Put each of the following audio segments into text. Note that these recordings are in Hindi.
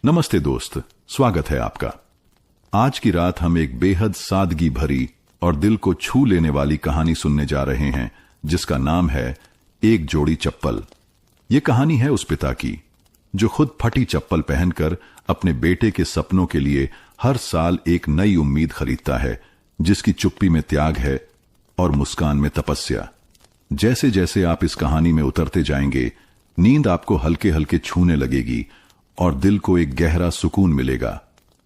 नमस्ते दोस्त, स्वागत है आपका। आज की रात हम एक बेहद सादगी भरी और दिल को छू लेने वाली कहानी सुनने जा रहे हैं, जिसका नाम है एक जोड़ी चप्पल। ये कहानी है उस पिता की जो खुद फटी चप्पल पहनकर अपने बेटे के सपनों के लिए हर साल एक नई उम्मीद खरीदता है, जिसकी चुप्पी में त्याग है और मुस्कान में तपस्या। जैसे जैसे आप इस कहानी में उतरते जाएंगे, नींद आपको हल्के हल्के छूने लगेगी और दिल को एक गहरा सुकून मिलेगा।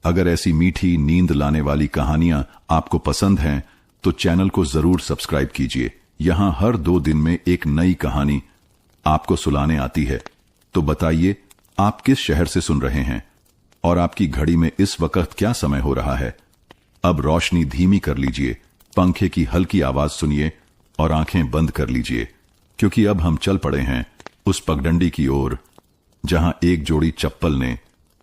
अगर ऐसी मीठी नींद लाने वाली कहानियां आपको पसंद हैं तो चैनल को जरूर सब्सक्राइब कीजिए। यहां हर 2 दिन में एक नई कहानी आपको सुनाने आती है। तो बताइए, आप किस शहर से सुन रहे हैं और आपकी घड़ी में इस वक्त क्या समय हो रहा है? अब रोशनी धीमी कर लीजिए, पंखे की हल्की आवाज सुनिए और आंखें बंद कर लीजिए, क्योंकि अब हम चल पड़े हैं उस पगडंडी की ओर जहां एक जोड़ी चप्पल ने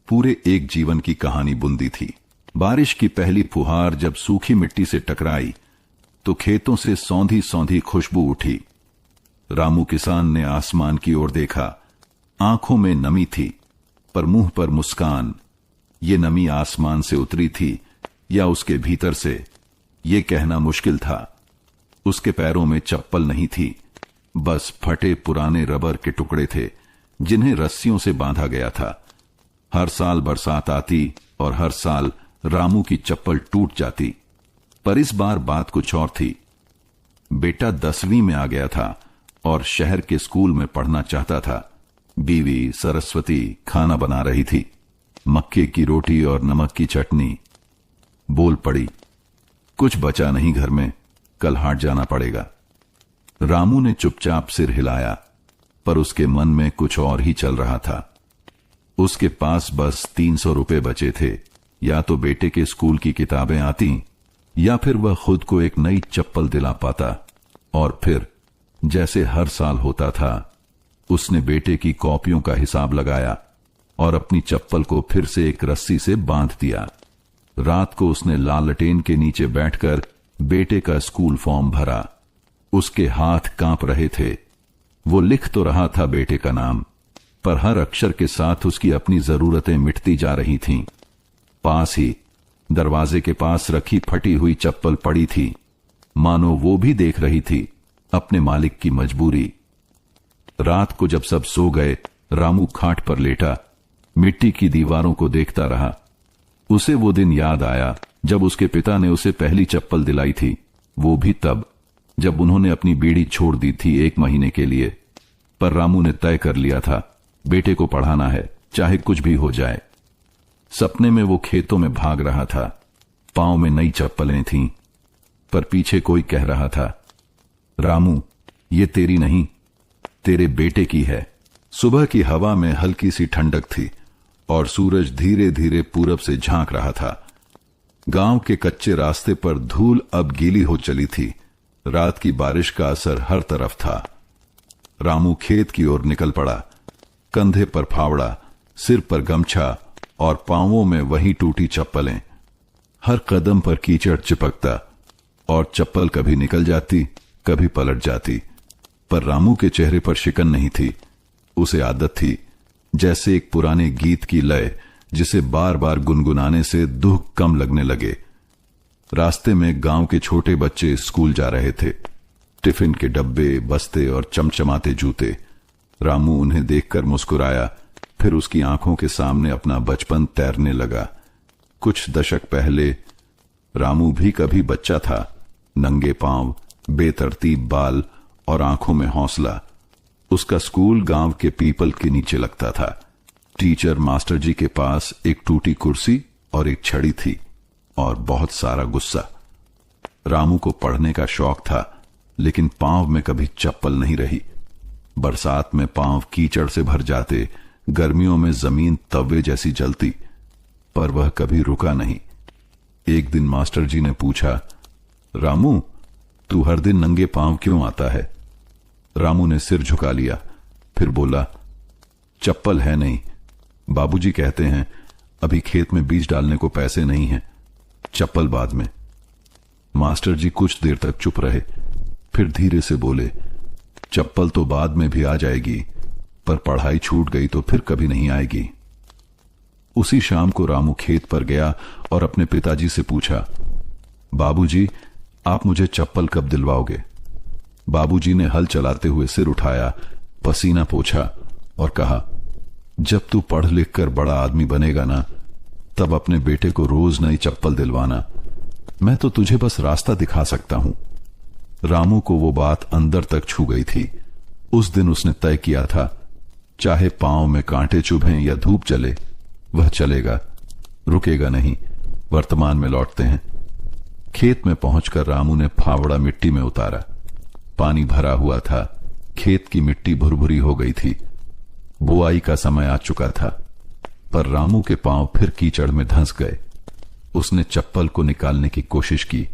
पूरे एक जीवन की कहानी बुंदी थी। बारिश की पहली फुहार जब सूखी मिट्टी से टकराई तो खेतों से सौंधी सौंधी खुशबू उठी। रामू किसान ने आसमान की ओर देखा। आंखों में नमी थी पर मुंह पर मुस्कान। ये नमी आसमान से उतरी थी या उसके भीतर से, ये कहना मुश्किल था। उसके पैरों में चप्पल नहीं थी, बस फटे पुराने रबर के टुकड़े थे जिन्हें रस्सियों से बांधा गया था। हर साल बरसात आती और हर साल रामू की चप्पल टूट जाती, पर इस बार बात कुछ और थी। बेटा 10वीं में आ गया था और शहर के स्कूल में पढ़ना चाहता था। बीवी सरस्वती खाना बना रही थी, मक्के की रोटी और नमक की चटनी। बोल पड़ी, कुछ बचा नहीं घर में, कल हाट जाना पड़ेगा। रामू ने चुपचाप सिर हिलाया, पर उसके मन में कुछ और ही चल रहा था। उसके पास बस 300 रुपए बचे थे। या तो बेटे के स्कूल की किताबें आती या फिर वह खुद को एक नई चप्पल दिला पाता। और फिर जैसे हर साल होता था, उसने बेटे की कॉपियों का हिसाब लगाया और अपनी चप्पल को फिर से एक रस्सी से बांध दिया। रात को उसने लालटेन के नीचे बैठकर बेटे का स्कूल फॉर्म भरा। उसके हाथ कांप रहे थे। वो लिख तो रहा था बेटे का नाम, पर हर अक्षर के साथ उसकी अपनी जरूरतें मिटती जा रही थीं। पास ही दरवाजे के पास रखी फटी हुई चप्पल पड़ी थी, मानो वो भी देख रही थी अपने मालिक की मजबूरी। रात को जब सब सो गए, रामू खाट पर लेटा मिट्टी की दीवारों को देखता रहा। उसे वो दिन याद आया जब उसके पिता ने उसे पहली चप्पल दिलाई थी, वो भी तब जब उन्होंने अपनी बीड़ी छोड़ दी थी 1 महीने के लिए। पर रामू ने तय कर लिया था, बेटे को पढ़ाना है, चाहे कुछ भी हो जाए। सपने में वो खेतों में भाग रहा था। पांव में नई चप्पलें थीं, पर पीछे कोई कह रहा था, रामू, ये तेरी नहीं, तेरे बेटे की है। सुबह की हवा में हल्की सी ठंडक थी और सूरज धीरे धीरे पूरब से झांक रहा था। गांव के कच्चे रास्ते पर धूल अब गीली हो चली थी। रात की बारिश का असर हर तरफ था। रामू खेत की ओर निकल पड़ा। कंधे पर फावड़ा, सिर पर गमछा और पांवों में वही टूटी चप्पलें। हर कदम पर कीचड़ चिपकता और चप्पल कभी निकल जाती, कभी पलट जाती। पर रामू के चेहरे पर शिकन नहीं थी। उसे आदत थी, जैसे एक पुराने गीत की लय जिसे बार बार गुनगुनाने से दुख कम लगने लगे। रास्ते में गांव के छोटे बच्चे स्कूल जा रहे थे। टिफिन के डब्बे, बस्ते और चमचमाते जूते। रामू उन्हें देखकर मुस्कुराया, फिर उसकी आंखों के सामने अपना बचपन तैरने लगा। कुछ दशक पहले रामू भी कभी बच्चा था। नंगे पांव, बेतरतीब बाल और आंखों में हौसला। उसका स्कूल गांव के पीपल के नीचे लगता था। टीचर मास्टर जी के पास एक टूटी कुर्सी और एक छड़ी थी और बहुत सारा गुस्सा। रामू को पढ़ने का शौक था, लेकिन पांव में कभी चप्पल नहीं रही। बरसात में पांव कीचड़ से भर जाते, गर्मियों में जमीन तवे जैसी जलती, पर वह कभी रुका नहीं। एक दिन मास्टर जी ने पूछा, रामू, तू हर दिन नंगे पांव क्यों आता है? रामू ने सिर झुका लिया, फिर बोला, चप्पल है नहीं। बाबूजी कहते हैं अभी खेत में बीज डालने को पैसे नहीं हैं, चप्पल बाद में। मास्टर जी कुछ देर तक चुप रहे, फिर धीरे से बोले, चप्पल तो बाद में भी आ जाएगी, पर पढ़ाई छूट गई तो फिर कभी नहीं आएगी। उसी शाम को रामू खेत पर गया और अपने पिताजी से पूछा, बाबूजी, आप मुझे चप्पल कब दिलवाओगे? बाबूजी ने हल चलाते हुए सिर उठाया, पसीना पोंछा और कहा, जब तू पढ़ लिख कर बड़ा आदमी बनेगा ना, तब अपने बेटे को रोज नई चप्पल दिलवाना। मैं तो तुझे बस रास्ता दिखा सकता हूं। रामू को वो बात अंदर तक छू गई थी। उस दिन उसने तय किया था, चाहे पांव में कांटे चुभें या धूप जले, वह चलेगा, रुकेगा नहीं। वर्तमान में लौटते हैं। खेत में पहुंचकर रामू ने फावड़ा मिट्टी में उतारा। पानी भरा हुआ था। खेत की मिट्टी भुरभुरी हो गई थी। बुआई का समय आ चुका था, पर रामू के पांव फिर कीचड़ में धंस गए। उसने चप्पल को निकालने की कोशिश की,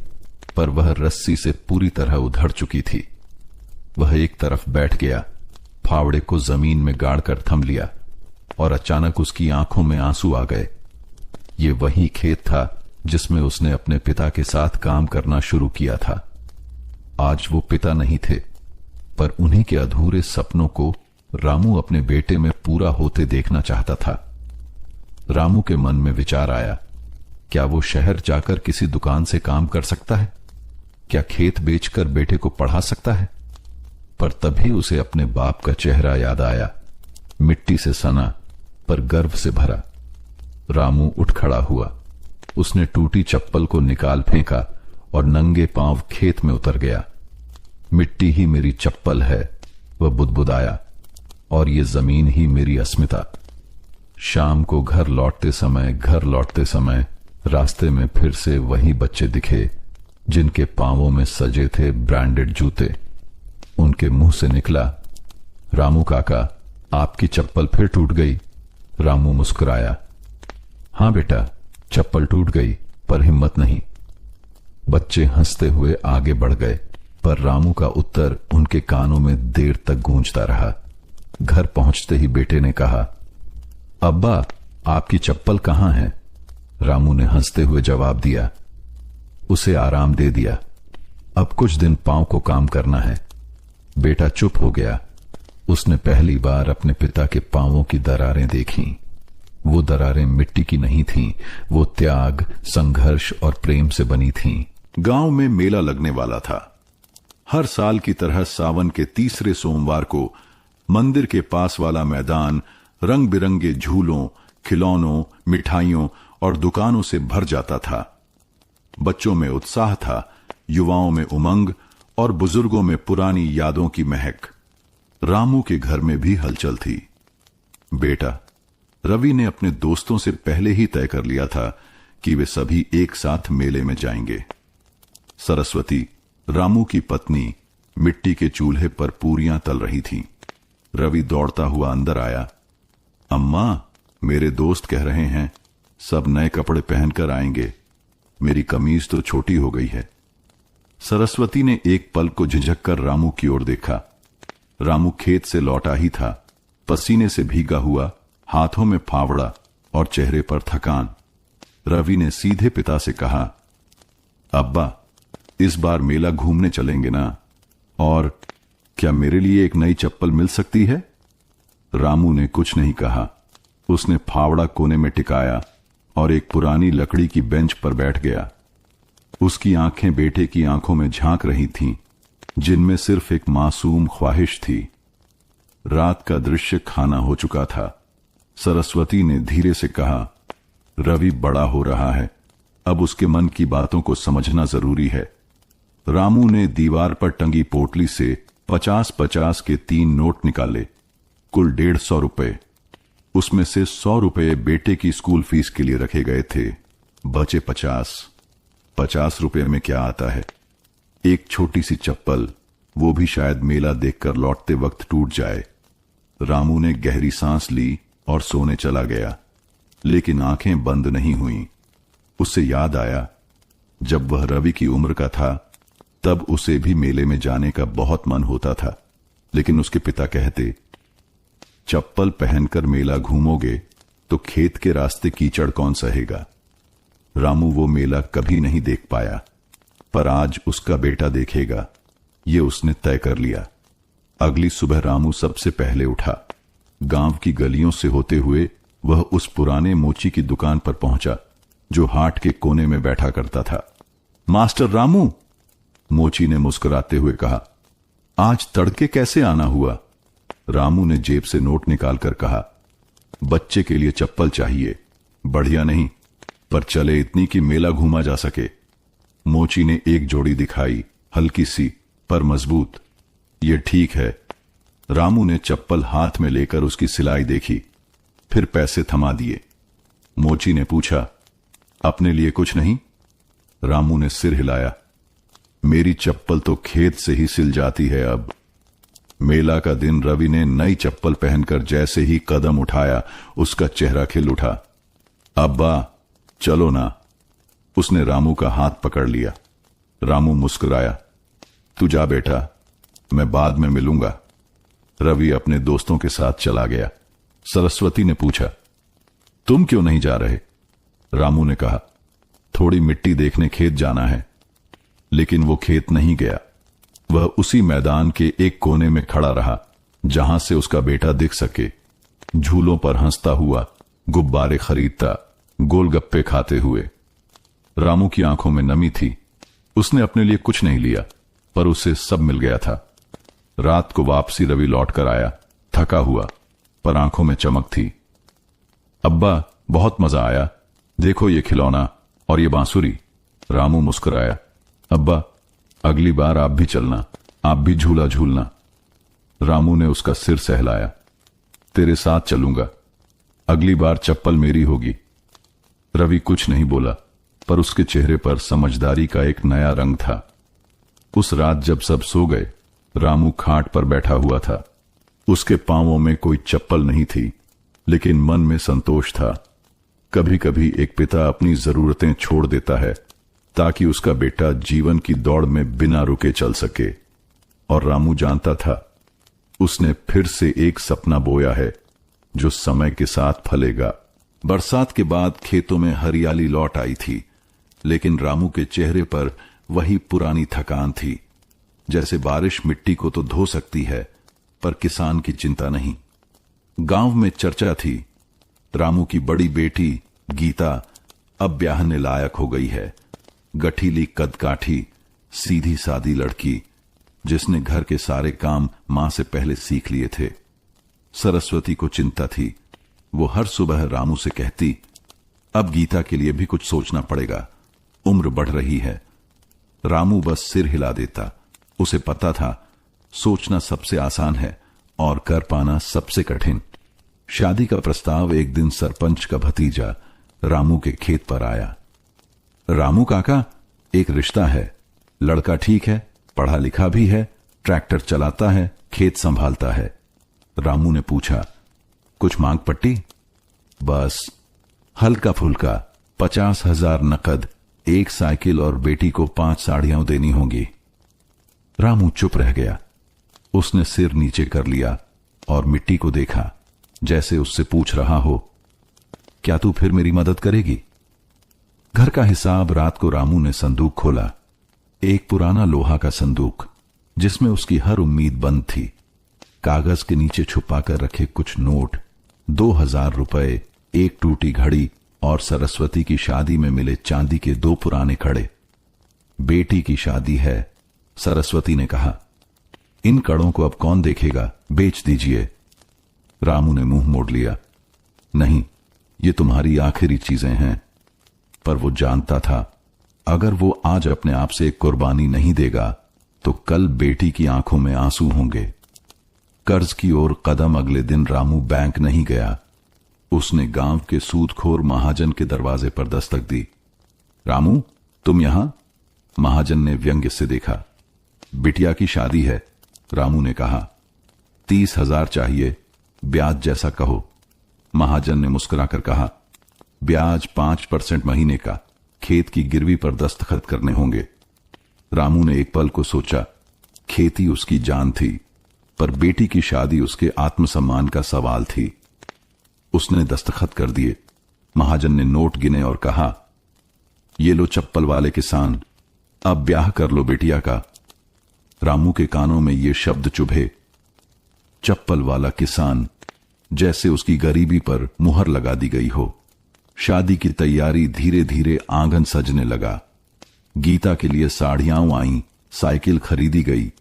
पर वह रस्सी से पूरी तरह उधड़ चुकी थी। वह एक तरफ बैठ गया, फावड़े को जमीन में गाड़कर थम लिया और अचानक उसकी आंखों में आंसू आ गए। ये वही खेत था जिसमें उसने अपने पिता के साथ काम करना शुरू किया था। आज वो पिता नहीं थे, पर उन्हीं के अधूरे सपनों को रामू अपने बेटे में पूरा होते देखना चाहता था। रामू के मन में विचार आया, क्या वो शहर जाकर किसी दुकान से काम कर सकता है? क्या खेत बेचकर बेटे को पढ़ा सकता है? पर तभी उसे अपने बाप का चेहरा याद आया, मिट्टी से सना पर गर्व से भरा। रामू उठ खड़ा हुआ। उसने टूटी चप्पल को निकाल फेंका और नंगे पांव खेत में उतर गया। मिट्टी ही मेरी चप्पल है, वह बुदबुदाया, और ये जमीन ही मेरी अस्मिता। शाम को घर लौटते समय रास्ते में फिर से वही बच्चे दिखे जिनके पांवों में सजे थे ब्रांडेड जूते। उनके मुंह से निकला, रामू काका, आपकी चप्पल फिर टूट गई। रामू मुस्कुराया, हां बेटा, चप्पल टूट गई, पर हिम्मत नहीं। बच्चे हंसते हुए आगे बढ़ गए, पर रामू का उत्तर उनके कानों में देर तक गूंजता रहा। घर पहुंचते ही बेटे ने कहा, अब्बा, आपकी चप्पल कहां है? रामू ने हंसते हुए जवाब दिया, उसे आराम दे दिया, अब कुछ दिन पांव को काम करना है। बेटा चुप हो गया। उसने पहली बार अपने पिता के पांवों की दरारें देखीं। वो दरारें मिट्टी की नहीं थीं, वो त्याग, संघर्ष और प्रेम से बनी थीं। गांव में मेला लगने वाला था। हर साल की तरह सावन के तीसरे सोमवार को मंदिर के पास वाला मैदान रंग बिरंगे झूलों, खिलौनों, मिठाइयों और दुकानों से भर जाता था। बच्चों में उत्साह था, युवाओं में उमंग और बुजुर्गों में पुरानी यादों की महक। रामू के घर में भी हलचल थी। बेटा, रवि ने अपने दोस्तों से पहले ही तय कर लिया था कि वे सभी एक साथ मेले में जाएंगे। सरस्वती, रामू की पत्नी, मिट्टी के चूल्हे पर पूरियां तल रही थी। रवि दौड़ता हुआ अंदर आया। अम्मा, मेरे दोस्त कह रहे हैं सब नए कपड़े पहनकर आएंगे। मेरी कमीज तो छोटी हो गई है। सरस्वती ने एक पल को झिझक कर रामू की ओर देखा। रामू खेत से लौटा ही था, पसीने से भीगा हुआ, हाथों में फावड़ा और चेहरे पर थकान। रवि ने सीधे पिता से कहा, अब्बा, इस बार मेला घूमने चलेंगे ना? और क्या मेरे लिए एक नई चप्पल मिल सकती है? रामू ने कुछ नहीं कहा। उसने फावड़ा कोने में टिकाया और एक पुरानी लकड़ी की बेंच पर बैठ गया। उसकी आंखें बेटे की आंखों में झांक रही थीं, जिनमें सिर्फ एक मासूम ख्वाहिश थी। रात का दृश्य खाना हो चुका था। सरस्वती ने धीरे से कहा, रवि बड़ा हो रहा है, अब उसके मन की बातों को समझना जरूरी है। रामू ने दीवार पर टंगी पोटली से 50-50 के 3 नोट निकाले, कुल 150 रुपए। उसमें से 100 रुपए बेटे की स्कूल फीस के लिए रखे गए थे। बचे 50 रुपए में क्या आता है? एक छोटी सी चप्पल, वो भी शायद मेला देखकर लौटते वक्त टूट जाए। रामू ने गहरी सांस ली और सोने चला गया, लेकिन आंखें बंद नहीं हुईं। उससे याद आया, जब वह रवि की उम्र का था, तब उसे भी मेले में जाने का बहुत मन होता था, लेकिन उसके पिता कहते, चप्पल पहनकर मेला घूमोगे तो खेत के रास्ते कीचड़ कौन सहेगा? रामू वो मेला कभी नहीं देख पाया, पर आज उसका बेटा देखेगा, ये उसने तय कर लिया। अगली सुबह रामू सबसे पहले उठा। गांव की गलियों से होते हुए वह उस पुराने मोची की दुकान पर पहुंचा जो हाट के कोने में बैठा करता था। मास्टर रामू, मोची ने मुस्कुराते हुए कहा, आज तड़के कैसे आना हुआ? रामू ने जेब से नोट निकालकर कहा, बच्चे के लिए चप्पल चाहिए, बढ़िया नहीं पर चले इतनी कि मेला घूमा जा सके। मोची ने एक जोड़ी दिखाई, हल्की सी पर मजबूत। ये ठीक है। रामू ने चप्पल हाथ में लेकर उसकी सिलाई देखी, फिर पैसे थमा दिए। मोची ने पूछा, अपने लिए कुछ नहीं? रामू ने सिर हिलाया, मेरी चप्पल तो खेत से ही सिल जाती है अब। मेला का दिन रवि ने नई चप्पल पहनकर जैसे ही कदम उठाया उसका चेहरा खिल उठा। अब्बा चलो ना। उसने रामू का हाथ पकड़ लिया। रामू मुस्कुराया, तू जा बेटा, मैं बाद में मिलूंगा। रवि अपने दोस्तों के साथ चला गया। सरस्वती ने पूछा, तुम क्यों नहीं जा रहे? रामू ने कहा, थोड़ी मिट्टी देखने खेत जाना है। लेकिन वो खेत नहीं गया। वह उसी मैदान के एक कोने में खड़ा रहा जहां से उसका बेटा दिख सके, झूलों पर हंसता हुआ, गुब्बारे खरीदता, गोलगप्पे खाते हुए। रामू की आंखों में नमी थी। उसने अपने लिए कुछ नहीं लिया, पर उसे सब मिल गया था। रात को वापसी रवि लौट कर आया, थका हुआ, पर आंखों में चमक थी। अब्बा बहुत मजा आया, देखो ये खिलौना और ये बांसुरी। रामू मुस्कुराया, अब्बा अगली बार आप भी चलना, आप भी झूला झूलना। रामू ने उसका सिर सहलाया, तेरे साथ चलूंगा, अगली बार चप्पल मेरी होगी। रवि कुछ नहीं बोला, पर उसके चेहरे पर समझदारी का एक नया रंग था। उस रात जब सब सो गए, रामू खाट पर बैठा हुआ था। उसके पांवों में कोई चप्पल नहीं थी, लेकिन मन में संतोष था। कभी कभी एक पिता अपनी जरूरतें छोड़ देता है ताकि उसका बेटा जीवन की दौड़ में बिना रुके चल सके। और रामू जानता था, उसने फिर से एक सपना बोया है जो समय के साथ फलेगा। बरसात के बाद खेतों में हरियाली लौट आई थी, लेकिन रामू के चेहरे पर वही पुरानी थकान थी। जैसे बारिश मिट्टी को तो धो सकती है, पर किसान की चिंता नहीं। गांव में चर्चा थी, रामू की बड़ी बेटी गीता अब ब्याहने लायक हो गई है। गठीली कदकाठी, सीधी सादी लड़की, जिसने घर के सारे काम मां से पहले सीख लिए थे। सरस्वती को चिंता थी। वो हर सुबह रामू से कहती, अब गीता के लिए भी कुछ सोचना पड़ेगा, उम्र बढ़ रही है। रामू बस सिर हिला देता। उसे पता था, सोचना सबसे आसान है और कर पाना सबसे कठिन। शादी का प्रस्ताव एक दिन सरपंच का भतीजा रामू के खेत पर आया। रामू काका, एक रिश्ता है, लड़का ठीक है, पढ़ा लिखा भी है, ट्रैक्टर चलाता है, खेत संभालता है। रामू ने पूछा, कुछ मांग पट्टी? बस हल्का फुल्का 50,000 नकद, एक साइकिल और बेटी को 5 साड़ियां देनी होंगी। रामू चुप रह गया। उसने सिर नीचे कर लिया और मिट्टी को देखा, जैसे उससे पूछ रहा हो, क्या तू फिर मेरी मदद करेगी? घर का हिसाब रात को रामू ने संदूक खोला। एक पुराना लोहा का संदूक, जिसमें उसकी हर उम्मीद बंद थी। कागज के नीचे छुपा कर रखे कुछ नोट, 2,000 रुपए, एक टूटी घड़ी और सरस्वती की शादी में मिले चांदी के 2 पुराने कड़े। बेटी की शादी है, सरस्वती ने कहा। इन कड़ों को अब कौन देखेगा, बेच दीजिए। रामू ने मुंह मोड़ लिया। नहीं, ये तुम्हारी आखिरी चीजें हैं। पर वो जानता था, अगर वो आज अपने आप से एक कुर्बानी नहीं देगा तो कल बेटी की आंखों में आंसू होंगे। कर्ज की ओर कदम अगले दिन रामू बैंक नहीं गया। उसने गांव के सूदखोर महाजन के दरवाजे पर दस्तक दी। रामू, तुम यहां? महाजन ने व्यंग्य से देखा। बिटिया की शादी है, रामू ने कहा। 30,000 चाहिए, ब्याज जैसा कहो। महाजन ने मुस्कुराकर कहा, ब्याज 5% महीने का, खेत की गिरवी पर दस्तखत करने होंगे। रामू ने एक पल को सोचा, खेती उसकी जान थी, पर बेटी की शादी उसके आत्मसम्मान का सवाल थी। उसने दस्तखत कर दिए। महाजन ने नोट गिने और कहा, ये लो चप्पल वाले किसान, अब ब्याह कर लो बेटिया का। रामू के कानों में ये शब्द चुभे, चप्पल वाला किसान। जैसे उसकी गरीबी पर मुहर लगा दी गई हो। शादी की तैयारी धीरे धीरे आंगन सजने लगा। गीता के लिए साड़ियां आईं, साइकिल खरीदी गई,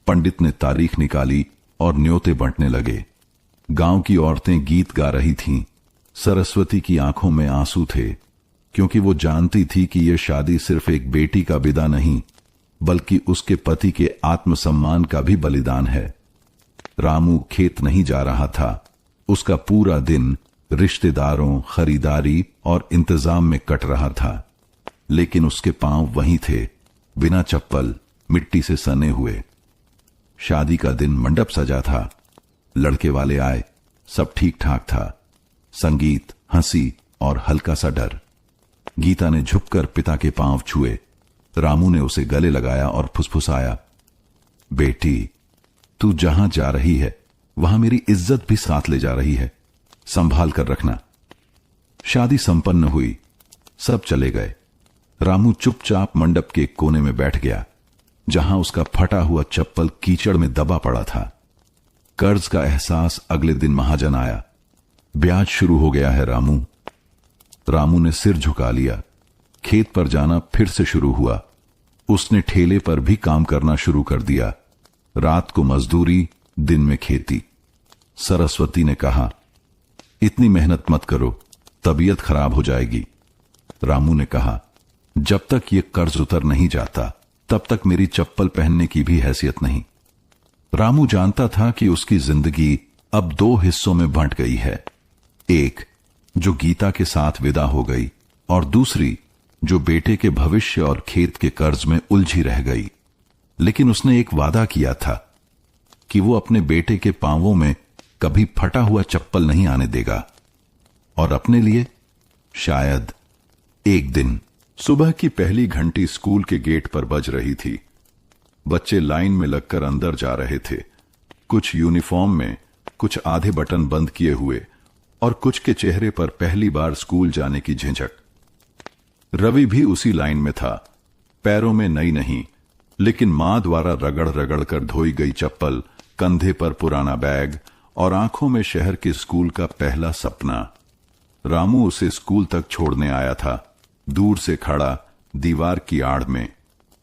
पंडित ने तारीख निकाली और न्योते बंटने लगे। गांव की औरतें गीत गा रही थीं। सरस्वती की आंखों में आंसू थे, क्योंकि वो जानती थी कि यह शादी सिर्फ एक बेटी का विदा नहीं, बल्कि उसके पति के आत्मसम्मान का भी बलिदान है। रामू खेत नहीं जा रहा था। उसका पूरा दिन रिश्तेदारों, खरीदारी और इंतजाम में कट रहा था, लेकिन उसके पांव वहीं थे, बिना चप्पल, मिट्टी से सने हुए। शादी का दिन मंडप सजा था। लड़के वाले आए, सब ठीक ठाक था। संगीत, हंसी और हल्का सा डर। गीता ने झुककर पिता के पांव छुए। रामू ने उसे गले लगाया और फुसफुसाया, बेटी, तू जहां जा रही है वहां मेरी इज्जत भी साथ ले जा रही है, संभाल कर रखना। शादी संपन्न हुई। सब चले गए। रामू चुपचाप मंडप के कोने में बैठ गया, जहां उसका फटा हुआ चप्पल कीचड़ में दबा पड़ा था। कर्ज का एहसास अगले दिन महाजन आया। ब्याज शुरू हो गया है रामू। रामू ने सिर झुका लिया। खेत पर जाना फिर से शुरू हुआ। उसने ठेले पर भी काम करना शुरू कर दिया। रात को मजदूरी, दिन में खेती। सरस्वती ने कहा, इतनी मेहनत मत करो, तबीयत खराब हो जाएगी। रामू ने कहा, जब तक ये कर्ज उतर नहीं जाता तब तक मेरी चप्पल पहनने की भी हैसियत नहीं। रामू जानता था कि उसकी जिंदगी अब दो हिस्सों में बंट गई है। एक जो गीता के साथ विदा हो गई, और दूसरी जो बेटे के भविष्य और खेत के कर्ज में उलझी रह गई। लेकिन उसने एक वादा किया था कि वो अपने बेटे के पांवों में कभी फटा हुआ चप्पल नहीं आने देगा। और अपने लिए शायद एक दिन। सुबह की पहली घंटी स्कूल के गेट पर बज रही थी। बच्चे लाइन में लगकर अंदर जा रहे थे। कुछ यूनिफॉर्म में, कुछ आधे बटन बंद किए हुए, और कुछ के चेहरे पर पहली बार स्कूल जाने की झिझक। रवि भी उसी लाइन में था। पैरों में नई नहीं, लेकिन मां द्वारा रगड़ रगड़ कर धोई गई चप्पल, कंधे पर पुराना बैग और आंखों में शहर के स्कूल का पहला सपना। रामू उसे स्कूल तक छोड़ने आया था, दूर से खड़ा, दीवार की आड़ में,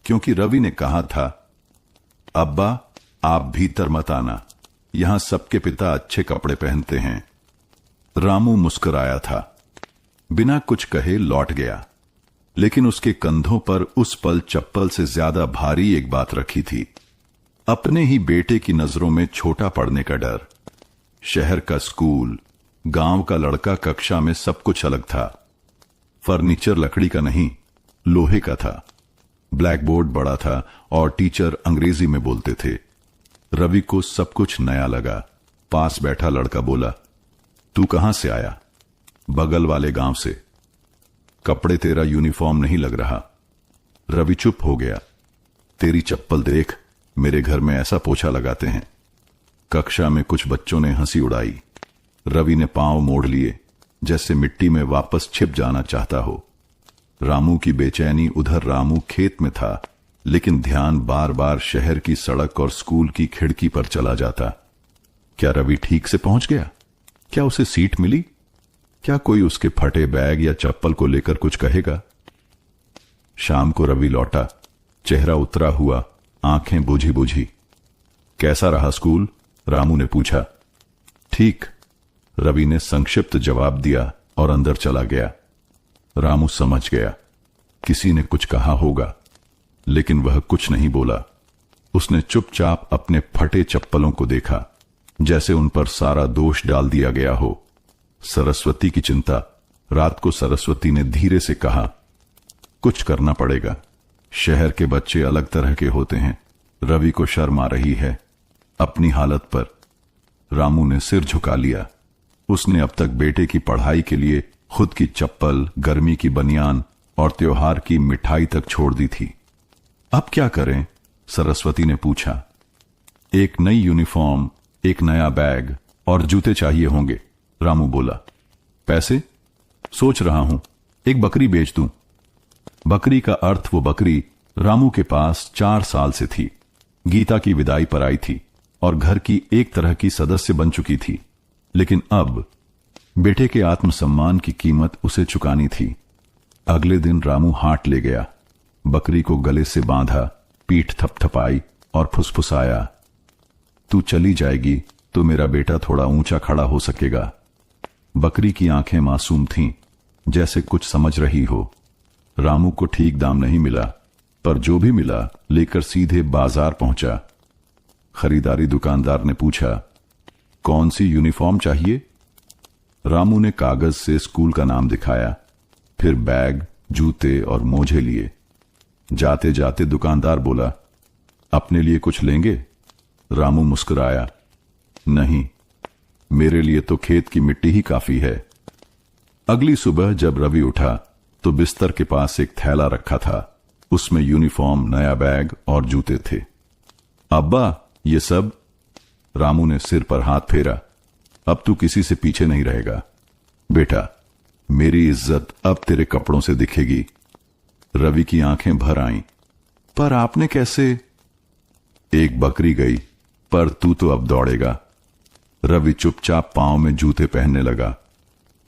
क्योंकि रवि ने कहा था, अब्बा आप भीतर मत आना, यहां सबके पिता अच्छे कपड़े पहनते हैं। रामू मुस्कुराया था। बिना कुछ कहे लौट गया, लेकिन उसके कंधों पर उस पल चप्पल से ज्यादा भारी एक बात रखी थी, अपने ही बेटे की नजरों में छोटा पड़ने का डर। शहर का स्कूल, गांव का लड़का, कक्षा में सब कुछ अलग था। फर्नीचर लकड़ी का नहीं, लोहे का था। ब्लैक बोर्ड बड़ा था और टीचर अंग्रेजी में बोलते थे। रवि को सब कुछ नया लगा। पास बैठा लड़का बोला, तू कहां से आया? बगल वाले गांव से। कपड़े तेरा यूनिफॉर्म नहीं लग रहा। रवि चुप हो गया। तेरी चप्पल देख, मेरे घर में ऐसा पोछा लगाते हैं। कक्षा में कुछ बच्चों ने हंसी उड़ाई। रवि ने पांव मोड़ लिए, जैसे मिट्टी में वापस छिप जाना चाहता हो। रामू की बेचैनी उधर। रामू खेत में था, लेकिन ध्यान बार बार शहर की सड़क और स्कूल की खिड़की पर चला जाता। क्या रवि ठीक से पहुंच गया? क्या उसे सीट मिली? क्या कोई उसके फटे बैग या चप्पल को लेकर कुछ कहेगा? शाम को रवि लौटा, चेहरा उतरा हुआ, आंखें बुझी बुझी। कैसा रहा स्कूल? रामू ने पूछा। ठीक, रवि ने संक्षिप्त जवाब दिया और अंदर चला गया। रामू समझ गया, किसी ने कुछ कहा होगा, लेकिन वह कुछ नहीं बोला। उसने चुपचाप अपने फटे चप्पलों को देखा, जैसे उन पर सारा दोष डाल दिया गया हो। सरस्वती की चिंता। रात को सरस्वती ने धीरे से कहा, कुछ करना पड़ेगा। शहर के बच्चे अलग तरह के होते हैं। रवि को शर्म आ रही है अपनी हालत पर। रामू ने सिर झुका लिया। उसने अब तक बेटे की पढ़ाई के लिए खुद की चप्पल, गर्मी की बनियान और त्योहार की मिठाई तक छोड़ दी थी। अब क्या करें? सरस्वती ने पूछा। एक नई यूनिफॉर्म, एक नया बैग और जूते चाहिए होंगे, रामू बोला। पैसे? सोच रहा हूं, एक बकरी बेच दूं। बकरी का अर्थ वो बकरी रामू के पास 4 साल से थी। गीता की विदाई पर आई थी और घर की एक तरह की सदस्य बन चुकी थी। लेकिन अब बेटे के आत्मसम्मान की कीमत उसे चुकानी थी। अगले दिन रामू हाट ले गया, बकरी को गले से बांधा, पीठ थपथपाई और फुसफुसाया, तू चली जाएगी तो मेरा बेटा थोड़ा ऊंचा खड़ा हो सकेगा। बकरी की आंखें मासूम थीं, जैसे कुछ समझ रही हो। रामू को ठीक दाम नहीं मिला, पर जो भी मिला लेकर सीधे बाजार पहुंचा। खरीदारी दुकानदार ने पूछा, कौन सी यूनिफॉर्म चाहिए? रामू ने कागज से स्कूल का नाम दिखाया, फिर बैग, जूते और मोजे लिए। जाते जाते दुकानदार बोला, अपने लिए कुछ लेंगे? रामू मुस्कुराया, नहीं, मेरे लिए तो खेत की मिट्टी ही काफी है। अगली सुबह जब रवि उठा तो बिस्तर के पास एक थैला रखा था। उसमें यूनिफॉर्म, नया बैग और जूते थे। अब्बा, ये सब? रामू ने सिर पर हाथ फेरा। अब तू किसी से पीछे नहीं रहेगा बेटा, मेरी इज्जत अब तेरे कपड़ों से दिखेगी। रवि की आंखें भर आईं। पर आपने कैसे? एक बकरी गई, पर तू तो अब दौड़ेगा। रवि चुपचाप पांव में जूते पहनने लगा,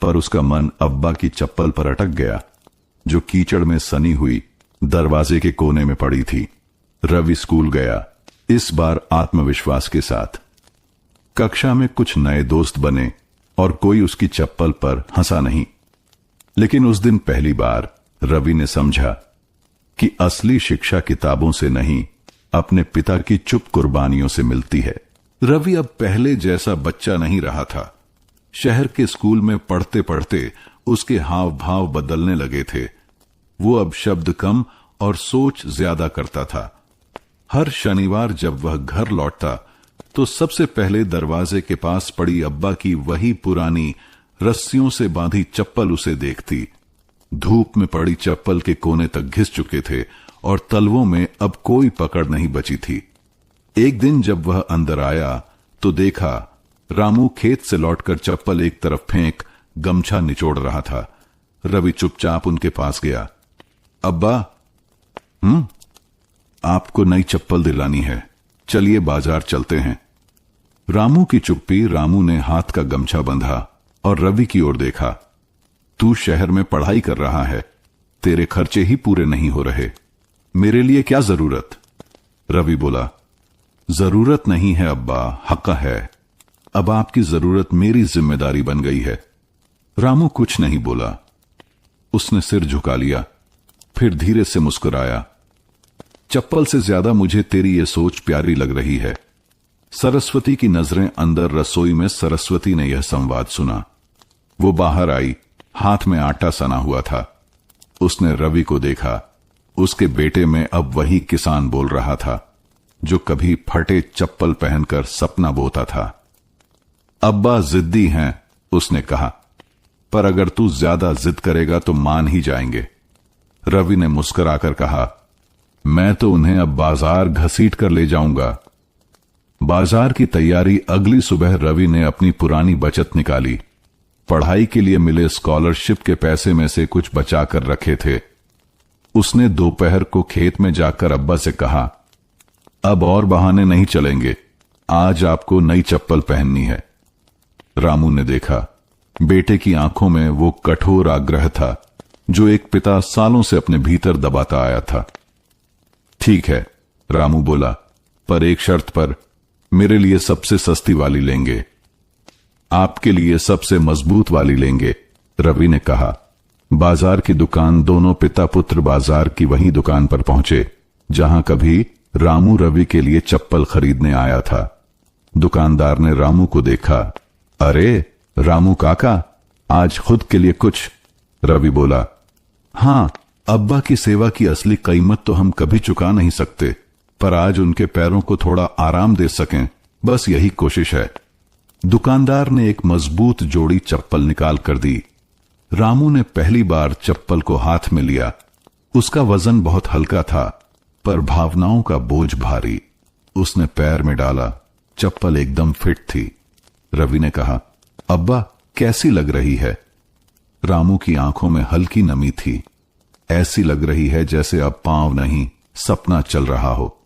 पर उसका मन अब्बा की चप्पल पर अटक गया, जो कीचड़ में सनी हुई दरवाजे के कोने में पड़ी थी। रवि स्कूल गया, इस बार आत्मविश्वास के साथ। कक्षा में कुछ नए दोस्त बने और कोई उसकी चप्पल पर हंसा नहीं। लेकिन उस दिन पहली बार रवि ने समझा कि असली शिक्षा किताबों से नहीं, अपने पिता की चुप कुर्बानियों से मिलती है। रवि अब पहले जैसा बच्चा नहीं रहा था। शहर के स्कूल में पढ़ते पढ़ते उसके हाव भाव बदलने लगे थे। वो अब शब्द कम और सोच ज्यादा करता था। हर शनिवार जब वह घर लौटता तो सबसे पहले दरवाजे के पास पड़ी अब्बा की वही पुरानी रस्सियों से बांधी चप्पल उसे देखती। धूप में पड़ी चप्पल के कोने तक घिस चुके थे और तलवों में अब कोई पकड़ नहीं बची थी। एक दिन जब वह अंदर आया तो देखा रामू खेत से लौटकर चप्पल एक तरफ फेंक गमछा निचोड़ रहा था। रवि चुपचाप उनके पास गया। अब्बा, आपको नई चप्पल दिलानी है, चलिए बाजार चलते हैं। रामू की चुप्पी। रामू ने हाथ का गमछा बंधा और रवि की ओर देखा। तू शहर में पढ़ाई कर रहा है, तेरे खर्चे ही पूरे नहीं हो रहे, मेरे लिए क्या जरूरत? रवि बोला, जरूरत नहीं है अब्बा, हक है। अब आपकी जरूरत मेरी जिम्मेदारी बन गई है। रामू कुछ नहीं बोला। उसने सिर झुका लिया, फिर धीरे से मुस्कुराया। चप्पल से ज्यादा मुझे तेरी ये सोच प्यारी लग रही है। सरस्वती की नजरें अंदर रसोई में। सरस्वती ने यह संवाद सुना। वो बाहर आई, हाथ में आटा सना हुआ था। उसने रवि को देखा। उसके बेटे में अब वही किसान बोल रहा था जो कभी फटे चप्पल पहनकर सपना बोता था। अब्बा जिद्दी हैं, उसने कहा, पर अगर तू ज्यादा जिद करेगा तो मान ही जाएंगे। रवि ने मुस्कुराकर कहा, मैं तो उन्हें अब बाजार घसीट कर ले जाऊंगा। बाजार की तैयारी। अगली सुबह रवि ने अपनी पुरानी बचत निकाली। पढ़ाई के लिए मिले स्कॉलरशिप के पैसे में से कुछ बचा कर रखे थे। उसने दोपहर को खेत में जाकर अब्बा से कहा, अब और बहाने नहीं चलेंगे, आज आपको नई चप्पल पहननी है। रामू ने देखा, बेटे की आंखों में वो कठोर आग्रह था जो एक पिता सालों से अपने भीतर दबाता आया था। ठीक है, रामू बोला, पर एक शर्त पर। मेरे लिए सबसे सस्ती वाली लेंगे, आपके लिए सबसे मजबूत वाली लेंगे, रवि ने कहा। बाजार की दुकान। दोनों पिता पुत्र बाजार की वही दुकान पर पहुंचे जहां कभी रामू रवि के लिए चप्पल खरीदने आया था। दुकानदार ने रामू को देखा। अरे रामू काका, आज खुद के लिए कुछ? रवि बोला, हां, अब्बा की सेवा की असली कीमत तो हम कभी चुका नहीं सकते, पर आज उनके पैरों को थोड़ा आराम दे सकें, बस यही कोशिश है। दुकानदार ने एक मजबूत जोड़ी चप्पल निकाल कर दी। रामू ने पहली बार चप्पल को हाथ में लिया। उसका वजन बहुत हल्का था, पर भावनाओं का बोझ भारी। उसने पैर में डाला, चप्पल एकदम फिट थी। रवि ने कहा, अब्बा कैसी लग रही है? रामू की आंखों में हल्की नमी थी। ऐसी लग रही है जैसे अब पांव नहीं, सपना चल रहा हो।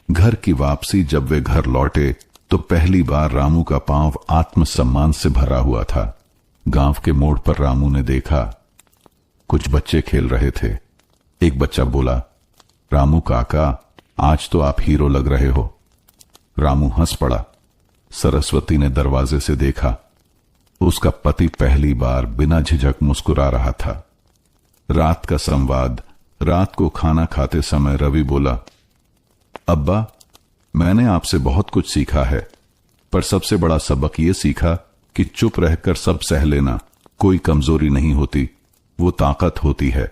घर की वापसी। जब वे घर लौटे तो पहली बार रामू का पांव आत्मसम्मान से भरा हुआ था। गांव के मोड़ पर रामू ने देखा, कुछ बच्चे खेल रहे थे। एक बच्चा बोला, रामू काका, आज तो आप हीरो लग रहे हो। रामू हंस पड़ा। सरस्वती ने दरवाजे से देखा। उसका पति पहली बार बिना झिझक मुस्कुरा रहा था। रात का संवाद। रात को खाना खाते समय रवि बोला, अब्बा, मैंने आपसे बहुत कुछ सीखा है, पर सबसे बड़ा सबक यह सीखा कि चुप रहकर सब सह लेना कोई कमजोरी नहीं होती, वो ताकत होती है।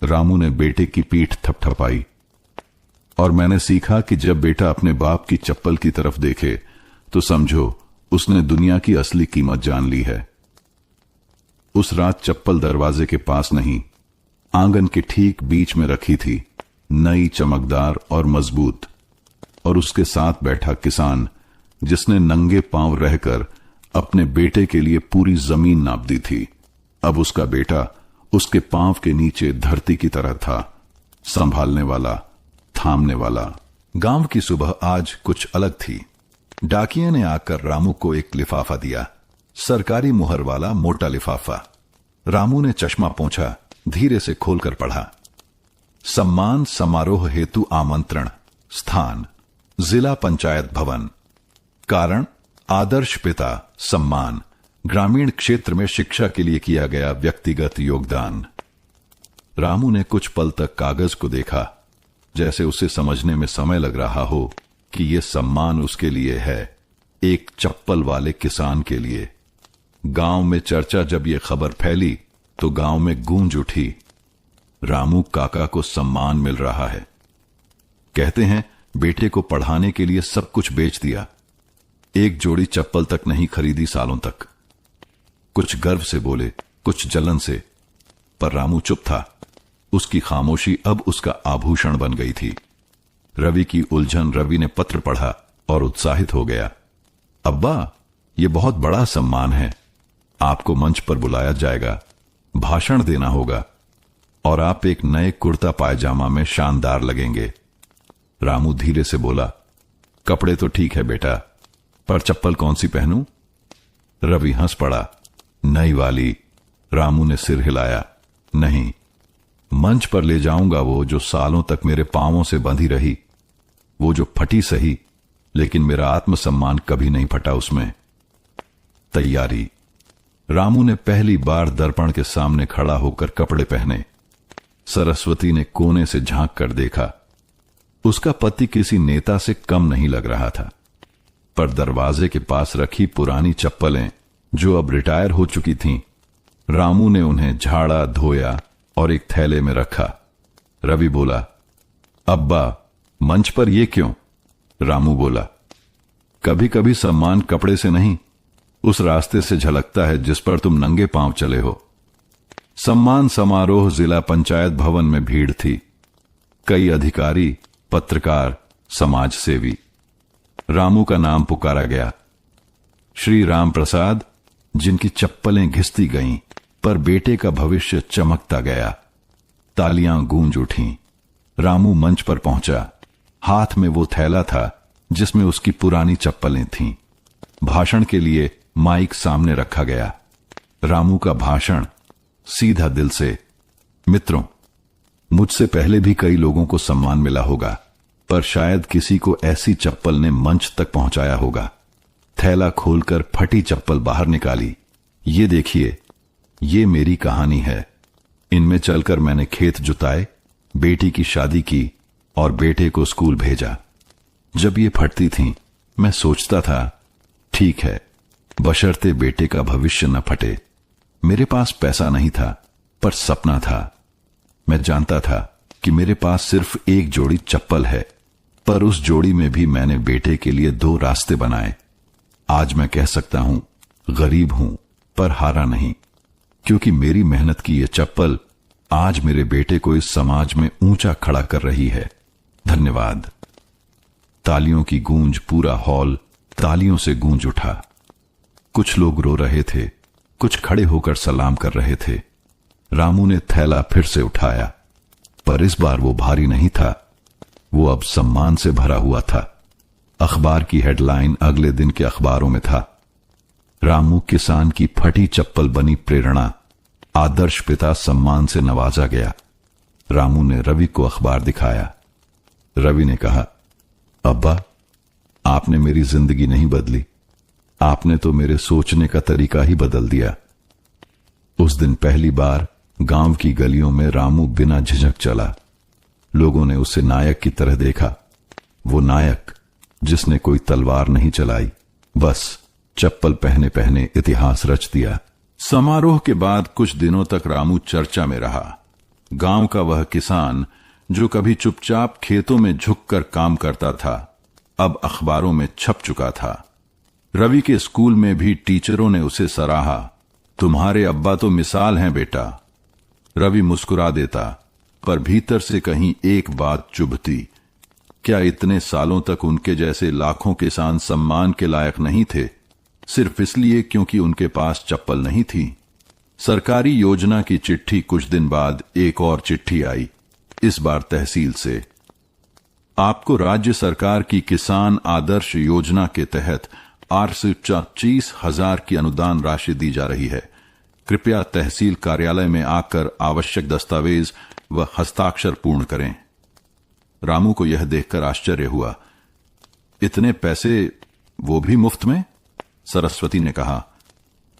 रामू ने बेटे की पीठ थपथपाई। और मैंने सीखा कि जब बेटा अपने बाप की चप्पल की तरफ देखे तो समझो उसने दुनिया की असली कीमत जान ली है। उस रात चप्पल दरवाजे के पास नहीं, आंगन के ठीक बीच में रखी थी, नई, चमकदार और मजबूत। और उसके साथ बैठा किसान, जिसने नंगे पांव रहकर अपने बेटे के लिए पूरी जमीन नाप दी थी। अब उसका बेटा उसके पांव के नीचे धरती की तरह था, संभालने वाला, थामने वाला। गांव की सुबह आज कुछ अलग थी। डाकिये ने आकर रामू को एक लिफाफा दिया, सरकारी मुहर वाला मोटा लिफाफा। रामू ने चश्मा पोंछा, धीरे से खोलकर पढ़ा, सम्मान समारोह हेतु आमंत्रण, स्थान जिला पंचायत भवन, कारण आदर्श पिता सम्मान, ग्रामीण क्षेत्र में शिक्षा के लिए किया गया व्यक्तिगत योगदान। रामू ने कुछ पल तक कागज को देखा, जैसे उसे समझने में समय लग रहा हो कि यह सम्मान उसके लिए है, एक चप्पल वाले किसान के लिए। गांव में चर्चा जब यह खबर फैली तो गांव में गूंज उठी, रामू काका को सम्मान मिल रहा है। कहते हैं बेटे को पढ़ाने के लिए सब कुछ बेच दिया, एक जोड़ी चप्पल तक नहीं खरीदी सालों तक। कुछ गर्व से बोले, कुछ जलन से, पर रामू चुप था। उसकी खामोशी अब उसका आभूषण बन गई थी। रवि की उलझन। रवि ने पत्र पढ़ा और उत्साहित हो गया, अब्बा, यह बहुत बड़ा सम्मान है, आपको मंच पर बुलाया जाएगा, भाषण देना होगा और आप एक नए कुर्ता पायजामा में शानदार लगेंगे। रामू धीरे से बोला, कपड़े तो ठीक है बेटा, पर चप्पल कौन सी पहनूं? रवि हंस पड़ा, नई वाली। रामू ने सिर हिलाया, नहीं, मंच पर ले जाऊंगा वो जो सालों तक मेरे पांवों से बंधी रही, वो जो फटी सही, लेकिन मेरा आत्मसम्मान कभी नहीं फटा उसमें। तैयारी। रामू ने पहली बार दर्पण के सामने खड़ा होकर कपड़े पहने। सरस्वती ने कोने से झांक कर देखा। उसका पति किसी नेता से कम नहीं लग रहा था, पर दरवाजे के पास रखी पुरानी चप्पलें जो अब रिटायर हो चुकी थीं, रामू ने उन्हें झाड़ा, धोया और एक थैले में रखा। रवि बोला, अब्बा, मंच पर ये क्यों? रामू बोला, कभी कभी सम्मान कपड़े से नहीं, उस रास्ते से झलकता है जिस पर तुम नंगे पांव चले हो। सम्मान समारोह जिला पंचायत भवन में भीड़ थी, कई अधिकारी, पत्रकार, समाज सेवी। रामू का नाम पुकारा गया। श्री राम प्रसाद, जिनकी चप्पलें घिसती गईं, पर बेटे का भविष्य चमकता गया। तालियां गूंज उठीं। रामू मंच पर पहुंचा। हाथ में वो थैला था जिसमें उसकी पुरानी चप्पलें थीं। भाषण के लिए माइक सामने रखा गया। रामू का भाषण सीधा दिल से। मित्रों, मुझसे पहले भी कई लोगों को सम्मान मिला होगा, पर शायद किसी को ऐसी चप्पल ने मंच तक पहुंचाया होगा। थैला खोलकर फटी चप्पल बाहर निकाली। ये देखिए, ये मेरी कहानी है। इनमें चलकर मैंने खेत जुताए, बेटी की शादी की और बेटे को स्कूल भेजा। जब ये फटती थीं, मैं सोचता था, ठीक है, बशर्ते बेटे का भविष्य न फटे। मेरे पास पैसा नहीं था, पर सपना था। मैं जानता था कि मेरे पास सिर्फ एक जोड़ी चप्पल है, पर उस जोड़ी में भी मैंने बेटे के लिए 2 रास्ते बनाए। आज मैं कह सकता हूं, गरीब हूं, पर हारा नहीं, क्योंकि मेरी मेहनत की यह चप्पल आज मेरे बेटे को इस समाज में ऊंचा खड़ा कर रही है। धन्यवाद। तालियों की गूंज। पूरा हॉल तालियों से गूंज उठा। कुछ लोग रो रहे थे, कुछ खड़े होकर सलाम कर रहे थे। रामू ने थैला फिर से उठाया, पर इस बार वो भारी नहीं था, वो अब सम्मान से भरा हुआ था। अखबार की हेडलाइन अगले दिन के अखबारों में था, रामू किसान की फटी चप्पल बनी प्रेरणा, आदर्श पिता सम्मान से नवाजा गया। रामू ने रवि को अखबार दिखाया। रवि ने कहा, अब्बा, आपने मेरी जिंदगी नहीं बदली, आपने तो मेरे सोचने का तरीका ही बदल दिया। उस दिन पहली बार गांव की गलियों में रामू बिना झिझक चला। लोगों ने उसे नायक की तरह देखा, वो नायक जिसने कोई तलवार नहीं चलाई, बस चप्पल पहने पहने इतिहास रच दिया। समारोह के बाद कुछ दिनों तक रामू चर्चा में रहा। गांव का वह किसान जो कभी चुपचाप खेतों में झुककर काम करता था, अब अखबारों में छप चुका था। रवि के स्कूल में भी टीचरों ने उसे सराहा, तुम्हारे अब्बा तो मिसाल हैं बेटा। रवि मुस्कुरा देता, पर भीतर से कहीं एक बात चुभती, क्या इतने सालों तक उनके जैसे लाखों किसान सम्मान के लायक नहीं थे, सिर्फ इसलिए क्योंकि उनके पास चप्पल नहीं थी। सरकारी योजना की चिट्ठी कुछ दिन बाद एक और चिट्ठी आई, इस बार तहसील से। आपको राज्य सरकार की किसान आदर्श योजना के तहत 825,000 की अनुदान राशि दी जा रही है। कृपया तहसील कार्यालय में आकर आवश्यक दस्तावेज व हस्ताक्षर पूर्ण करें। रामू को यह देखकर आश्चर्य हुआ, इतने पैसे, वो भी मुफ्त में? सरस्वती ने कहा,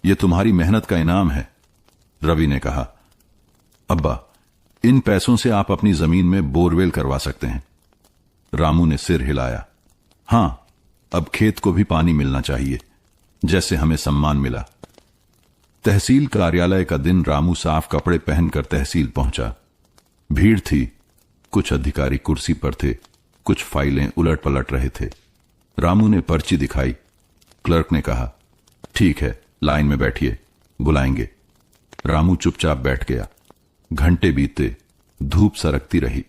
यह तुम्हारी मेहनत का इनाम है। रवि ने कहा, अब्बा, इन पैसों से आप अपनी जमीन में बोरवेल करवा सकते हैं। रामू ने सिर हिलाया, हां, अब खेत को भी पानी मिलना चाहिए, जैसे हमें सम्मान मिला। तहसील कार्यालय का दिन रामू साफ कपड़े पहनकर तहसील पहुंचा। भीड़ थी, कुछ अधिकारी कुर्सी पर थे, कुछ फाइलें उलट पलट रहे थे। रामू ने पर्ची दिखाई। क्लर्क ने कहा, ठीक है, लाइन में बैठिए, बुलाएंगे। रामू चुपचाप बैठ गया। घंटे बीते, धूप सरकती रही।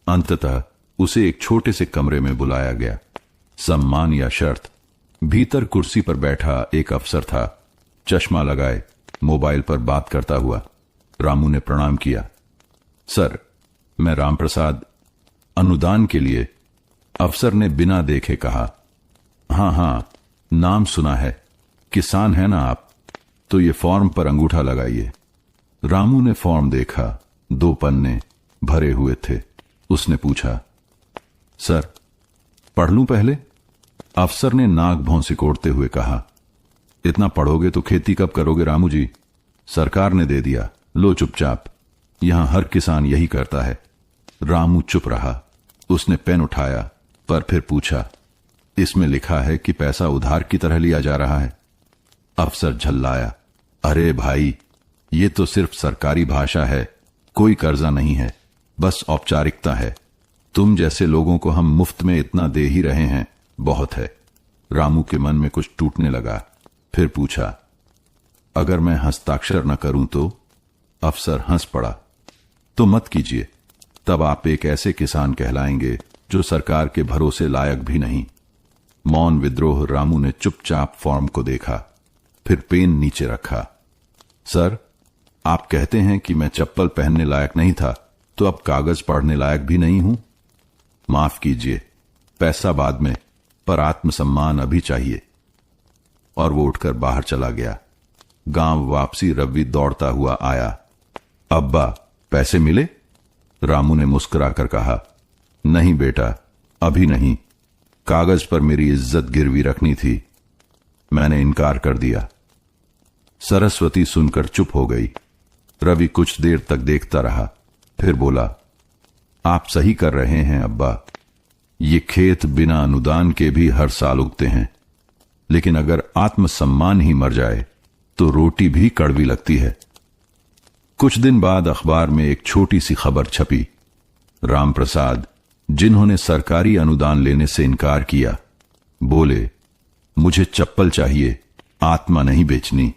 अंततः उसे एक छोटे से कमरे में बुलाया गया। सम्मान या शर्त? भीतर कुर्सी पर बैठा एक अफसर था, चश्मा लगाए, मोबाइल पर बात करता हुआ। रामू ने प्रणाम किया। सर, मैं रामप्रसाद, अनुदान के लिए। अफसर ने बिना देखे कहा, हां, नाम सुना है, किसान है ना आप? तो ये फॉर्म पर अंगूठा लगाइए। रामू ने फॉर्म देखा, 2 पन्ने भरे हुए थे। उसने पूछा, सर, पढ़ लूं पहले? अफसर ने नाक भौं सिकोड़ते हुए कहा, इतना पढ़ोगे तो खेती कब करोगे रामू जी? सरकार ने दे दिया, लो चुपचाप, यहां हर किसान यही करता है। रामू चुप रहा। उसने पेन उठाया, पर फिर पूछा, इसमें लिखा है कि पैसा उधार की तरह लिया जा रहा है। अफसर झल्लाया, अरे भाई, ये तो सिर्फ सरकारी भाषा है, कोई कर्जा नहीं है, बस औपचारिकता है। तुम जैसे लोगों को हम मुफ्त में इतना दे ही रहे हैं, बहुत है। रामू के मन में कुछ टूटने लगा। फिर पूछा, अगर मैं हस्ताक्षर न करूं तो? अफसर हंस पड़ा, तो मत कीजिए, तब आप एक ऐसे किसान कहलाएंगे जो सरकार के भरोसे लायक भी नहीं। मौन विद्रोह। रामू ने चुपचाप फॉर्म को देखा, फिर पेन नीचे रखा। सर, आप कहते हैं कि मैं चप्पल पहनने लायक नहीं था, तो अब कागज पढ़ने लायक भी नहीं हूं? माफ कीजिए, पैसा बाद में, पर आत्मसम्मान अभी चाहिए। और वो उठकर बाहर चला गया। गांव वापसी रवि दौड़ता हुआ आया। अब्बा, पैसे मिले? रामू ने मुस्कुराकर कहा, नहीं बेटा, अभी नहीं, कागज पर मेरी इज्जत गिरवी रखनी थी, मैंने इनकार कर दिया। सरस्वती सुनकर चुप हो गई। रवि कुछ देर तक देखता रहा, फिर बोला, आप सही कर रहे हैं अब्बा, ये खेत बिना अनुदान के भी हर साल उगते हैं, लेकिन अगर आत्मसम्मान ही मर जाए तो रोटी भी कड़वी लगती है। कुछ दिन बाद अखबार में एक छोटी सी खबर छपी, रामप्रसाद, जिन्होंने सरकारी अनुदान लेने से इनकार किया, बोले, मुझे चप्पल चाहिए, आत्मा नहीं बेचनी।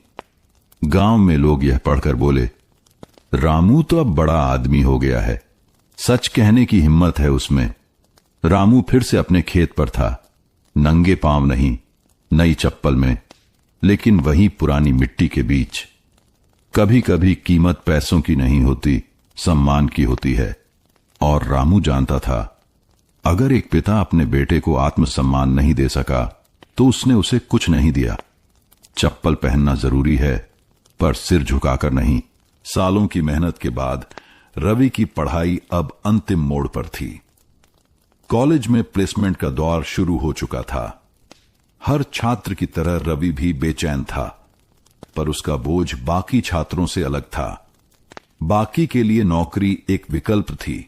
गांव में लोग यह पढ़कर बोले, रामू तो अब बड़ा आदमी हो गया है, सच कहने की हिम्मत है उसमें। रामू फिर से अपने खेत पर था, नंगे पांव नहीं, नई चप्पल में, लेकिन वही पुरानी मिट्टी के बीच। कभी कभी कीमत पैसों की नहीं होती, सम्मान की होती है। और रामू जानता था, अगर एक पिता अपने बेटे को आत्मसम्मान नहीं दे सका तो उसने उसे कुछ नहीं दिया। चप्पल पहनना जरूरी है, पर सिर झुकाकर नहीं। सालों की मेहनत के बाद रवि की पढ़ाई अब अंतिम मोड़ पर थी। कॉलेज में प्लेसमेंट का दौर शुरू हो चुका था। हर छात्र की तरह रवि भी बेचैन था, पर उसका बोझ बाकी छात्रों से अलग था। बाकी के लिए नौकरी एक विकल्प थी,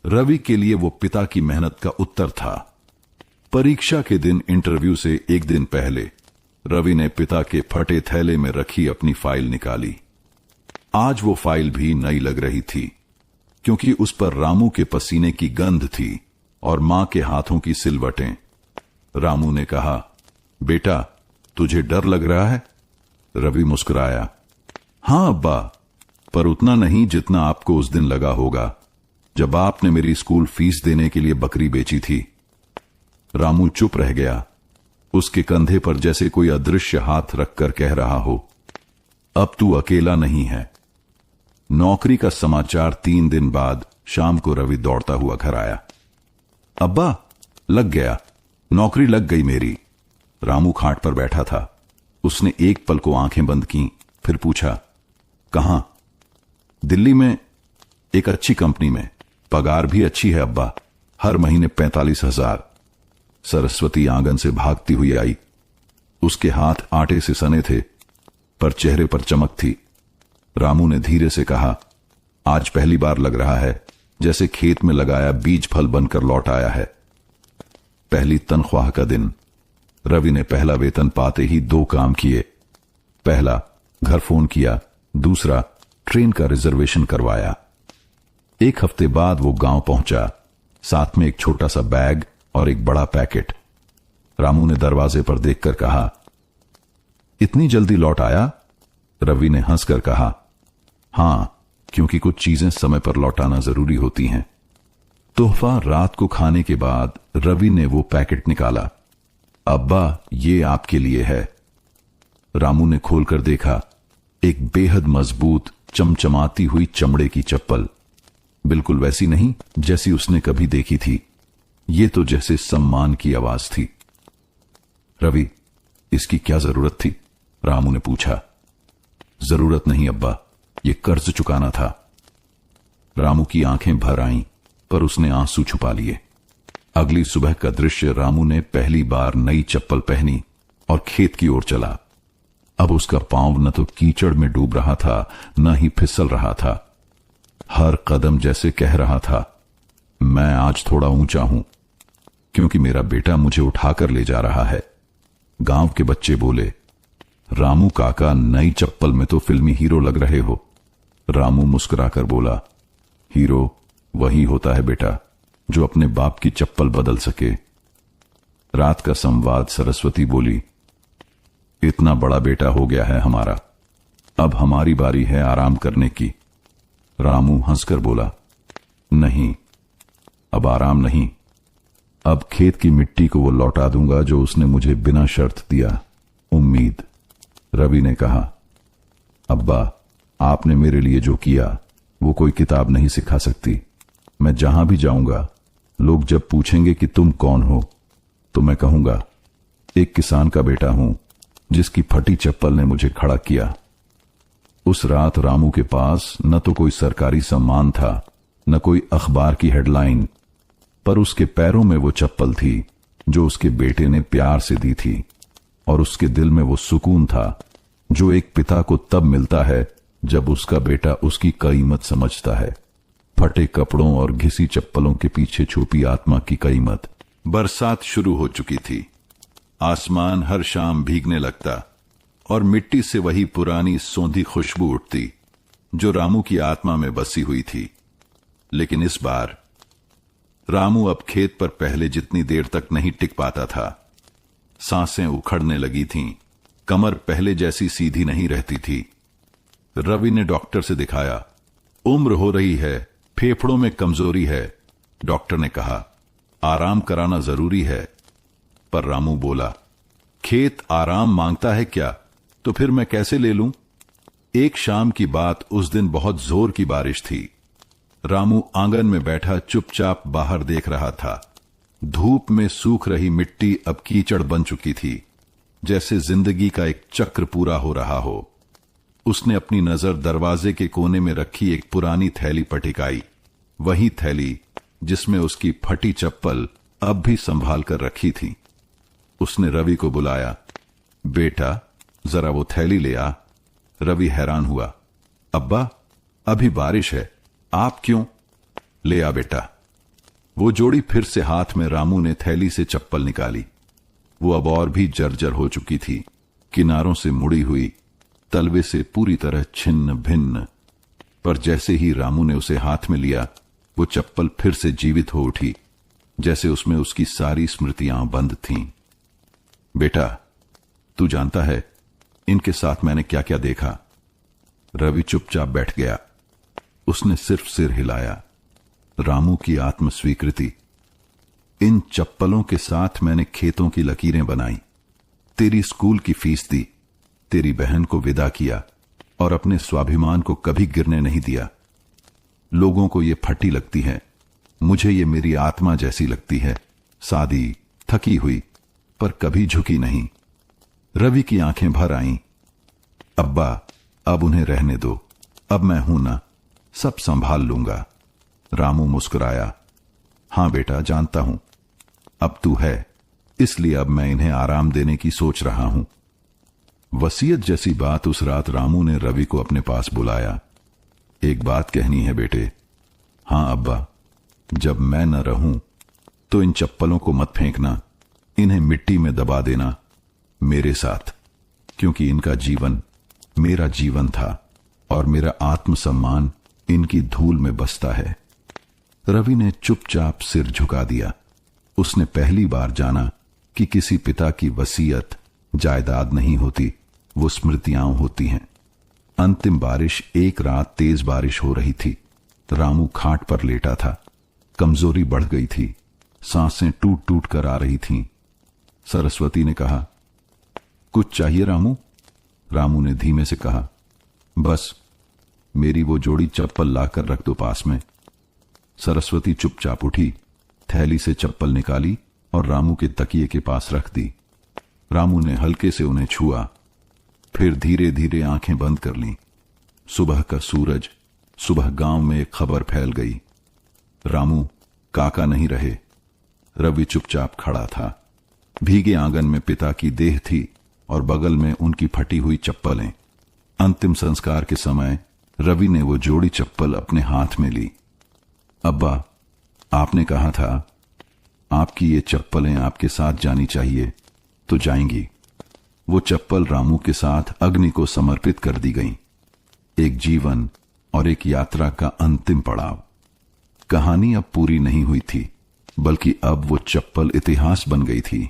रवि के लिए वो पिता की मेहनत का उत्तर था। परीक्षा के दिन इंटरव्यू से एक दिन पहले रवि ने पिता के फटे थैले में रखी अपनी फाइल निकाली। आज वो फाइल भी नई लग रही थी, क्योंकि उस पर रामू के पसीने की गंध थी और मां के हाथों की सिलवटें। रामू ने कहा, बेटा तुझे डर लग रहा है? रवि मुस्कुराया, हां अब्बा, पर उतना नहीं जितना आपको उस दिन लगा होगा जब आपने मेरी स्कूल फीस देने के लिए बकरी बेची थी। रामू चुप रह गया। उसके कंधे पर जैसे कोई अदृश्य हाथ रखकर कह रहा हो, अब तू अकेला नहीं है। नौकरी का समाचार 3 दिन बाद शाम को रवि दौड़ता हुआ घर आया। अब्बा, लग गया, नौकरी लग गई मेरी। रामू खाट पर बैठा था। उसने एक पल को आंखें बंद की, फिर पूछा, कहां? दिल्ली में, एक अच्छी कंपनी में। पगार भी अच्छी है अब्बा, हर महीने 45,000। सरस्वती आंगन से भागती हुई आई। उसके हाथ आटे से सने थे, पर चेहरे पर चमक थी। रामू ने धीरे से कहा, आज पहली बार लग रहा है जैसे खेत में लगाया बीज फल बनकर लौट आया है। पहली तनख्वाह का दिन। रवि ने पहला वेतन पाते ही 2 काम किए। पहला, घर फोन किया। दूसरा, ट्रेन का रिजर्वेशन करवाया। 1 हफ्ते बाद वो गांव पहुंचा, साथ में एक छोटा सा बैग और एक बड़ा पैकेट। रामू ने दरवाजे पर देखकर कहा, इतनी जल्दी लौट आया? रवि ने हंसकर कहा, हां, क्योंकि कुछ चीजें समय पर लौटाना जरूरी होती हैं। तोहफा रात को खाने के बाद रवि ने वो पैकेट निकाला। अब्बा, ये आपके लिए है। रामू ने खोलकर देखा, एक बेहद मजबूत चमचमाती हुई चमड़े की चप्पल। बिल्कुल वैसी नहीं जैसी उसने कभी देखी थी। ये तो जैसे सम्मान की आवाज थी। रवि, इसकी क्या जरूरत थी? रामू ने पूछा। जरूरत नहीं अब्बा, ये कर्ज चुकाना था। रामू की आंखें भर आईं, पर उसने आंसू छुपा लिए। अगली सुबह का दृश्य, रामू ने पहली बार नई चप्पल पहनी और खेत की ओर चला। अब उसका पांव न तो कीचड़ में डूब रहा था, न ही फिसल रहा था। हर कदम जैसे कह रहा था, मैं आज थोड़ा ऊंचा हूं, क्योंकि मेरा बेटा मुझे उठाकर ले जा रहा है। गांव के बच्चे बोले, रामू काका, नई चप्पल में तो फिल्मी हीरो लग रहे हो। रामू मुस्कुराकर बोला, हीरो वही होता है बेटा जो अपने बाप की चप्पल बदल सके। रात का संवाद। सरस्वती बोली, इतना बड़ा बेटा हो गया है हमारा, अब हमारी बारी है आराम करने की। रामू हंसकर बोला, नहीं, अब आराम नहीं, अब खेत की मिट्टी को वो लौटा दूंगा जो उसने मुझे बिना शर्त दिया, उम्मीद। रवि ने कहा, अब्बा, आपने मेरे लिए जो किया वो कोई किताब नहीं सिखा सकती। मैं जहां भी जाऊंगा, लोग जब पूछेंगे कि तुम कौन हो, तो मैं कहूंगा, एक किसान का बेटा हूं जिसकी फटी चप्पल ने मुझे खड़ा किया। उस रात रामू के पास न तो कोई सरकारी सम्मान था, न कोई अखबार की हेडलाइन, पर उसके पैरों में वो चप्पल थी जो उसके बेटे ने प्यार से दी थी, और उसके दिल में वो सुकून था जो एक पिता को तब मिलता है जब उसका बेटा उसकी कीमत समझता है। फटे कपड़ों और घिसी चप्पलों के पीछे छुपी आत्मा की कीमत। बरसात शुरू हो चुकी थी। आसमान हर शाम भीगने लगता और मिट्टी से वही पुरानी सौंधी खुशबू उठती जो रामू की आत्मा में बसी हुई थी। लेकिन इस बार रामू अब खेत पर पहले जितनी देर तक नहीं टिक पाता था। सांसें उखड़ने लगी थीं, कमर पहले जैसी सीधी नहीं रहती थी। रवि ने डॉक्टर से दिखाया। उम्र हो रही है, फेफड़ों में कमजोरी है। डॉक्टर ने कहा, आराम कराना जरूरी है। पर रामू बोला, खेत आराम मांगता है क्या? तो फिर मैं कैसे ले लूं? एक शाम की बात, उस दिन बहुत जोर की बारिश थी। रामू आंगन में बैठा चुपचाप बाहर देख रहा था। धूप में सूख रही मिट्टी अब कीचड़ बन चुकी थी, जैसे जिंदगी का एक चक्र पूरा हो रहा हो। उसने अपनी नजर दरवाजे के कोने में रखी एक पुरानी थैली पर टिकाई, वही थैली जिसमें उसकी फटी चप्पल अब भी संभाल कर रखी थी। उसने रवि को बुलाया, बेटा जरा वो थैली ले आ। रवि हैरान हुआ, अब्बा अभी बारिश है, आप क्यों? ले आ बेटा। वो जोड़ी फिर से हाथ में रामू ने थैली से चप्पल निकाली। वो अब और भी जर्जर हो चुकी थी, किनारों से मुड़ी हुई, तलवे से पूरी तरह छिन्न भिन्न। पर जैसे ही रामू ने उसे हाथ में लिया, वो चप्पल फिर से जीवित हो उठी, जैसे उसमें उसकी सारी स्मृतियां बंद थीं। बेटा, तू जानता है इनके साथ मैंने क्या क्या देखा? रवि चुपचाप बैठ गया। उसने सिर्फ सिर हिलाया। रामू की आत्म स्वीकृति। इन चप्पलों के साथ मैंने खेतों की लकीरें बनाई, तेरी स्कूल की फीस दी, तेरी बहन को विदा किया और अपने स्वाभिमान को कभी गिरने नहीं दिया। लोगों को ये फटी लगती है, मुझे ये मेरी आत्मा जैसी लगती है, सादी, थकी हुई, पर कभी झुकी नहीं। रवि की आंखें भर आईं। अब्बा, अब उन्हें रहने दो, अब मैं हूं ना, सब संभाल लूंगा। रामू मुस्कुराया, हां बेटा जानता हूं, अब तू है, इसलिए अब मैं इन्हें आराम देने की सोच रहा हूं। वसीयत जैसी बात उस रात रामू ने रवि को अपने पास बुलाया। एक बात कहनी है बेटे। हां अब्बा, जब मैं न रहूं तो इन चप्पलों को मत फेंकना, इन्हें मिट्टी में दबा देना मेरे साथ, क्योंकि इनका जीवन मेरा जीवन था और मेरा आत्मसम्मान इनकी धूल में बसता है। रवि ने चुपचाप सिर झुका दिया। उसने पहली बार जाना कि किसी पिता की वसीयत जायदाद नहीं होती, वो स्मृतियां होती हैं। अंतिम बारिश, एक रात तेज बारिश हो रही थी। रामू खाट पर लेटा था। कमजोरी बढ़ गई थी, सांसें टूट टूट कर आ रही थीं। सरस्वती ने कहा, कुछ चाहिए रामू? रामू ने धीमे से कहा, बस मेरी वो जोड़ी चप्पल लाकर रख दो पास में। सरस्वती चुपचाप उठी, थैली से चप्पल निकाली और रामू के तकिए के पास रख दी। रामू ने हल्के से उन्हें छुआ, फिर धीरे धीरे आंखें बंद कर लीं। सुबह का सूरज, सुबह गांव में एक खबर फैल गई, रामू काका नहीं रहे। रवि चुपचाप खड़ा था। भीगे आंगन में पिता की देह थी और बगल में उनकी फटी हुई चप्पलें। अंतिम संस्कार के समय रवि ने वो जोड़ी चप्पल अपने हाथ में ली। अब्बा, आपने कहा था आपकी ये चप्पलें आपके साथ जानी चाहिए, तो जाएंगी। वो चप्पल रामू के साथ अग्नि को समर्पित कर दी गईं। एक जीवन और एक यात्रा का अंतिम पड़ाव। कहानी अब पूरी नहीं हुई थी, बल्कि अब वो चप्पल इतिहास बन गई थी।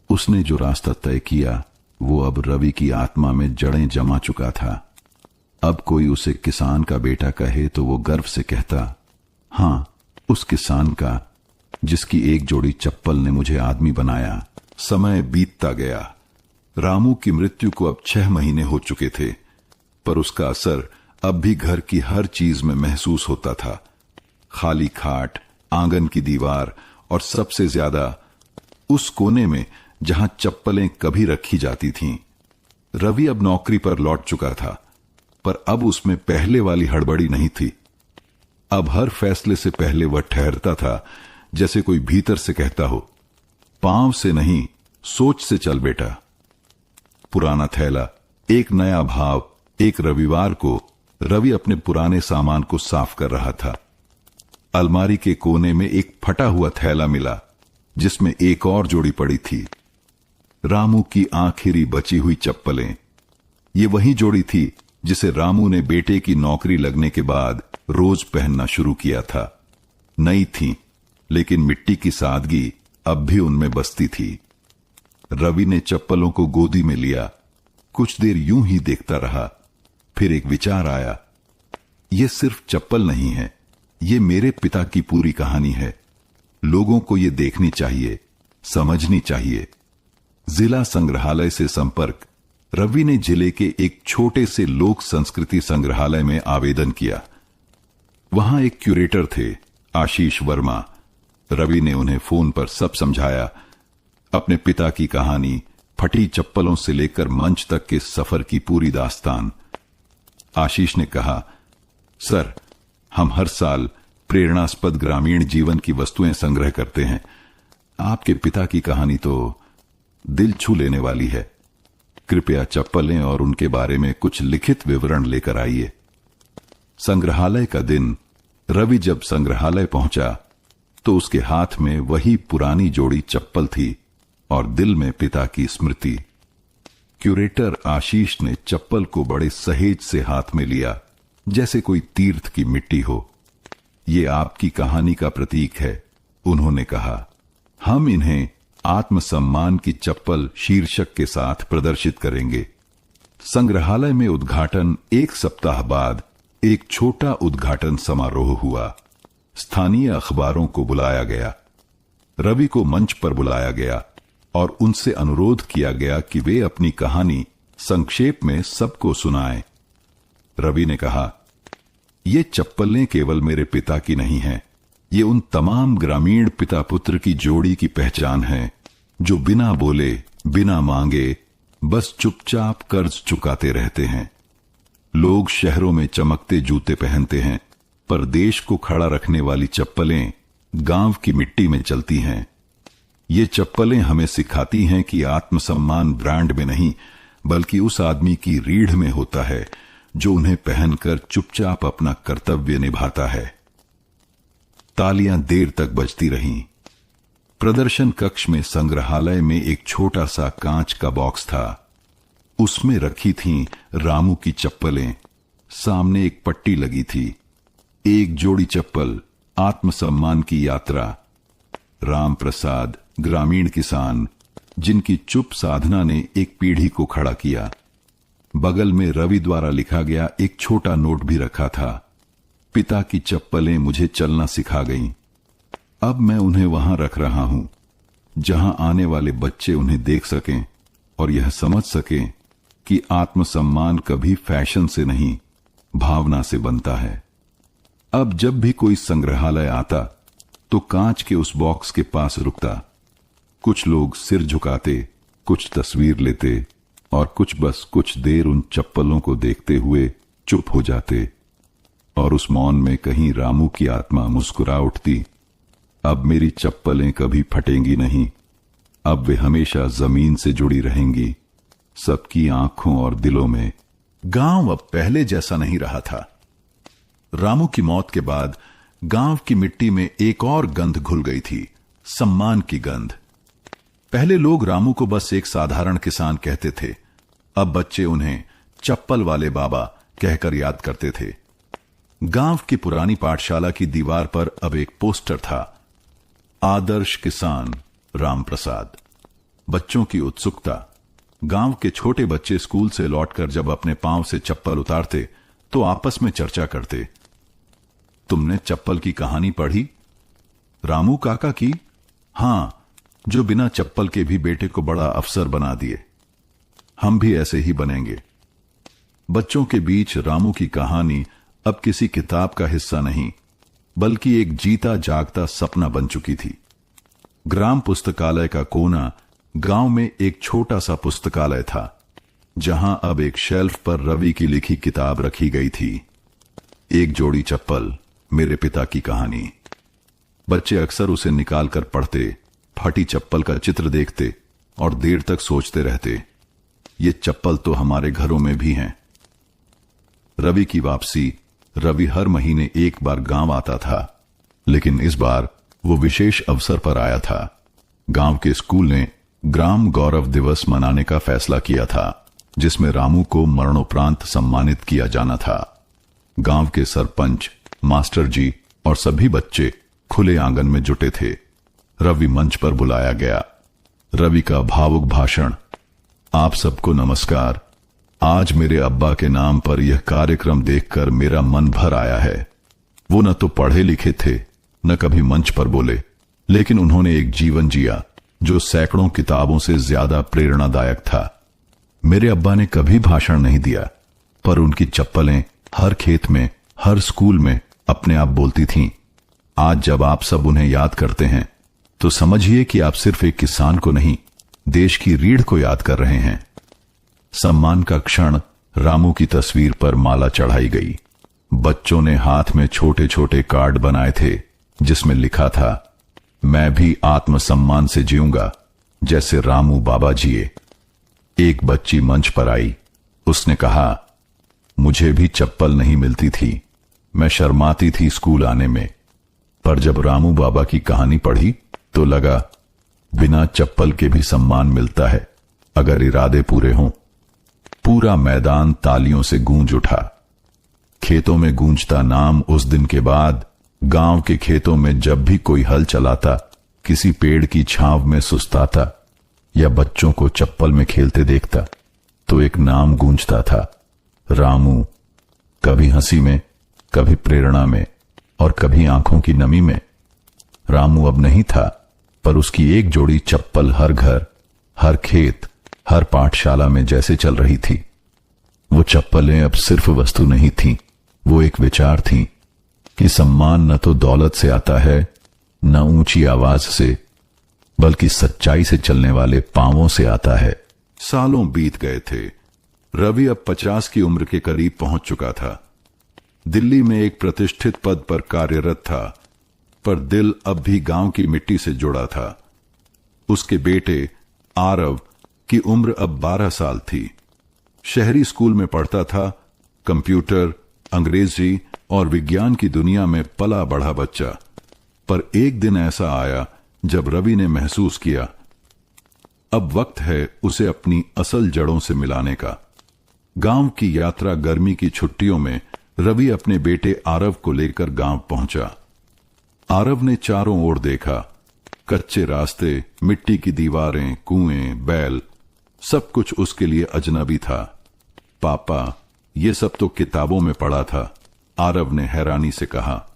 उसने जो रास्ता तय किया, वो अब रवि की आत्मा में जड़ें जमा चुका था। अब कोई उसे किसान का बेटा कहे तो वो गर्व से कहता, हां, उस किसान का जिसकी एक जोड़ी चप्पल ने मुझे आदमी बनाया। समय बीतता गया। रामू की मृत्यु को अब 6 महीने हो चुके थे, पर उसका असर अब भी घर की हर चीज में महसूस होता था। खाली खाट, आंगन की दीवार और सबसे ज्यादा उस कोने में जहां चप्पलें कभी रखी जाती थीं। रवि अब नौकरी पर लौट चुका था, पर अब उसमें पहले वाली हड़बड़ी नहीं थी। अब हर फैसले से पहले वह ठहरता था, जैसे कोई भीतर से कहता हो, पांव से नहीं, सोच से चल बेटा। पुराना थैला, एक नया भाव। एक रविवार को रवि अपने पुराने सामान को साफ कर रहा था। अलमारी के कोने में एक फटा हुआ थैला मिला, जिसमें एक और जोड़ी पड़ी थी, रामू की आखिरी बची हुई चप्पलें। ये वही जोड़ी थी जिसे रामू ने बेटे की नौकरी लगने के बाद रोज पहनना शुरू किया था। नई थी, लेकिन मिट्टी की सादगी अब भी उनमें बसती थी। रवि ने चप्पलों को गोदी में लिया। कुछ देर यूं ही देखता रहा। फिर एक विचार आया, यह सिर्फ चप्पल नहीं है, ये मेरे पिता की पूरी कहानी है। लोगों को यह देखनी चाहिए, समझनी चाहिए। जिला संग्रहालय से संपर्क। रवि ने जिले के एक छोटे से लोक संस्कृति संग्रहालय में आवेदन किया। वहां एक क्यूरेटर थे, आशीष वर्मा। रवि ने उन्हें फोन पर सब समझाया, अपने पिता की कहानी, फटी चप्पलों से लेकर मंच तक के सफर की पूरी दास्तान। आशीष ने कहा, सर, हम हर साल प्रेरणास्पद ग्रामीण जीवन की वस्तुएं संग्रह करते हैं। आपके पिता की कहानी तो दिल छू लेने वाली है। कृपया चप्पलें और उनके बारे में कुछ लिखित विवरण लेकर आइए। संग्रहालय का दिन। रवि जब संग्रहालय पहुंचा तो उसके हाथ में वही पुरानी जोड़ी चप्पल थी और दिल में पिता की स्मृति। क्यूरेटर आशीष ने चप्पल को बड़े सहेज से हाथ में लिया, जैसे कोई तीर्थ की मिट्टी हो। ये आपकी कहानी का प्रतीक है, उन्होंने कहा। हम इन्हें आत्मसम्मान की चप्पल शीर्षक के साथ प्रदर्शित करेंगे। संग्रहालय में उद्घाटन 1 सप्ताह बाद एक छोटा उद्घाटन समारोह हुआ। स्थानीय अखबारों को बुलाया गया। रवि को मंच पर बुलाया गया और उनसे अनुरोध किया गया कि वे अपनी कहानी संक्षेप में सबको सुनाएं। रवि ने कहा, ये चप्पलें केवल मेरे पिता की नहीं हैं, ये उन तमाम ग्रामीण पिता पुत्र की जोड़ी की पहचान है जो बिना बोले, बिना मांगे, बस चुपचाप कर्ज चुकाते रहते हैं। लोग शहरों में चमकते जूते पहनते हैं, पर देश को खड़ा रखने वाली चप्पलें गांव की मिट्टी में चलती हैं। ये चप्पलें हमें सिखाती हैं कि आत्मसम्मान ब्रांड में नहीं, बल्कि उस आदमी की रीढ़ में होता है जो उन्हें पहनकर चुपचाप अपना कर्तव्य निभाता है। तालियां देर तक बजती रहीं। प्रदर्शन कक्ष में संग्रहालय में एक छोटा सा कांच का बॉक्स था। उसमें रखी थीं रामू की चप्पलें। सामने एक पट्टी लगी थी, एक जोड़ी चप्पल, आत्मसम्मान की यात्रा। राम प्रसाद, ग्रामीण किसान, जिनकी चुप साधना ने एक पीढ़ी को खड़ा किया। बगल में रवि द्वारा लिखा गया एक छोटा नोट भी रखा था, पिता की चप्पलें मुझे चलना सिखा गईं। अब मैं उन्हें वहां रख रहा हूं जहां आने वाले बच्चे उन्हें देख सकें और यह समझ सकें कि आत्मसम्मान कभी फैशन से नहीं, भावना से बनता है। अब जब भी कोई संग्रहालय आता तो कांच के उस बॉक्स के पास रुकता। कुछ लोग सिर झुकाते, कुछ तस्वीर लेते और कुछ बस कुछ देर उन चप्पलों को देखते हुए चुप हो जाते। और उस मौन में कहीं रामू की आत्मा मुस्कुरा उठती। अब मेरी चप्पलें कभी फटेंगी नहीं, अब वे हमेशा जमीन से जुड़ी रहेंगी, सबकी आंखों और दिलों में। गांव अब पहले जैसा नहीं रहा था। रामू की मौत के बाद गांव की मिट्टी में एक और गंध घुल गई थी, सम्मान की गंध। पहले लोग रामू को बस एक साधारण किसान कहते थे, अब बच्चे उन्हें चप्पल वाले बाबा कहकर याद करते थे। गांव की पुरानी पाठशाला की दीवार पर अब एक पोस्टर था, आदर्श किसान राम प्रसाद। बच्चों की उत्सुकता। गांव के छोटे बच्चे स्कूल से लौटकर जब अपने पांव से चप्पल उतारते तो आपस में चर्चा करते, तुमने चप्पल की कहानी पढ़ी? रामू काका की? हां, जो बिना चप्पल के भी बेटे को बड़ा अफसर बना दिए। हम भी ऐसे ही बनेंगे। बच्चों के बीच रामू की कहानी अब किसी किताब का हिस्सा नहीं, बल्कि एक जीता जागता सपना बन चुकी थी। ग्राम पुस्तकालय का कोना गांव में एक छोटा सा पुस्तकालय था, जहां अब एक शेल्फ पर रवि की लिखी किताब रखी गई थी, एक जोड़ी चप्पल, मेरे पिता की कहानी। बच्चे अक्सर उसे निकालकर पढ़ते, फटी चप्पल का चित्र देखते और देर तक सोचते रहते, ये चप्पल तो हमारे घरों में भी हैं। रवि की वापसी। रवि हर महीने एक बार गांव आता था, लेकिन इस बार वो विशेष अवसर पर आया था। गांव के स्कूल ने ग्राम गौरव दिवस मनाने का फैसला किया था, जिसमें रामू को मरणोपरांत सम्मानित किया जाना था। गांव के सरपंच, मास्टर जी और सभी बच्चे खुले आंगन में जुटे थे। रवि मंच पर बुलाया गया। रवि का भावुक भाषण। आप सबको नमस्कार। आज मेरे अब्बा के नाम पर यह कार्यक्रम देखकर मेरा मन भर आया है। वो न तो पढ़े लिखे थे, न कभी मंच पर बोले, लेकिन उन्होंने एक जीवन जिया जो सैकड़ों किताबों से ज्यादा प्रेरणादायक था। मेरे अब्बा ने कभी भाषण नहीं दिया, पर उनकी चप्पलें हर खेत में, हर स्कूल में अपने आप बोलती थीं, आज जब आप सब उन्हें याद करते हैं तो समझिए कि आप सिर्फ एक किसान को नहीं, देश की रीढ़ को याद कर रहे हैं। सम्मान का क्षण रामू की तस्वीर पर माला चढ़ाई गई। बच्चों ने हाथ में छोटे छोटे कार्ड बनाए थे जिसमें लिखा था, मैं भी आत्मसम्मान से जीऊंगा जैसे रामू बाबा जिए। एक बच्ची मंच पर आई। उसने कहा, मुझे भी चप्पल नहीं मिलती थी, मैं शर्माती थी स्कूल आने में, पर जब रामू बाबा की कहानी पढ़ी तो लगा बिना चप्पल के भी सम्मान मिलता है अगर इरादे पूरे हों। पूरा मैदान तालियों से गूंज उठा। खेतों में गूंजता नाम उस दिन के बाद गांव के खेतों में जब भी कोई हल चलाता, किसी पेड़ की छांव में सुस्ताता या बच्चों को चप्पल में खेलते देखता तो एक नाम गूंजता था, रामू। कभी हंसी में, कभी प्रेरणा में और कभी आंखों की नमी में। रामू अब नहीं था, पर उसकी एक जोड़ी चप्पल हर घर, हर खेत, हर पाठशाला में जैसे चल रही थी। वो चप्पलें अब सिर्फ वस्तु नहीं थीं, वो एक विचार थीं कि सम्मान न तो दौलत से आता है, न ऊंची आवाज से, बल्कि सच्चाई से चलने वाले पांवों से आता है। सालों बीत गए थे। रवि अब 50 की उम्र के करीब पहुंच चुका था। दिल्ली में एक प्रतिष्ठित पद पर कार्यरत था, पर दिल अब भी गांव की मिट्टी से जुड़ा था। उसके बेटे आरव की उम्र अब 12 साल थी। शहरी स्कूल में पढ़ता था। कंप्यूटर, अंग्रेजी और विज्ञान की दुनिया में पला बढ़ा बच्चा। पर एक दिन ऐसा आया जब रवि ने महसूस किया, अब वक्त है उसे अपनी असल जड़ों से मिलाने का। गांव की यात्रा गर्मी की छुट्टियों में रवि अपने बेटे आरव को लेकर गांव पहुंचा। आरव ने चारों ओर देखा। कच्चे रास्ते, मिट्टी की दीवारें, कुएं, बैल, सब कुछ उसके लिए अजनबी था। पापा, ये सब तो किताबों में पढ़ा था, आरव ने हैरानी से कहा।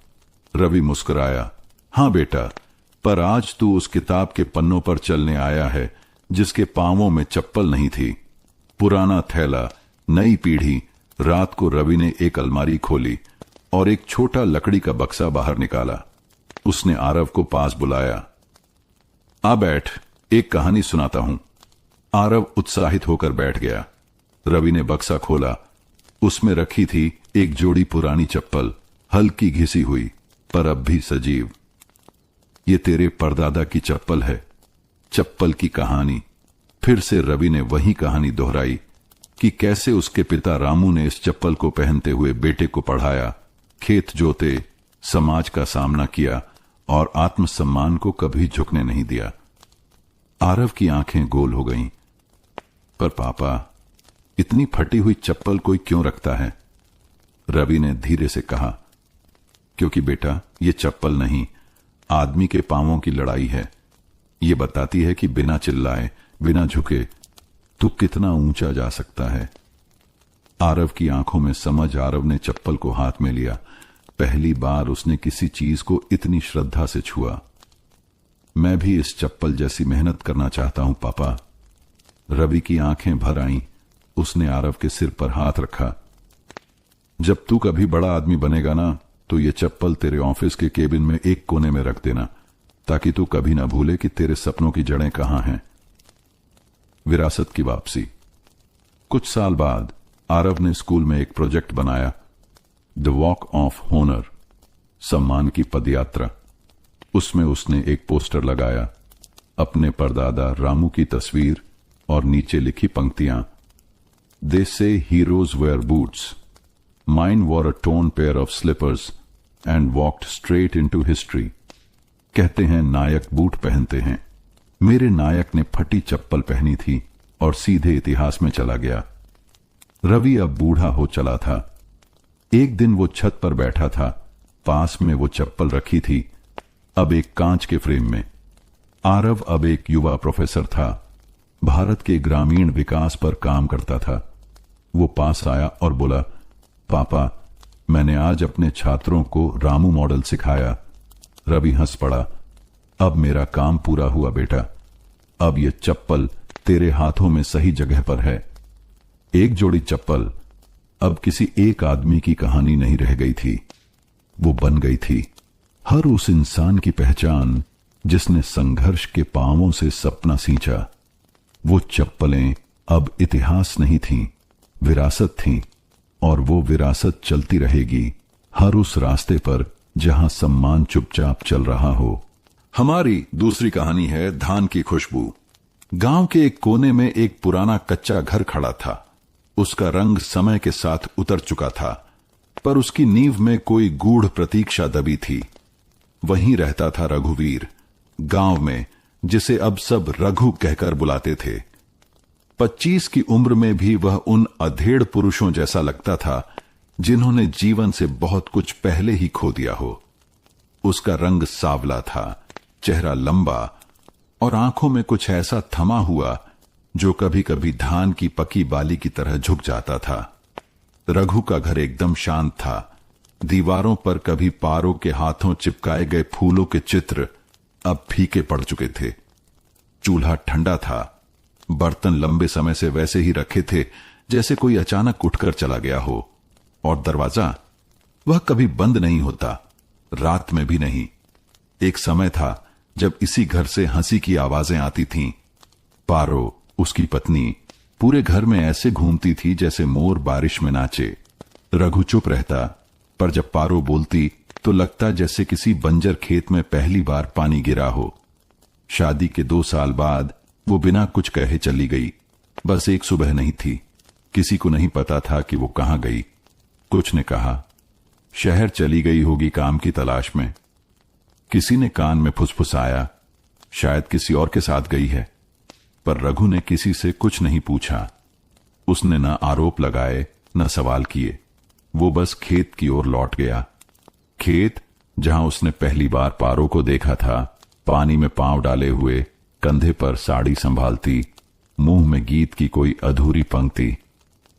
रवि मुस्कुराया। हां बेटा, पर आज तू उस किताब के पन्नों पर चलने आया है जिसके पांवों में चप्पल नहीं थी। पुराना थैला, नई पीढ़ी। रात को रवि ने एक अलमारी खोली और एक छोटा लकड़ी का बक्सा बाहर निकाला। उसने आरव को पास बुलाया। आ बैठ, एक कहानी सुनाता हूं। आरव उत्साहित होकर बैठ गया। रवि ने बक्सा खोला। उसमें रखी थी एक जोड़ी पुरानी चप्पल, हल्की घिसी हुई पर अब भी सजीव। ये तेरे परदादा की चप्पल है। चप्पल की कहानी। फिर से रवि ने वही कहानी दोहराई कि कैसे उसके पिता रामू ने इस चप्पल को पहनते हुए बेटे को पढ़ाया, खेत जोते, समाज का सामना किया और आत्मसम्मान को कभी झुकने नहीं दिया। आरव की आंखें गोल हो गईं। पर पापा, इतनी फटी हुई चप्पल कोई क्यों रखता है? रवि ने धीरे से कहा, क्योंकि बेटा, ये चप्पल नहीं, आदमी के पांवों की लड़ाई है। ये बताती है कि बिना चिल्लाए, बिना झुके तू कितना ऊंचा जा सकता है। आरव की आंखों में समझ। आरव ने चप्पल को हाथ में लिया। पहली बार उसने किसी चीज को इतनी श्रद्धा से छुआ। मैं भी इस चप्पल जैसी मेहनत करना चाहता हूं पापा। रवि की आंखें भर आईं। उसने आरव के सिर पर हाथ रखा। जब तू कभी बड़ा आदमी बनेगा ना, तो ये चप्पल तेरे ऑफिस के केबिन में एक कोने में रख देना, ताकि तू कभी ना भूले कि तेरे सपनों की जड़ें कहां हैं। विरासत की वापसी। कुछ साल बाद आरव ने स्कूल में एक प्रोजेक्ट बनाया, द वॉक ऑफ होनर, सम्मान की पदयात्रा। उसमें उसने एक पोस्टर लगाया, अपने परदादा रामू की तस्वीर और नीचे लिखी पंक्तियां, they say heroes wear boots, mine wore a torn pair of slippers and walked straight into history. कहते हैं नायक बूट पहनते हैं। मेरे नायक ने फटी चप्पल पहनी थी और सीधे इतिहास में चला गया। रवि अब बूढ़ा हो चला था। एक दिन वो छत पर बैठा था। पास में वो चप्पल रखी थी, अब एक कांच के फ्रेम में। आरव अब एक युवा प्रोफेसर था। भारत के ग्रामीण विकास पर काम करता था। वो पास आया और बोला, पापा, मैंने आज अपने छात्रों को रामू मॉडल सिखाया। रवि हंस पड़ा। अब मेरा काम पूरा हुआ बेटा। अब ये चप्पल तेरे हाथों में सही जगह पर है। एक जोड़ी चप्पल अब किसी एक आदमी की कहानी नहीं रह गई थी, वो बन गई थी हर उस इंसान की पहचान जिसने संघर्ष के पांवों से सपना सींचा। वो चप्पलें अब इतिहास नहीं थीं, विरासत थीं, और वो विरासत चलती रहेगी हर उस रास्ते पर जहां सम्मान चुपचाप चल रहा हो। हमारी दूसरी कहानी है धान की खुशबू। गांव के एक कोने में एक पुराना कच्चा घर खड़ा था। उसका रंग समय के साथ उतर चुका था, पर उसकी नींव में कोई गूढ़ प्रतीक्षा दबी थी। वहीं रहता था रघुवीर, गांव में जिसे अब सब रघु कहकर बुलाते थे। 25 की उम्र में भी वह उन अधेड़ पुरुषों जैसा लगता था जिन्होंने जीवन से बहुत कुछ पहले ही खो दिया हो। उसका रंग सांवला था, चेहरा लंबा, और आंखों में कुछ ऐसा थमा हुआ जो कभी कभी धान की पकी बाली की तरह झुक जाता था। रघु का घर एकदम शांत था। दीवारों पर कभी पारों के हाथों चिपकाए गए फूलों के चित्र अब फीके पड़ चुके थे। चूल्हा ठंडा था। बर्तन लंबे समय से वैसे ही रखे थे जैसे कोई अचानक उठकर चला गया हो। और दरवाजा, वह कभी बंद नहीं होता, रात में भी नहीं। एक समय था जब इसी घर से हंसी की आवाजें आती थीं। पारो, उसकी पत्नी, पूरे घर में ऐसे घूमती थी जैसे मोर बारिश में नाचे। रघु चुप रहता, पर जब पारो बोलती तो लगता जैसे किसी बंजर खेत में पहली बार पानी गिरा हो। शादी के 2 साल बाद वो बिना कुछ कहे चली गई। बस एक सुबह नहीं थी। किसी को नहीं पता था कि वो कहां गई। कुछ ने कहा शहर चली गई होगी काम की तलाश में। किसी ने कान में फुसफुसाया शायद किसी और के साथ गई है। पर रघु ने किसी से कुछ नहीं पूछा। उसने न आरोप लगाए न सवाल किए। वो बस खेत की ओर लौट गया। खेत जहां उसने पहली बार पारो को देखा था, पानी में पांव डाले हुए, कंधे पर साड़ी संभालती, मुंह में गीत की कोई अधूरी पंक्ति।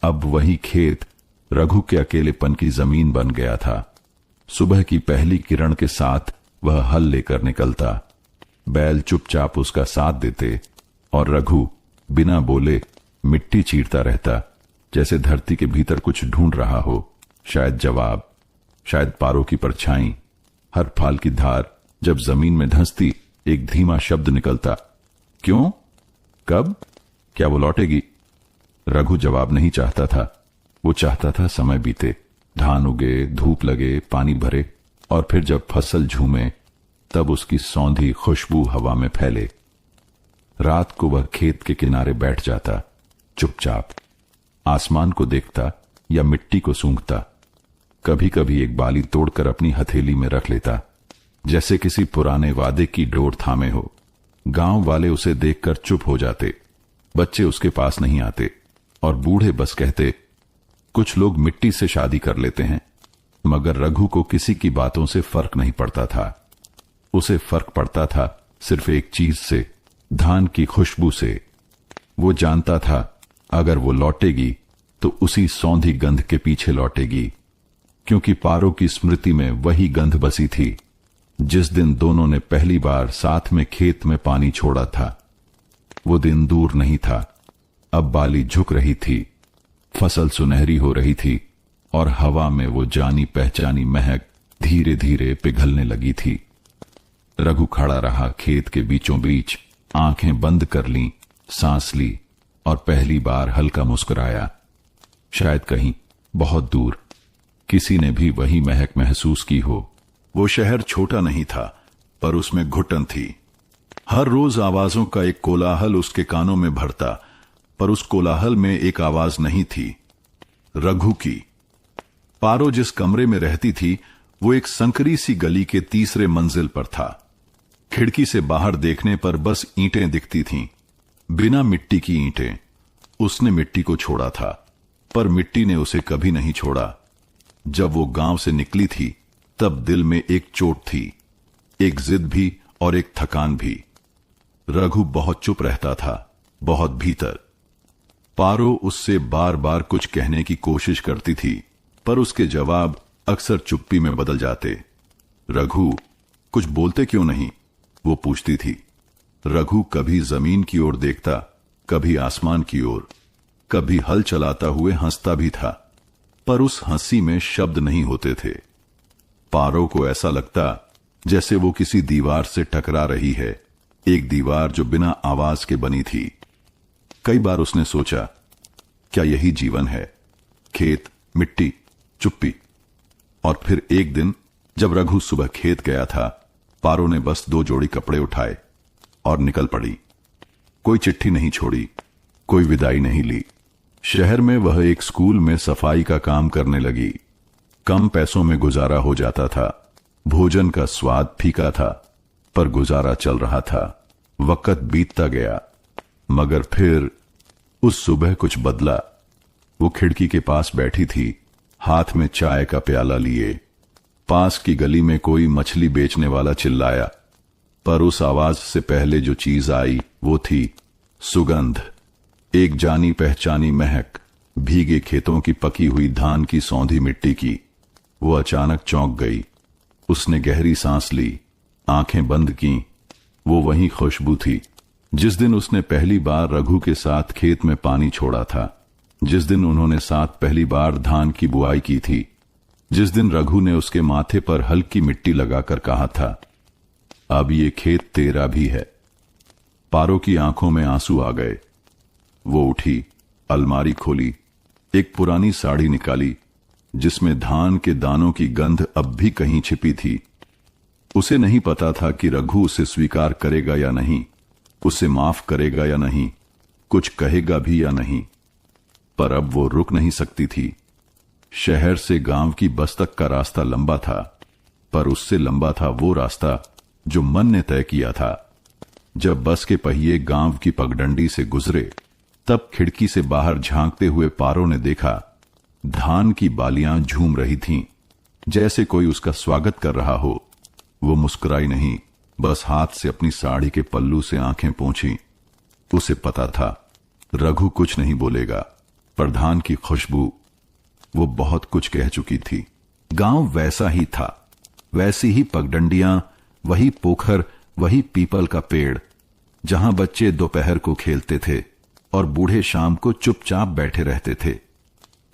अब वही खेत रघु के अकेलेपन की जमीन बन गया था। सुबह की पहली किरण के साथ वह हल लेकर निकलता। बैल चुपचाप उसका साथ देते और रघु बिना बोले मिट्टी चीरता रहता, जैसे धरती के भीतर कुछ ढूंढ रहा हो। शायद जवाब, शायद पारो की परछाई। हर फाल की धार जब जमीन में धंसती, एक धीमा शब्द निकलता, क्यों, कब, क्या वो लौटेगी? रघु जवाब नहीं चाहता था। वो चाहता था समय बीते, धान उगे, धूप लगे, पानी भरे, और फिर जब फसल झूमे तब उसकी सौंधी खुशबू हवा में फैले। रात को वह खेत के किनारे बैठ जाता, चुपचाप, आसमान को देखता या मिट्टी को सूंघता। कभी कभी एक बाली तोड़कर अपनी हथेली में रख लेता, जैसे किसी पुराने वादे की डोर थामे हो। गांव वाले उसे देखकर चुप हो जाते। बच्चे उसके पास नहीं आते, और बूढ़े बस कहते, कुछ लोग मिट्टी से शादी कर लेते हैं। मगर रघु को किसी की बातों से फर्क नहीं पड़ता था। उसे फर्क पड़ता था सिर्फ एक चीज से, धान की खुशबू से। वो जानता था अगर वो लौटेगी तो उसी सौंधी गंध के पीछे लौटेगी, क्योंकि पारो की स्मृति में वही गंध बसी थी जिस दिन दोनों ने पहली बार साथ में खेत में पानी छोड़ा था। वो दिन दूर नहीं था। अब बाली झुक रही थी, फसल सुनहरी हो रही थी, और हवा में वो जानी पहचानी महक धीरे धीरे पिघलने लगी थी। रघु खड़ा रहा खेत के बीचों बीच, आंखें बंद कर लीं, सांस ली, और पहली बार हल्का मुस्कुराया। शायद कहीं बहुत दूर किसी ने भी वही महक महसूस की हो। वो शहर छोटा नहीं था, पर उसमें घुटन थी। हर रोज आवाजों का एक कोलाहल उसके कानों में भरता, पर उस कोलाहल में एक आवाज नहीं थी, रघु की। पारो जिस कमरे में रहती थी वो एक संकरी सी गली के तीसरे मंजिल पर था। खिड़की से बाहर देखने पर बस ईंटें दिखती थीं, बिना मिट्टी की ईंटें। उसने मिट्टी को छोड़ा था, पर मिट्टी ने उसे कभी नहीं छोड़ा। जब वो गांव से निकली थी तब दिल में एक चोट थी, एक जिद भी और एक थकान भी। रघु बहुत चुप रहता था, बहुत भीतर। पारो उससे बार बार कुछ कहने की कोशिश करती थी, पर उसके जवाब अक्सर चुप्पी में बदल जाते। रघु, कुछ बोलते क्यों नहीं? वो पूछती थी। रघु कभी जमीन की ओर देखता, कभी आसमान की ओर, कभी हल चलाता हुए हंसता भी था, पर उस हंसी में शब्द नहीं होते थे। पारो को ऐसा लगता जैसे वो किसी दीवार से टकरा रही है, एक दीवार जो बिना आवाज के बनी थी। कई बार उसने सोचा, क्या यही जीवन है? खेत, मिट्टी, चुप्पी। और फिर एक दिन जब रघु सुबह खेत गया था, पारो ने बस 2 जोड़ी कपड़े उठाए और निकल पड़ी। कोई चिट्ठी नहीं छोड़ी, कोई विदाई नहीं ली। शहर में वह एक स्कूल में सफाई का काम करने लगी। कम पैसों में गुजारा हो जाता था, भोजन का स्वाद फीका था, पर गुजारा चल रहा था। वक्त बीतता गया, मगर फिर उस सुबह कुछ बदला। वो खिड़की के पास बैठी थी, हाथ में चाय का प्याला लिए। पास की गली में कोई मछली बेचने वाला चिल्लाया, पर उस आवाज से पहले जो चीज आई वो थी सुगंध, एक जानी पहचानी महक, भीगे खेतों की पकी हुई धान की सौंधी मिट्टी की। वो अचानक चौंक गई। उसने गहरी सांस ली, आंखें बंद की। वो वही खुशबू थी जिस दिन उसने पहली बार रघु के साथ खेत में पानी छोड़ा था, जिस दिन उन्होंने साथ पहली बार धान की बुआई की थी, जिस दिन रघु ने उसके माथे पर हल्की मिट्टी लगाकर कहा था, अब ये खेत तेरा भी है। पारो की आंखों में आंसू आ गए। वो उठी, अलमारी खोली, एक पुरानी साड़ी निकाली जिसमें धान के दानों की गंध अब भी कहीं छिपी थी। उसे नहीं पता था कि रघु उसे स्वीकार करेगा या नहीं, उसे माफ करेगा या नहीं, कुछ कहेगा भी या नहीं। पर अब वो रुक नहीं सकती थी। शहर से गांव की बस तक का रास्ता लंबा था, पर उससे लंबा था वो रास्ता जो मन ने तय किया था। जब बस के पहिए गांव की पगडंडी से गुजरे, तब खिड़की से बाहर झांकते हुए पारो ने देखा, धान की बालियां झूम रही थीं, जैसे कोई उसका स्वागत कर रहा हो। वो मुस्कुराई नहीं, बस हाथ से अपनी साड़ी के पल्लू से आंखें पोंछी। उसे पता था रघु कुछ नहीं बोलेगा, पर धान की खुशबू, वो बहुत कुछ कह चुकी थी। गांव वैसा ही था, वैसी ही पगडंडियां, वही पोखर, वही पीपल का पेड़, जहां बच्चे दोपहर को खेलते थे और बूढ़े शाम को चुपचाप बैठे रहते थे।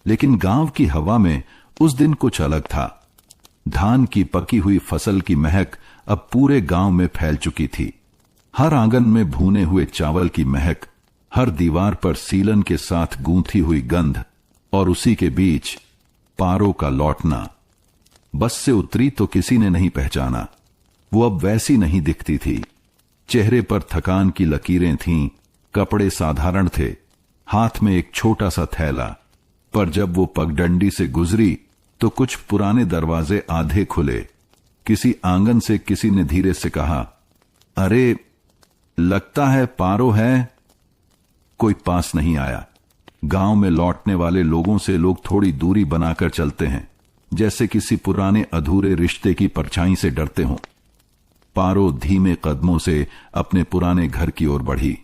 लेकिन गांव की हवा में उस दिन कुछ अलग था। धान की पकी हुई फसल की महक अब पूरे गांव में फैल चुकी थी। हर आंगन में भुने हुए चावल की महक, हर दीवार पर सीलन के साथ गूंथी हुई गंध, और उसी के बीच पारो का लौटना। बस से उतरी तो किसी ने नहीं पहचाना। वो अब वैसी नहीं दिखती थी। चेहरे पर थकान की लकीरें थीं, कपड़े साधारण थे, हाथ में एक छोटा सा थैला। पर जब वो पगडंडी से गुजरी तो कुछ पुराने दरवाजे आधे खुले। किसी आंगन से किसी ने धीरे से कहा, अरे लगता है पारो है। कोई पास नहीं आया। गांव में लौटने वाले लोगों से लोग थोड़ी दूरी बनाकर चलते हैं, जैसे किसी पुराने अधूरे रिश्ते की परछाई से डरते हों। पारो धीमे कदमों से अपने पुराने घर की ओर बढ़ी।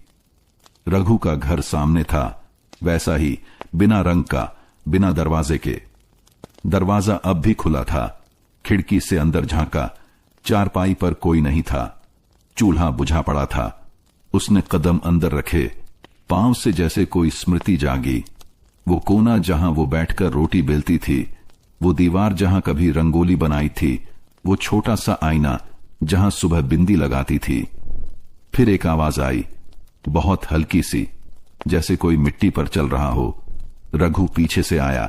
रघु का घर सामने था, वैसा ही, बिना रंग का, बिना दरवाजे के। दरवाजा अब भी खुला था। खिड़की से अंदर झांका, चारपाई पर कोई नहीं था। चूल्हा बुझा पड़ा था। उसने कदम अंदर रखे, पांव से जैसे कोई स्मृति जागी। वो कोना जहां वो बैठकर रोटी बेलती थी, वो दीवार जहां कभी रंगोली बनाई थी, वो छोटा सा आईना जहां सुबह बिंदी लगाती थी। फिर एक आवाज आई, बहुत हल्की सी, जैसे कोई मिट्टी पर चल रहा हो। रघु पीछे से आया,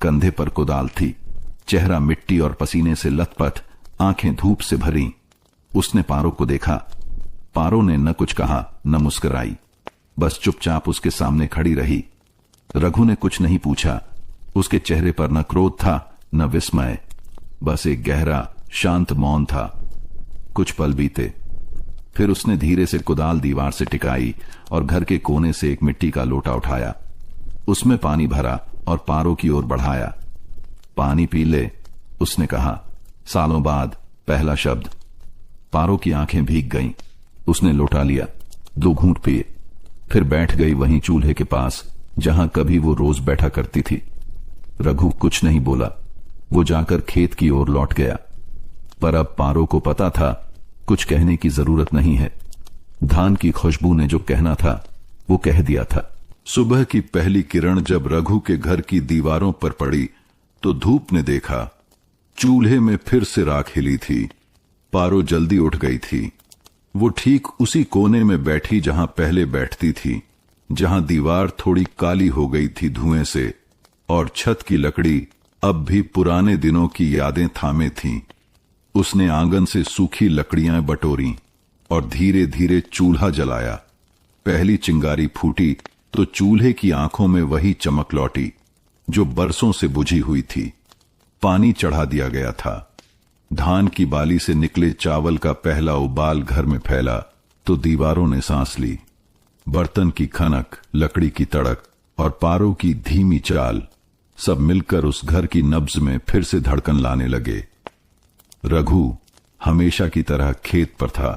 कंधे पर कुदाल थी, चेहरा मिट्टी और पसीने से लथपथ, आंखें धूप से भरी। उसने पारो को देखा। पारो ने न कुछ कहा, न मुस्कुराई, बस चुपचाप उसके सामने खड़ी रही। रघु ने कुछ नहीं पूछा। उसके चेहरे पर न क्रोध था, न विस्मय, बस एक गहरा शांत मौन था। कुछ पल बीते, फिर उसने धीरे से कुदाल दीवार से टिकाई और घर के कोने से एक मिट्टी का लोटा उठाया। उसमें पानी भरा और पारो की ओर बढ़ाया। पानी पी ले, उसने कहा, सालों बाद पहला शब्द। पारो की आंखें भीग गईं। उसने लोटा लिया, 2 घूंट पिए, फिर बैठ गई वहीं चूल्हे के पास जहां कभी वो रोज बैठा करती थी। रघु कुछ नहीं बोला। वो जाकर खेत की ओर लौट गया। पर अब पारो को पता था कुछ कहने की जरूरत नहीं है। धान की खुशबू ने जो कहना था वो कह दिया था। सुबह की पहली किरण जब रघु के घर की दीवारों पर पड़ी तो धूप ने देखा, चूल्हे में फिर से राख हिली थी। पारो जल्दी उठ गई थी। वो ठीक उसी कोने में बैठी जहां पहले बैठती थी, जहां दीवार थोड़ी काली हो गई थी धुएं से और छत की लकड़ी अब भी पुराने दिनों की यादें थामे थीं। उसने आंगन से सूखी लकड़ियां बटोरी और धीरे धीरे चूल्हा जलाया। पहली चिंगारी फूटी तो चूल्हे की आंखों में वही चमक लौटी जो बरसों से बुझी हुई थी। पानी चढ़ा दिया गया था। धान की बाली से निकले चावल का पहला उबाल घर में फैला तो दीवारों ने सांस ली। बर्तन की खनक, लकड़ी की तड़क और पारो की धीमी चाल सब मिलकर उस घर की नब्ज में फिर से धड़कन लाने लगे। रघु हमेशा की तरह खेत पर था,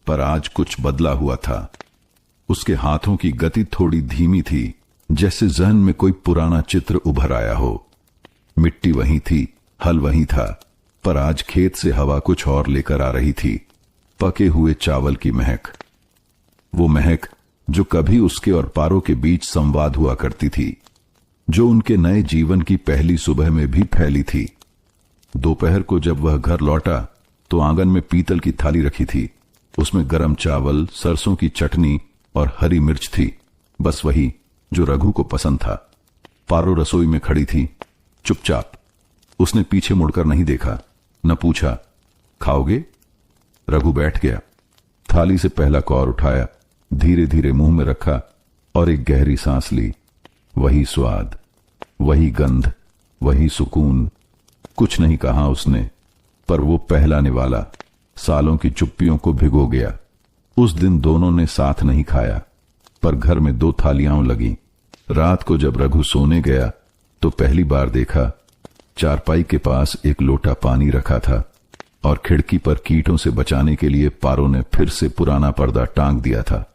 पर आज कुछ बदला हुआ था। उसके हाथों की गति थोड़ी धीमी थी, जैसे जहन में कोई पुराना चित्र उभर आया हो। मिट्टी वहीं थी, हल वहीं था, पर आज खेत से हवा कुछ और लेकर आ रही थी। पके हुए चावल की महक, वो महक जो कभी उसके और पारो के बीच संवाद हुआ करती थी, जो उनके नए जीवन की पहली सुबह में भी फैली थी। दोपहर को जब वह घर लौटा तो आंगन में पीतल की थाली रखी थी। उसमें गरम चावल, सरसों की चटनी और हरी मिर्च थी, बस वही जो रघु को पसंद था। पारो रसोई में खड़ी थी, चुपचाप। उसने पीछे मुड़कर नहीं देखा, न पूछा, खाओगे? रघु बैठ गया, थाली से पहला कौर उठाया, धीरे धीरे मुंह में रखा और एक गहरी सांस ली। वही स्वाद, वही गंध, वही सुकून। कुछ नहीं कहा उसने, पर वो पहलाने वाला सालों की चुप्पियों को भिगो गया। उस दिन दोनों ने साथ नहीं खाया, पर घर में 2 थालियां लगी। रात को जब रघु सोने गया तो पहली बार देखा चारपाई के पास एक लोटा पानी रखा था और खिड़की पर कीटों से बचाने के लिए पारो ने फिर से पुराना पर्दा टांग दिया था।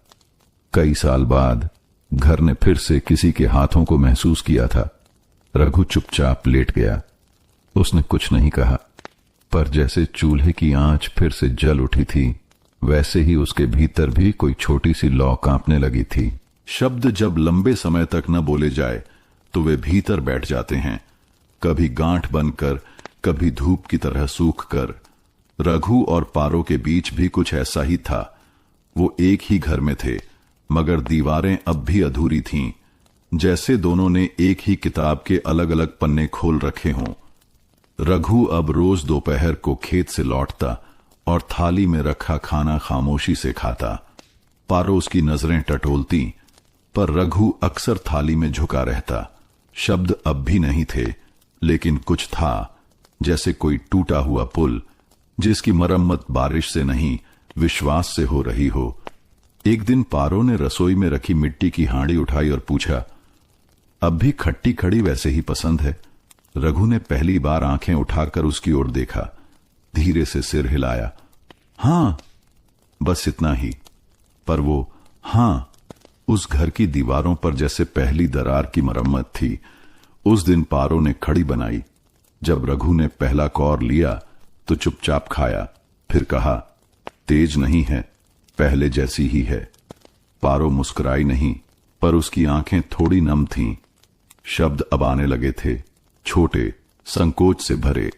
कई साल बाद घर ने फिर से किसी के हाथों को महसूस किया था। रघु चुपचाप लेट गया। उसने कुछ नहीं कहा, पर जैसे चूल्हे की आंच फिर से जल उठी थी, वैसे ही उसके भीतर भी कोई छोटी सी लौ कांपने लगी थी। शब्द जब लंबे समय तक न बोले जाए तो वे भीतर बैठ जाते हैं, कभी गांठ बनकर, कभी धूप की तरह सूख कर। रघु और पारो के बीच भी कुछ ऐसा ही था। वो एक ही घर में थे, मगर दीवारें अब भी अधूरी थीं, जैसे दोनों ने एक ही किताब के अलग अलग पन्ने खोल रखे हों। रघु अब रोज दोपहर को खेत से लौटता और थाली में रखा खाना खामोशी से खाता। पारो उसकी नजरें टटोलती, पर रघु अक्सर थाली में झुका रहता। शब्द अब भी नहीं थे, लेकिन कुछ था, जैसे कोई टूटा हुआ पुल जिसकी मरम्मत बारिश से नहीं, विश्वास से हो रही हो। एक दिन पारो ने रसोई में रखी मिट्टी की हांडी उठाई और पूछा, अब भी खट्टी खड़ी वैसे ही पसंद है? रघु ने पहली बार आंखें उठाकर उसकी ओर देखा, धीरे से सिर हिलाया। हां, बस इतना ही। पर वो हां उस घर की दीवारों पर जैसे पहली दरार की मरम्मत थी। उस दिन पारो ने खड़ी बनाई। जब रघु ने पहला कौर लिया तो चुपचाप खाया, फिर कहा, तेज नहीं है, पहले जैसी ही है। पारो मुस्कुराई नहीं, पर उसकी आंखें थोड़ी नम थीं। शब्द अब आने लगे थे, छोटे, संकोच से भरे।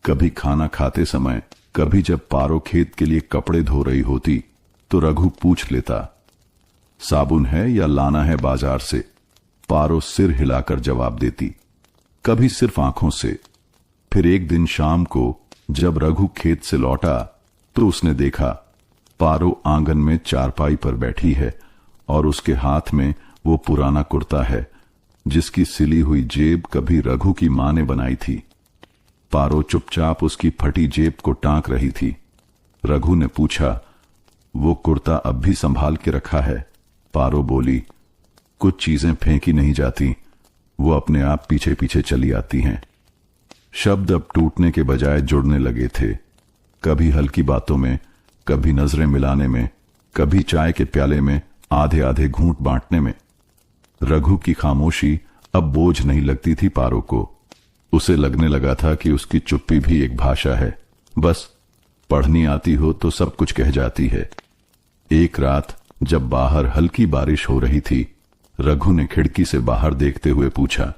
कभी खाना खाते समय, कभी जब पारो खेत के लिए कपड़े धो रही होती तो रघु पूछ लेता, साबुन है या लाना है बाजार से? पारो सिर हिलाकर जवाब देती, कभी सिर्फ आंखों से। फिर एक दिन शाम को जब रघु खेत से लौटा तो उसने देखा पारो आंगन में चारपाई पर बैठी है और उसके हाथ में वो पुराना कुर्ता है जिसकी सिली हुई जेब कभी रघु की मां ने बनाई थी। पारो चुपचाप उसकी फटी जेब को टांक रही थी। रघु ने पूछा, वो कुर्ता अब भी संभाल के रखा है? पारो बोली, कुछ चीजें फेंकी नहीं जाती, वो अपने आप पीछे पीछे चली आती हैं। शब्द अब टूटने के बजाय जुड़ने लगे थे, कभी हल्की बातों में, कभी नजरें मिलाने में, कभी चाय के प्याले में आधे आधे घूंट बांटने में। रघु की खामोशी अब बोझ नहीं लगती थी पारो को। उसे लगने लगा था कि उसकी चुप्पी भी एक भाषा है, बस पढ़नी आती हो तो सब कुछ कह जाती है। एक रात जब बाहर हल्की बारिश हो रही थी, रघु ने खिड़की से बाहर देखते हुए पूछा,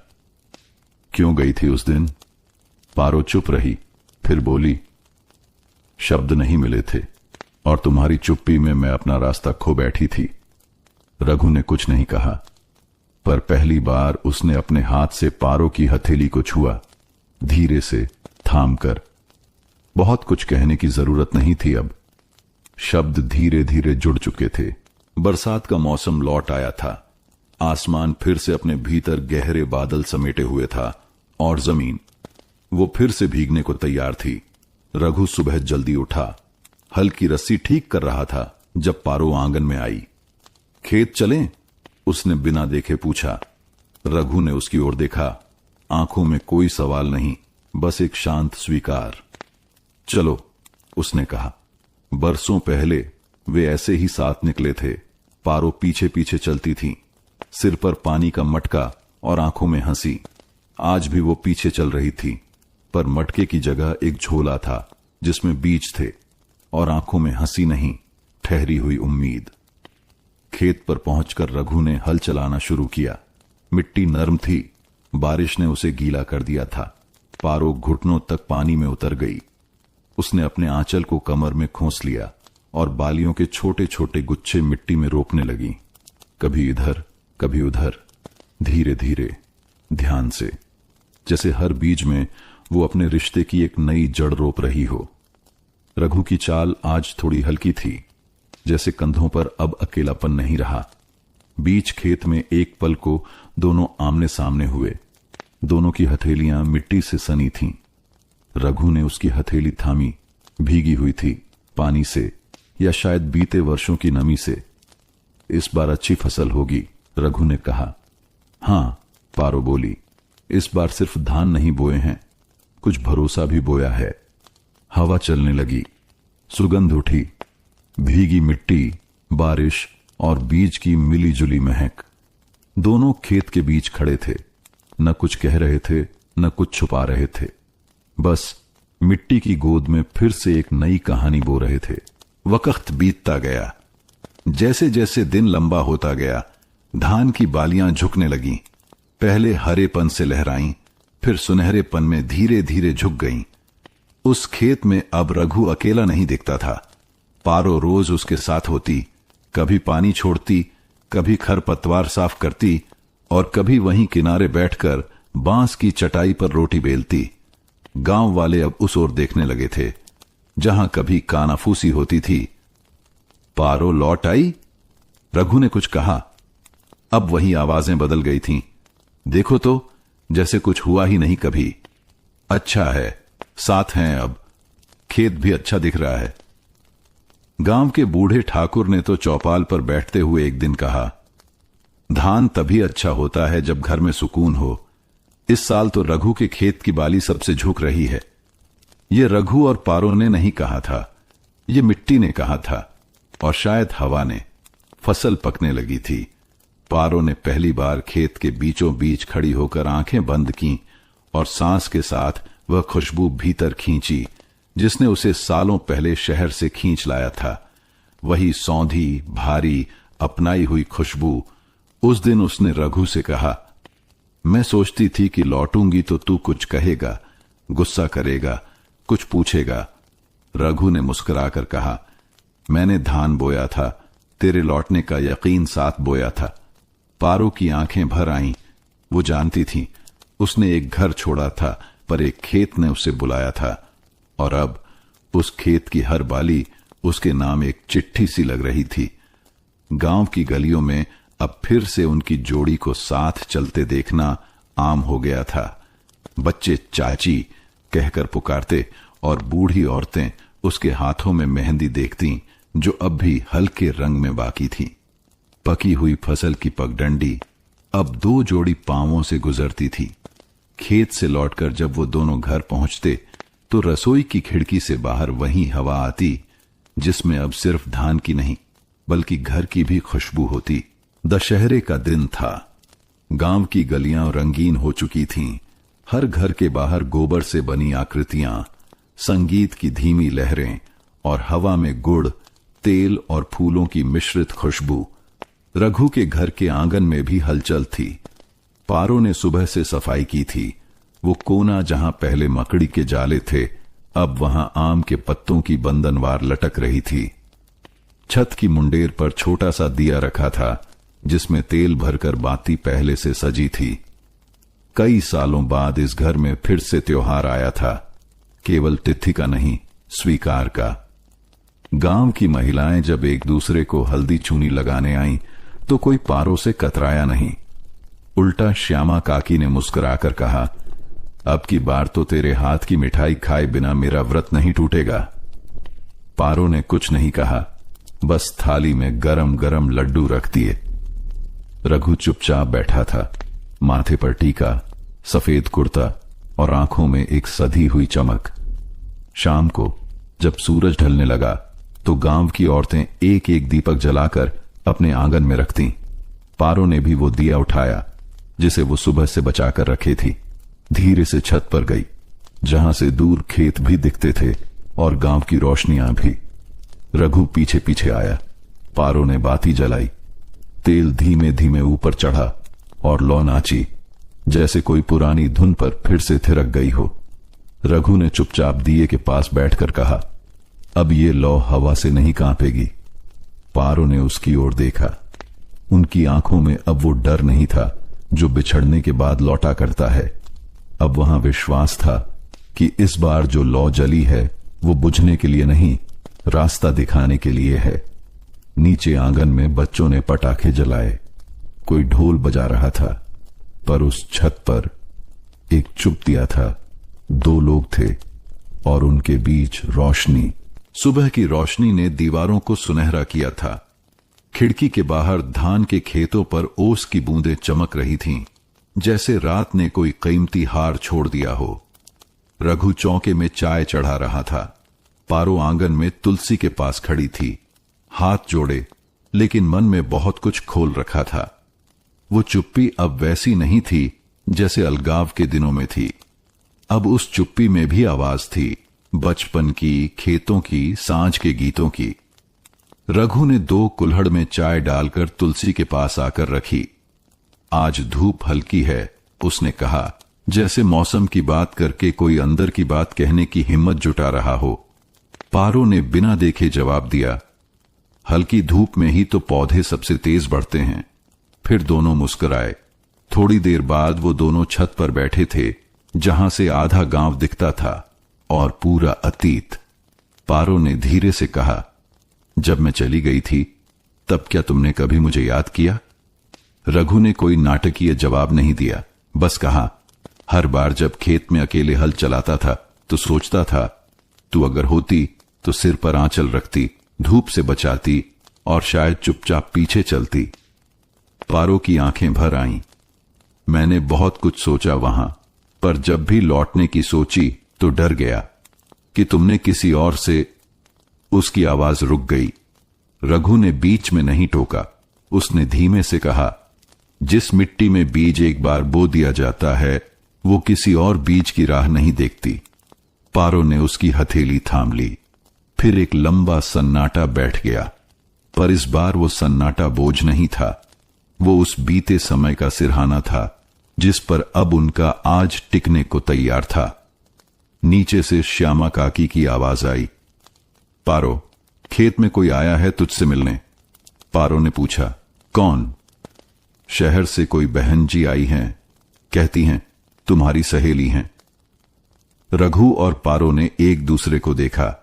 क्यों गई थी उस दिन? पारो चुप रही, फिर बोली, शब्द नहीं मिले थे और तुम्हारी चुप्पी में मैं अपना रास्ता खो बैठी थी। रघु ने कुछ नहीं कहा, पर पहली बार उसने अपने हाथ से पारो की हथेली को छुआ, धीरे से थाम कर। बहुत कुछ कहने की जरूरत नहीं थी अब। शब्द धीरे धीरे जुड़ चुके थे। बरसात का मौसम लौट आया था। आसमान फिर से अपने भीतर गहरे बादल समेटे हुए था और जमीन वो फिर से भीगने को तैयार थी। रघु सुबह जल्दी उठा, हल की रस्सी ठीक कर रहा था जब पारो आंगन में आई। खेत चलें? उसने बिना देखे पूछा। रघु ने उसकी ओर देखा, आंखों में कोई सवाल नहीं, बस एक शांत स्वीकार। चलो, उसने कहा। बरसों पहले वे ऐसे ही साथ निकले थे। पारो पीछे पीछे चलती थी, सिर पर पानी का मटका और आंखों में हंसी। आज भी वो पीछे चल रही थी, पर मटके की जगह एक झोला था जिसमें बीज थे और आंखों में हंसी नहीं, ठहरी हुई उम्मीद। खेत पर पहुंचकर रघु ने हल चलाना शुरू किया। मिट्टी नरम थी, बारिश ने उसे गीला कर दिया था। पारो घुटनों तक पानी में उतर गई। उसने अपने आंचल को कमर में खोस लिया और बालियों के छोटे छोटे गुच्छे मिट्टी में रोपने लगी, कभी इधर कभी उधर, धीरे धीरे, ध्यान से, जैसे हर बीज में वो अपने रिश्ते की एक नई जड़ रोप रही हो। रघु की चाल आज थोड़ी हल्की थी, जैसे कंधों पर अब अकेलापन नहीं रहा। बीच खेत में एक पल को दोनों आमने सामने हुए। दोनों की हथेलियां मिट्टी से सनी थीं। रघु ने उसकी हथेली थामी, भीगी हुई थी, पानी से या शायद बीते वर्षों की नमी से। इस बार अच्छी फसल होगी, रघु ने कहा। हां, पारो बोली, इस बार सिर्फ धान नहीं बोए हैं, कुछ भरोसा भी बोया है। हवा चलने लगी, सुगंध उठी, भीगी मिट्टी, बारिश और बीज की मिली जुली महक। दोनों खेत के बीच खड़े थे, न कुछ कह रहे थे, न कुछ छुपा रहे थे, बस मिट्टी की गोद में फिर से एक नई कहानी बो रहे थे। वक्त बीतता गया। जैसे जैसे दिन लंबा होता गया, धान की बालियां झुकने लगीं। पहले हरेपन से लहराईं, फिर सुनहरेपन में धीरे धीरे झुक गईं। उस खेत में अब रघु अकेला नहीं दिखता था। पारो रोज उसके साथ होती, कभी पानी छोड़ती, कभी खरपतवार साफ करती और कभी वहीं किनारे बैठकर बांस की चटाई पर रोटी बेलती। गांव वाले अब उस ओर देखने लगे थे जहां कभी कानाफूसी होती थी। पारो लौट आई? रघु ने कुछ कहा। अब वही आवाजें बदल गई थीं। देखो तो, जैसे कुछ हुआ ही नहीं कभी। अच्छा है, साथ हैं अब, खेत भी अच्छा दिख रहा है। गांव के बूढ़े ठाकुर ने तो चौपाल पर बैठते हुए एक दिन कहा, धान तभी अच्छा होता है जब घर में सुकून हो। इस साल तो रघु के खेत की बाली सबसे झुक रही है। ये रघु और पारो ने नहीं कहा था, ये मिट्टी ने कहा था और शायद हवा ने। फसल पकने लगी थी। पारो ने पहली बार खेत के बीचों बीच खड़ी होकर आंखें बंद की और सांस के साथ वह खुशबू भीतर खींची जिसने उसे सालों पहले शहर से खींच लाया था। वही सौंधी, भारी, अपनाई हुई खुशबू। उस दिन उसने रघु से कहा, मैं सोचती थी कि लौटूंगी तो तू कुछ कहेगा, गुस्सा करेगा, कुछ पूछेगा। रघु ने मुस्कुराकर कहा, मैंने धान बोया था, तेरे लौटने का यकीन साथ बोया था। पारो की आंखें भर आईं। वो जानती थी उसने एक घर छोड़ा था, पर एक खेत ने उसे बुलाया था और अब उस खेत की हर बाली उसके नाम एक चिट्ठी सी लग रही थी। गांव की गलियों में अब फिर से उनकी जोड़ी को साथ चलते देखना आम हो गया था। बच्चे चाची कहकर पुकारते और बूढ़ी औरतें उसके हाथों में मेहंदी देखती जो अब भी हल्के रंग में बाकी थी। पकी हुई फसल की पगडंडी अब दो जोड़ी पांवों से गुजरती थी। खेत से लौटकर जब वो दोनों घर पहुंचते तो रसोई की खिड़की से बाहर वही हवा आती जिसमें अब सिर्फ धान की नहीं बल्कि घर की भी खुशबू होती। दशहरे का दिन था। गांव की गलियां रंगीन हो चुकी थीं। हर घर के बाहर गोबर से बनी आकृतियां, संगीत की धीमी लहरें और हवा में गुड़, तेल और फूलों की मिश्रित खुशबू। रघु के घर के आंगन में भी हलचल थी। पारो ने सुबह से सफाई की थी। वो कोना जहां पहले मकड़ी के जाले थे अब वहां आम के पत्तों की बंधनवार लटक रही थी। छत की मुंडेर पर छोटा सा दिया रखा था जिसमें तेल भरकर बाती पहले से सजी थी। कई सालों बाद इस घर में फिर से त्योहार आया था, केवल तिथि का नहीं, स्वीकार का। गांव की महिलाएं जब एक दूसरे को हल्दी चूनी लगाने आईं तो कोई पारों से कतराया नहीं। उल्टा श्यामा काकी ने मुस्कुराकर कहा, अब की बार तो तेरे हाथ की मिठाई खाए बिना मेरा व्रत नहीं टूटेगा। पारो ने कुछ नहीं कहा, बस थाली में गरम गरम लड्डू रख दिए। रघु चुपचाप बैठा था, माथे पर टीका, सफेद कुर्ता और आंखों में एक सधी हुई चमक। शाम को जब सूरज ढलने लगा तो गांव की औरतें एक एक दीपक जलाकर अपने आंगन में रखती। पारो ने भी वो दिया उठाया जिसे वो सुबह से बचाकर रखे थी। धीरे से छत पर गई जहां से दूर खेत भी दिखते थे और गांव की रोशनियां भी। रघु पीछे पीछे आया। पारो ने बाती जलाई। तेल धीमे धीमे ऊपर चढ़ा और लौ नाची जैसे कोई पुरानी धुन पर फिर से थिरक गई हो। रघु ने चुपचाप दिए के पास बैठकर कहा, अब ये लौ हवा से नहीं कांपेगी। पारो ने उसकी ओर देखा। उनकी आंखों में अब वो डर नहीं था जो बिछड़ने के बाद लौटा करता है। अब वहां विश्वास था कि इस बार जो लौ जली है वो बुझने के लिए नहीं, रास्ता दिखाने के लिए है। नीचे आंगन में बच्चों ने पटाखे जलाए, कोई ढोल बजा रहा था, पर उस छत पर एक चुप दिया था। दो लोग थे और उनके बीच रोशनी। सुबह की रोशनी ने दीवारों को सुनहरा किया था। खिड़की के बाहर धान के खेतों पर ओस की बूंदें चमक रही थीं, जैसे रात ने कोई कीमती हार छोड़ दिया हो। रघु चौके में चाय चढ़ा रहा था। पारो आंगन में तुलसी के पास खड़ी थी, हाथ जोड़े, लेकिन मन में बहुत कुछ खोल रखा था। वो चुप्पी अब वैसी नहीं थी जैसे अलगाव के दिनों में थी। अब उस चुप्पी में भी आवाज थी, बचपन की, खेतों की, सांझ के गीतों की। रघु ने 2 कुल्हड़ में चाय डालकर तुलसी के पास आकर रखी। आज धूप हल्की है, उसने कहा, जैसे मौसम की बात करके कोई अंदर की बात कहने की हिम्मत जुटा रहा हो। पारो ने बिना देखे जवाब दिया, हल्की धूप में ही तो पौधे सबसे तेज बढ़ते हैं। फिर दोनों मुस्कुराए। थोड़ी देर बाद वो दोनों छत पर बैठे थे जहां से आधा गांव दिखता था और पूरा अतीत। पारो ने धीरे से कहा, जब मैं चली गई थी तब क्या तुमने कभी मुझे याद किया? रघु ने कोई नाटकीय जवाब नहीं दिया, बस कहा, हर बार जब खेत में अकेले हल चलाता था तो सोचता था, तू अगर होती तो सिर पर आंचल रखती, धूप से बचाती और शायद चुपचाप पीछे चलती। पारो की आंखें भर आईं। मैंने बहुत कुछ सोचा वहां, पर जब भी लौटने की सोची तो डर गया कि तुमने किसी और से। उसकी आवाज रुक गई। रघु ने बीच में नहीं टोका। उसने धीमे से कहा, जिस मिट्टी में बीज एक बार बो दिया जाता है वो किसी और बीज की राह नहीं देखती। पारो ने उसकी हथेली थाम ली। फिर एक लंबा सन्नाटा बैठ गया, पर इस बार वो सन्नाटा बोझ नहीं था। वो उस बीते समय का सिरहाना था जिस पर अब उनका आज टिकने को तैयार था। नीचे से श्यामा काकी की आवाज आई, पारो, खेत में कोई आया है तुझसे मिलने। पारो ने पूछा, कौन? शहर से कोई बहन जी आई हैं, कहती हैं तुम्हारी सहेली हैं। रघु और पारो ने एक दूसरे को देखा।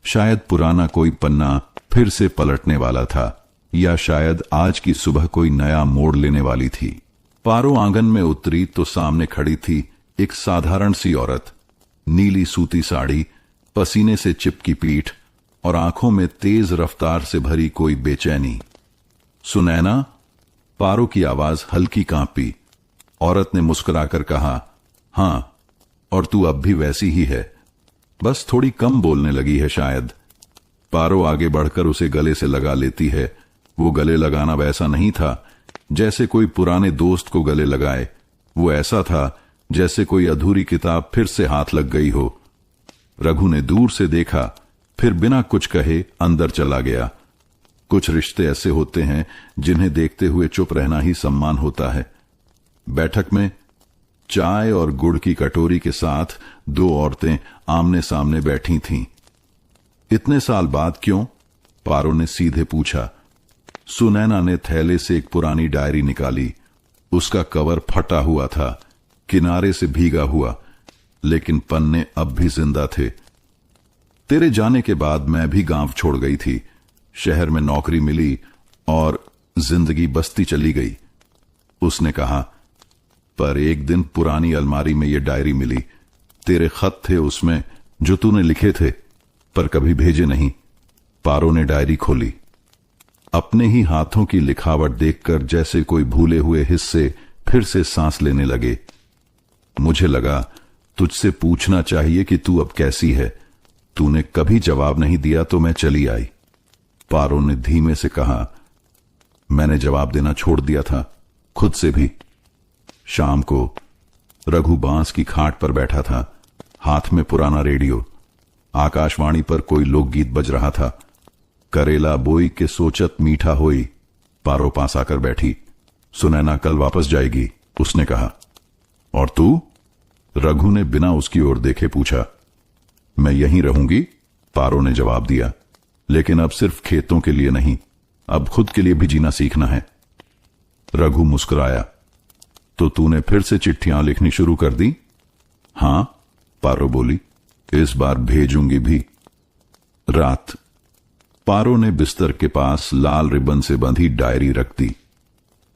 शायद पुराना कोई पन्ना फिर से पलटने वाला था, या शायद आज की सुबह कोई नया मोड़ लेने वाली थी। पारो आंगन में उतरी तो सामने खड़ी थी एक साधारण सी औरत, नीली सूती साड़ी, पसीने से चिपकी पीठ और आंखों में तेज रफ्तार से भरी कोई बेचैनी। सुनैना? पारो की आवाज हल्की कांपी। औरत ने मुस्कुराकर कहा, हां, और तू अब भी वैसी ही है, बस थोड़ी कम बोलने लगी है शायद। पारो आगे बढ़कर उसे गले से लगा लेती है। वो गले लगाना वैसा नहीं था जैसे कोई पुराने दोस्त को गले लगाए। वो ऐसा था जैसे कोई अधूरी किताब फिर से हाथ लग गई हो। रघु ने दूर से देखा, फिर बिना कुछ कहे अंदर चला गया। कुछ रिश्ते ऐसे होते हैं जिन्हें देखते हुए चुप रहना ही सम्मान होता है। बैठक में चाय और गुड़ की कटोरी के साथ दो औरतें आमने सामने बैठी थीं। इतने साल बाद क्यों? पारो ने सीधे पूछा। सुनैना ने थैले से एक पुरानी डायरी निकाली। उसका कवर फटा हुआ था, किनारे से भीगा हुआ, लेकिन पन्ने अब भी जिंदा थे। तेरे जाने के बाद मैं भी गांव छोड़ गई थी। शहर में नौकरी मिली और जिंदगी बसती चली गई। उसने कहा, पर एक दिन पुरानी अलमारी में यह डायरी मिली। तेरे खत थे उसमें जो तूने लिखे थे पर कभी भेजे नहीं। पारो ने डायरी खोली। अपने ही हाथों की लिखावट देखकर जैसे कोई भूले हुए हिस्से फिर से सांस लेने लगे। मुझे लगा तुझसे पूछना चाहिए कि तू अब कैसी है। तूने कभी जवाब नहीं दिया तो मैं चली आई। पारो ने धीमे से कहा, मैंने जवाब देना छोड़ दिया था, खुद से भी। शाम को रघु बांस की खाट पर बैठा था, हाथ में पुराना रेडियो। आकाशवाणी पर कोई लोकगीत बज रहा था। करेला बोई के सोचत मीठा होई। पारो पास आकर बैठी। सुनैना कल वापस जाएगी, उसने कहा। और तू? रघु ने बिना उसकी ओर देखे पूछा। मैं यहीं रहूंगी, पारो ने जवाब दिया, लेकिन अब सिर्फ खेतों के लिए नहीं, अब खुद के लिए भी जीना सीखना है। रघु मुस्कुराया। तो तूने फिर से चिट्ठियां लिखनी शुरू कर दी? हां, पारो बोली, इस बार भेजूंगी भी। रात। पारो ने बिस्तर के पास लाल रिबन से बंधी डायरी रख दी।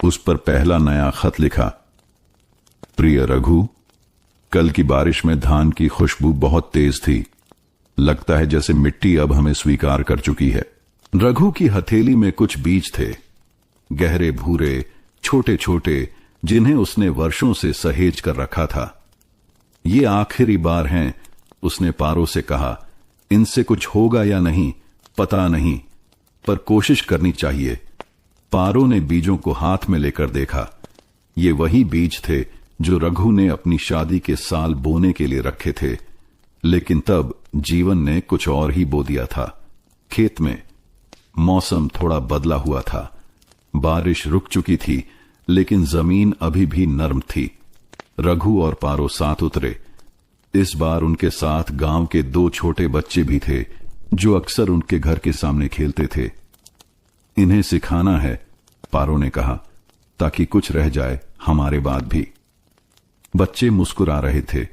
उस पर पहला नया खत लिखा। प्रिय रघु, कल की बारिश में धान की खुशबू बहुत तेज थी। लगता है जैसे मिट्टी अब हमें स्वीकार कर चुकी है। रघु की हथेली में कुछ बीज थे, गहरे भूरे, छोटे छोटे, जिन्हें उसने वर्षों से सहेज कर रखा था। ये आखिरी बार हैं, उसने पारो से कहा। इनसे कुछ होगा या नहीं पता नहीं, पर कोशिश करनी चाहिए। पारो ने बीजों को हाथ में लेकर देखा। ये वही बीज थे जो रघु ने अपनी शादी के साल बोने के लिए रखे थे, लेकिन तब जीवन ने कुछ और ही बो दिया था। खेत में मौसम थोड़ा बदला हुआ था। बारिश रुक चुकी थी, लेकिन जमीन अभी भी नर्म थी। रघु और पारो साथ उतरे। इस बार उनके साथ गांव के दो छोटे बच्चे भी थे जो अक्सर उनके घर के सामने खेलते थे। इन्हें सिखाना है, पारो ने कहा, ताकि कुछ रह जाए हमारे बाद भी। बच्चे मुस्कुरा रहे थे।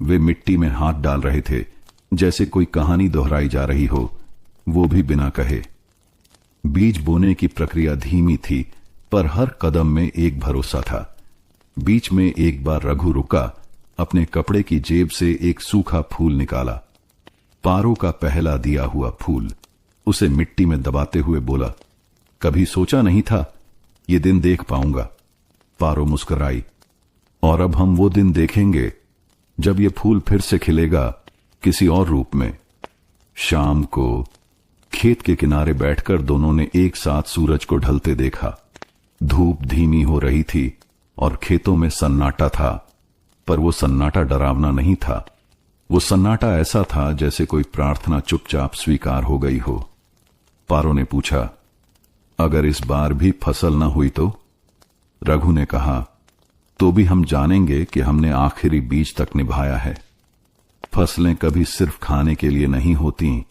वे मिट्टी में हाथ डाल रहे थे, जैसे कोई कहानी दोहराई जा रही हो, वो भी बिना कहे। बीज बोने की प्रक्रिया धीमी थी, पर हर कदम में एक भरोसा था। बीच में एक बार रघु रुका, अपने कपड़े की जेब से एक सूखा फूल निकाला। पारो का पहला दिया हुआ फूल। उसे मिट्टी में दबाते हुए बोला, कभी सोचा नहीं था ये दिन देख पाऊंगा। पारो मुस्कुराई। और अब हम वो दिन देखेंगे जब ये फूल फिर से खिलेगा, किसी और रूप में। शाम को खेत के किनारे बैठकर दोनों ने एक साथ सूरज को ढलते देखा। धूप धीमी हो रही थी और खेतों में सन्नाटा था, पर वो सन्नाटा डरावना नहीं था। वो सन्नाटा ऐसा था जैसे कोई प्रार्थना चुपचाप स्वीकार हो गई हो। पारो ने पूछा, अगर इस बार भी फसल न हुई तो? रघु ने कहा, तो भी हम जानेंगे कि हमने आखिरी बीज तक निभाया है। फसलें कभी सिर्फ खाने के लिए नहीं होती,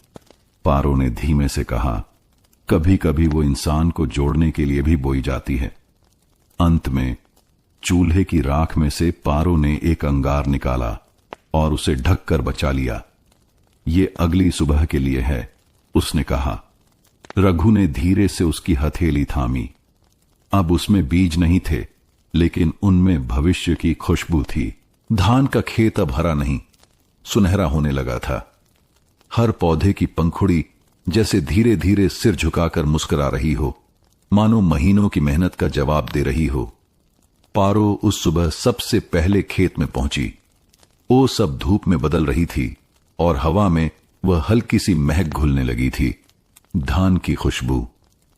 पारो ने धीमे से कहा, कभी कभी वो इंसान को जोड़ने के लिए भी बोई जाती है। अंत में चूल्हे की राख में से पारो ने एक अंगार निकाला और उसे ढक कर बचा लिया। ये अगली सुबह के लिए है, उसने कहा। रघु ने धीरे से उसकी हथेली थामी। अब उसमें बीज नहीं थे, लेकिन उनमें भविष्य की खुशबू थी। धान का खेत अब हरा नहीं, सुनहरा होने लगा था। हर पौधे की पंखुड़ी जैसे धीरे धीरे सिर झुकाकर मुस्कुरा रही हो, मानो महीनों की मेहनत का जवाब दे रही हो। पारो उस सुबह सबसे पहले खेत में पहुंची। वो सब धूप में बदल रही थी और हवा में वह हल्की सी महक घुलने लगी थी। धान की खुशबू,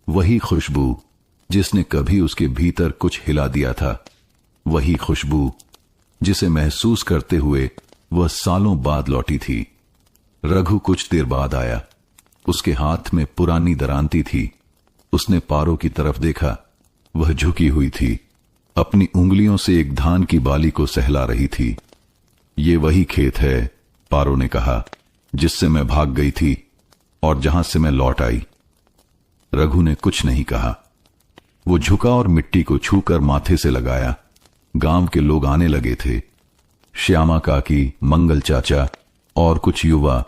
वही खुशबू जिसने कभी उसके भीतर कुछ हिला दिया था, वही खुशबू जिसे महसूस करते हुए वह सालों बाद लौटी थी। रघु कुछ देर बाद आया। उसके हाथ में पुरानी दरांती थी। उसने पारो की तरफ देखा। वह झुकी हुई थी, अपनी उंगलियों से एक धान की बाली को सहला रही थी। ये वही खेत है, पारो ने कहा, जिससे मैं भाग गई थी और जहां से मैं लौट आई। रघु ने कुछ नहीं कहा। वो झुका और मिट्टी को छूकर माथे से लगाया। गांव के लोग आने लगे थे। श्यामा काकी, मंगल चाचा और कुछ युवा,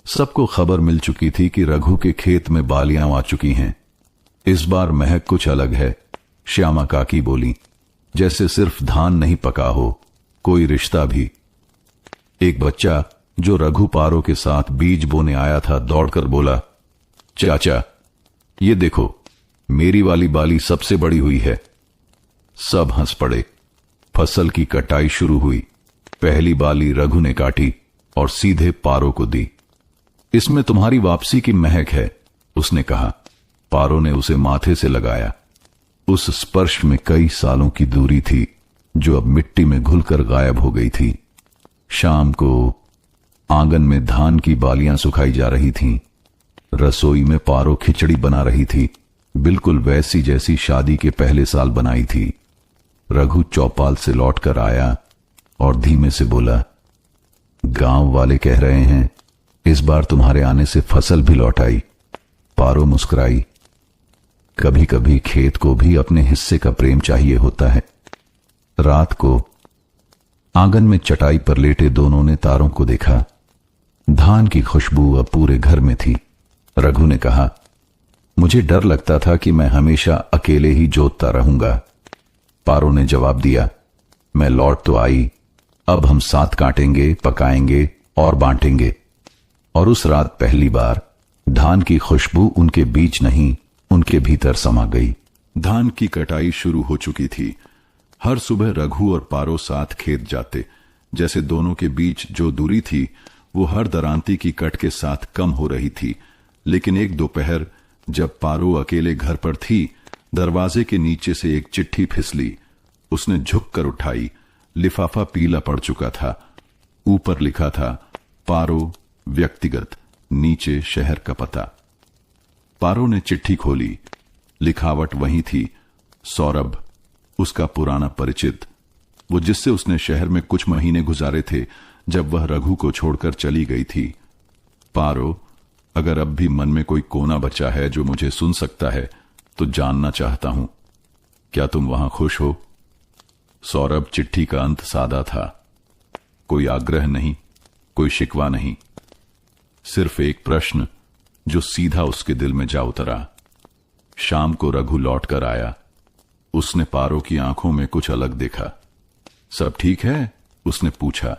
सबको खबर मिल चुकी थी कि रघु के खेत में बालियां आ चुकी हैं। इस बार महक कुछ अलग है, श्यामा काकी बोली, जैसे सिर्फ धान नहीं पका हो, कोई रिश्ता भी। एक बच्चा जो रघु पारो के साथ बीज बोने आया था दौड़कर बोला, चाचा ये देखो, मेरी वाली बाली सबसे बड़ी हुई है। सब हंस पड़े। फसल की कटाई शुरू हुई। पहली बाली रघु ने काटी और सीधे पारो को दी। इसमें तुम्हारी वापसी की महक है, उसने कहा। पारो ने उसे माथे से लगाया। उस स्पर्श में कई सालों की दूरी थी जो अब मिट्टी में घुलकर गायब हो गई थी। शाम को आंगन में धान की बालियां सुखाई जा रही थीं। रसोई में पारो खिचड़ी बना रही थी, बिल्कुल वैसी जैसी शादी के पहले साल बनाई थी। रघु चौपाल से लौटकर आया और धीमे से बोला, गांव वाले कह रहे हैं इस बार तुम्हारे आने से फसल भी लौट आई। पारो मुस्कुराई। कभी कभी खेत को भी अपने हिस्से का प्रेम चाहिए होता है। रात को आंगन में चटाई पर लेटे दोनों ने तारों को देखा। धान की खुशबू अब पूरे घर में थी। रघु ने कहा, मुझे डर लगता था कि मैं हमेशा अकेले ही जोतता रहूंगा। पारो ने जवाब दिया, मैं लौट तो आई, अब हम साथ काटेंगे, पकाएंगे और बांटेंगे। और उस रात पहली बार धान की खुशबू उनके बीच नहीं, उनके भीतर समा गई। धान की कटाई शुरू हो चुकी थी। हर सुबह रघु और पारो साथ खेत जाते। जैसे दोनों के बीच जो दूरी थी वो हर दरांती की कट के साथ कम हो रही थी। लेकिन एक दोपहर जब पारो अकेले घर पर थी, दरवाजे के नीचे से एक चिट्ठी फिसली। उसने झुककर उठाई। लिफाफा पीला पड़ चुका था। ऊपर लिखा था, पारो व्यक्तिगत, नीचे शहर का पता। पारो ने चिट्ठी खोली। लिखावट वही थी, सौरभ, उसका पुराना परिचित, वो जिससे उसने शहर में कुछ महीने गुजारे थे जब वह रघु को छोड़कर चली गई थी। पारो, अगर अब भी मन में कोई कोना बचा है जो मुझे सुन सकता है तो जानना चाहता हूं, क्या तुम वहां खुश हो? सौरभ, चिट्ठी का अंत सादा था। कोई आग्रह नहीं, कोई शिकवा नहीं, सिर्फ एक प्रश्न जो सीधा उसके दिल में जा उतरा। शाम को रघु लौट कर आया। उसने पारो की आंखों में कुछ अलग देखा। सब ठीक है? उसने पूछा।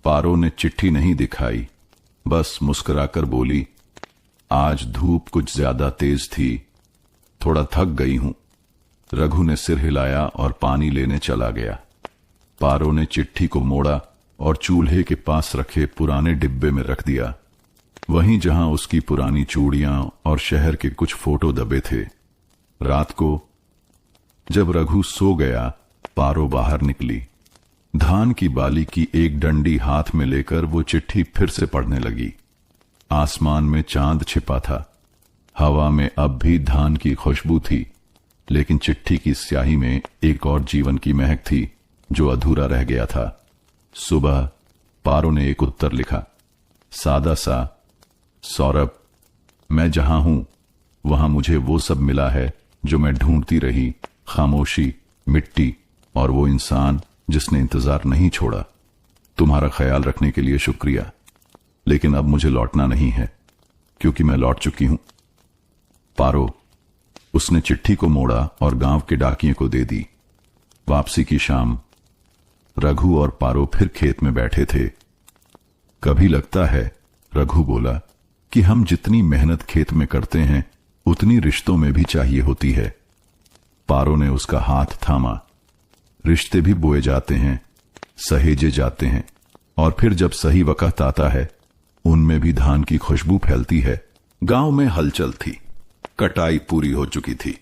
पारो ने चिट्ठी नहीं दिखाई, बस मुस्कुराकर बोली, आज धूप कुछ ज्यादा तेज थी, थोड़ा थक गई हूं। रघु ने सिर हिलाया और पानी लेने चला गया। पारो ने चिट्ठी को मोड़ा और चूल्हे के पास रखे पुराने डिब्बे में रख दिया, वहीं जहां उसकी पुरानी चूड़ियां और शहर के कुछ फोटो दबे थे। रात को जब रघु सो गया, पारो बाहर निकली। धान की बाली की एक डंडी हाथ में लेकर वो चिट्ठी फिर से पढ़ने लगी। आसमान में चांद छिपा था। हवा में अब भी धान की खुशबू थी, लेकिन चिट्ठी की स्याही में एक और जीवन की महक थी जो अधूरा रह गया था। सुबह पारो ने एक उत्तर लिखा, सादा सा, सौरभ, मैं जहां हूं वहां मुझे वो सब मिला है जो मैं ढूंढती रही, खामोशी, मिट्टी और वो इंसान जिसने इंतजार नहीं छोड़ा। तुम्हारा ख्याल रखने के लिए शुक्रिया, लेकिन अब मुझे लौटना नहीं है क्योंकि मैं लौट चुकी हूं। पारो, उसने चिट्ठी को मोड़ा और गांव के डाकिये को दे दी। वापसी की शाम रघु और पारो फिर खेत में बैठे थे। कभी लगता है, रघु बोला, कि हम जितनी मेहनत खेत में करते हैं उतनी रिश्तों में भी चाहिए होती है। पारो ने उसका हाथ थामा। रिश्ते भी बोए जाते हैं, सहेजे जाते हैं, और फिर जब सही वक्त आता है उनमें भी धान की खुशबू फैलती है। गांव में हलचल थी। कटाई पूरी हो चुकी थी।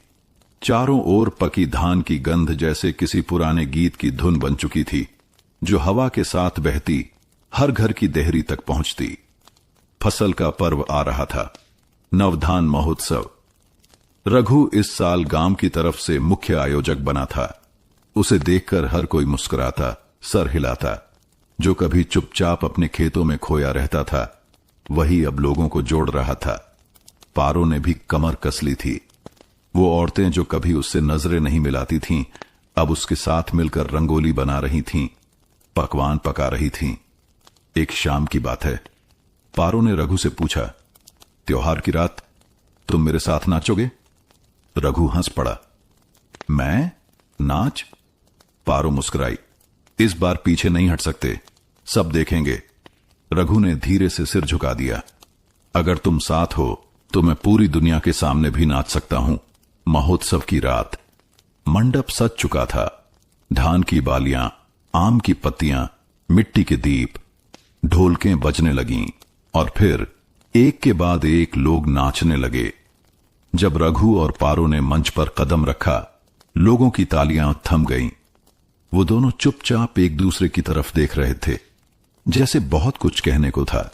चारों ओर पकी धान की गंध जैसे किसी पुराने गीत की धुन बन चुकी थी, जो हवा के साथ बहती हर घर की देहरी तक पहुंचती। फसल का पर्व आ रहा था, नवधान महोत्सव। रघु इस साल गांव की तरफ से मुख्य आयोजक बना था। उसे देखकर हर कोई मुस्कुराता, सर हिलाता। जो कभी चुपचाप अपने खेतों में खोया रहता था, वही अब लोगों को जोड़ रहा था। पारो ने भी कमर कस ली थी। वो औरतें जो कभी उससे नजरें नहीं मिलाती थीं, अब उसके साथ मिलकर रंगोली बना रही थीं, पकवान पका रही थीं। एक शाम की बात है। पारो ने रघु से पूछा, त्योहार की रात तुम मेरे साथ नाचोगे? रघु हंस पड़ा। मैं? नाच? पारो मुस्कुराई। इस बार पीछे नहीं हट सकते, सब देखेंगे। रघु ने धीरे से सिर झुका दिया। अगर तुम साथ हो तो मैं पूरी दुनिया के सामने भी नाच सकता हूं। महोत्सव की रात। मंडप सज चुका था। धान की बालियां, आम की पत्तियां, मिट्टी के दीप, ढोलकें बजने लगीं और फिर एक के बाद एक लोग नाचने लगे। जब रघु और पारो ने मंच पर कदम रखा, लोगों की तालियां थम गईं। वो दोनों चुपचाप एक दूसरे की तरफ देख रहे थे, जैसे बहुत कुछ कहने को था,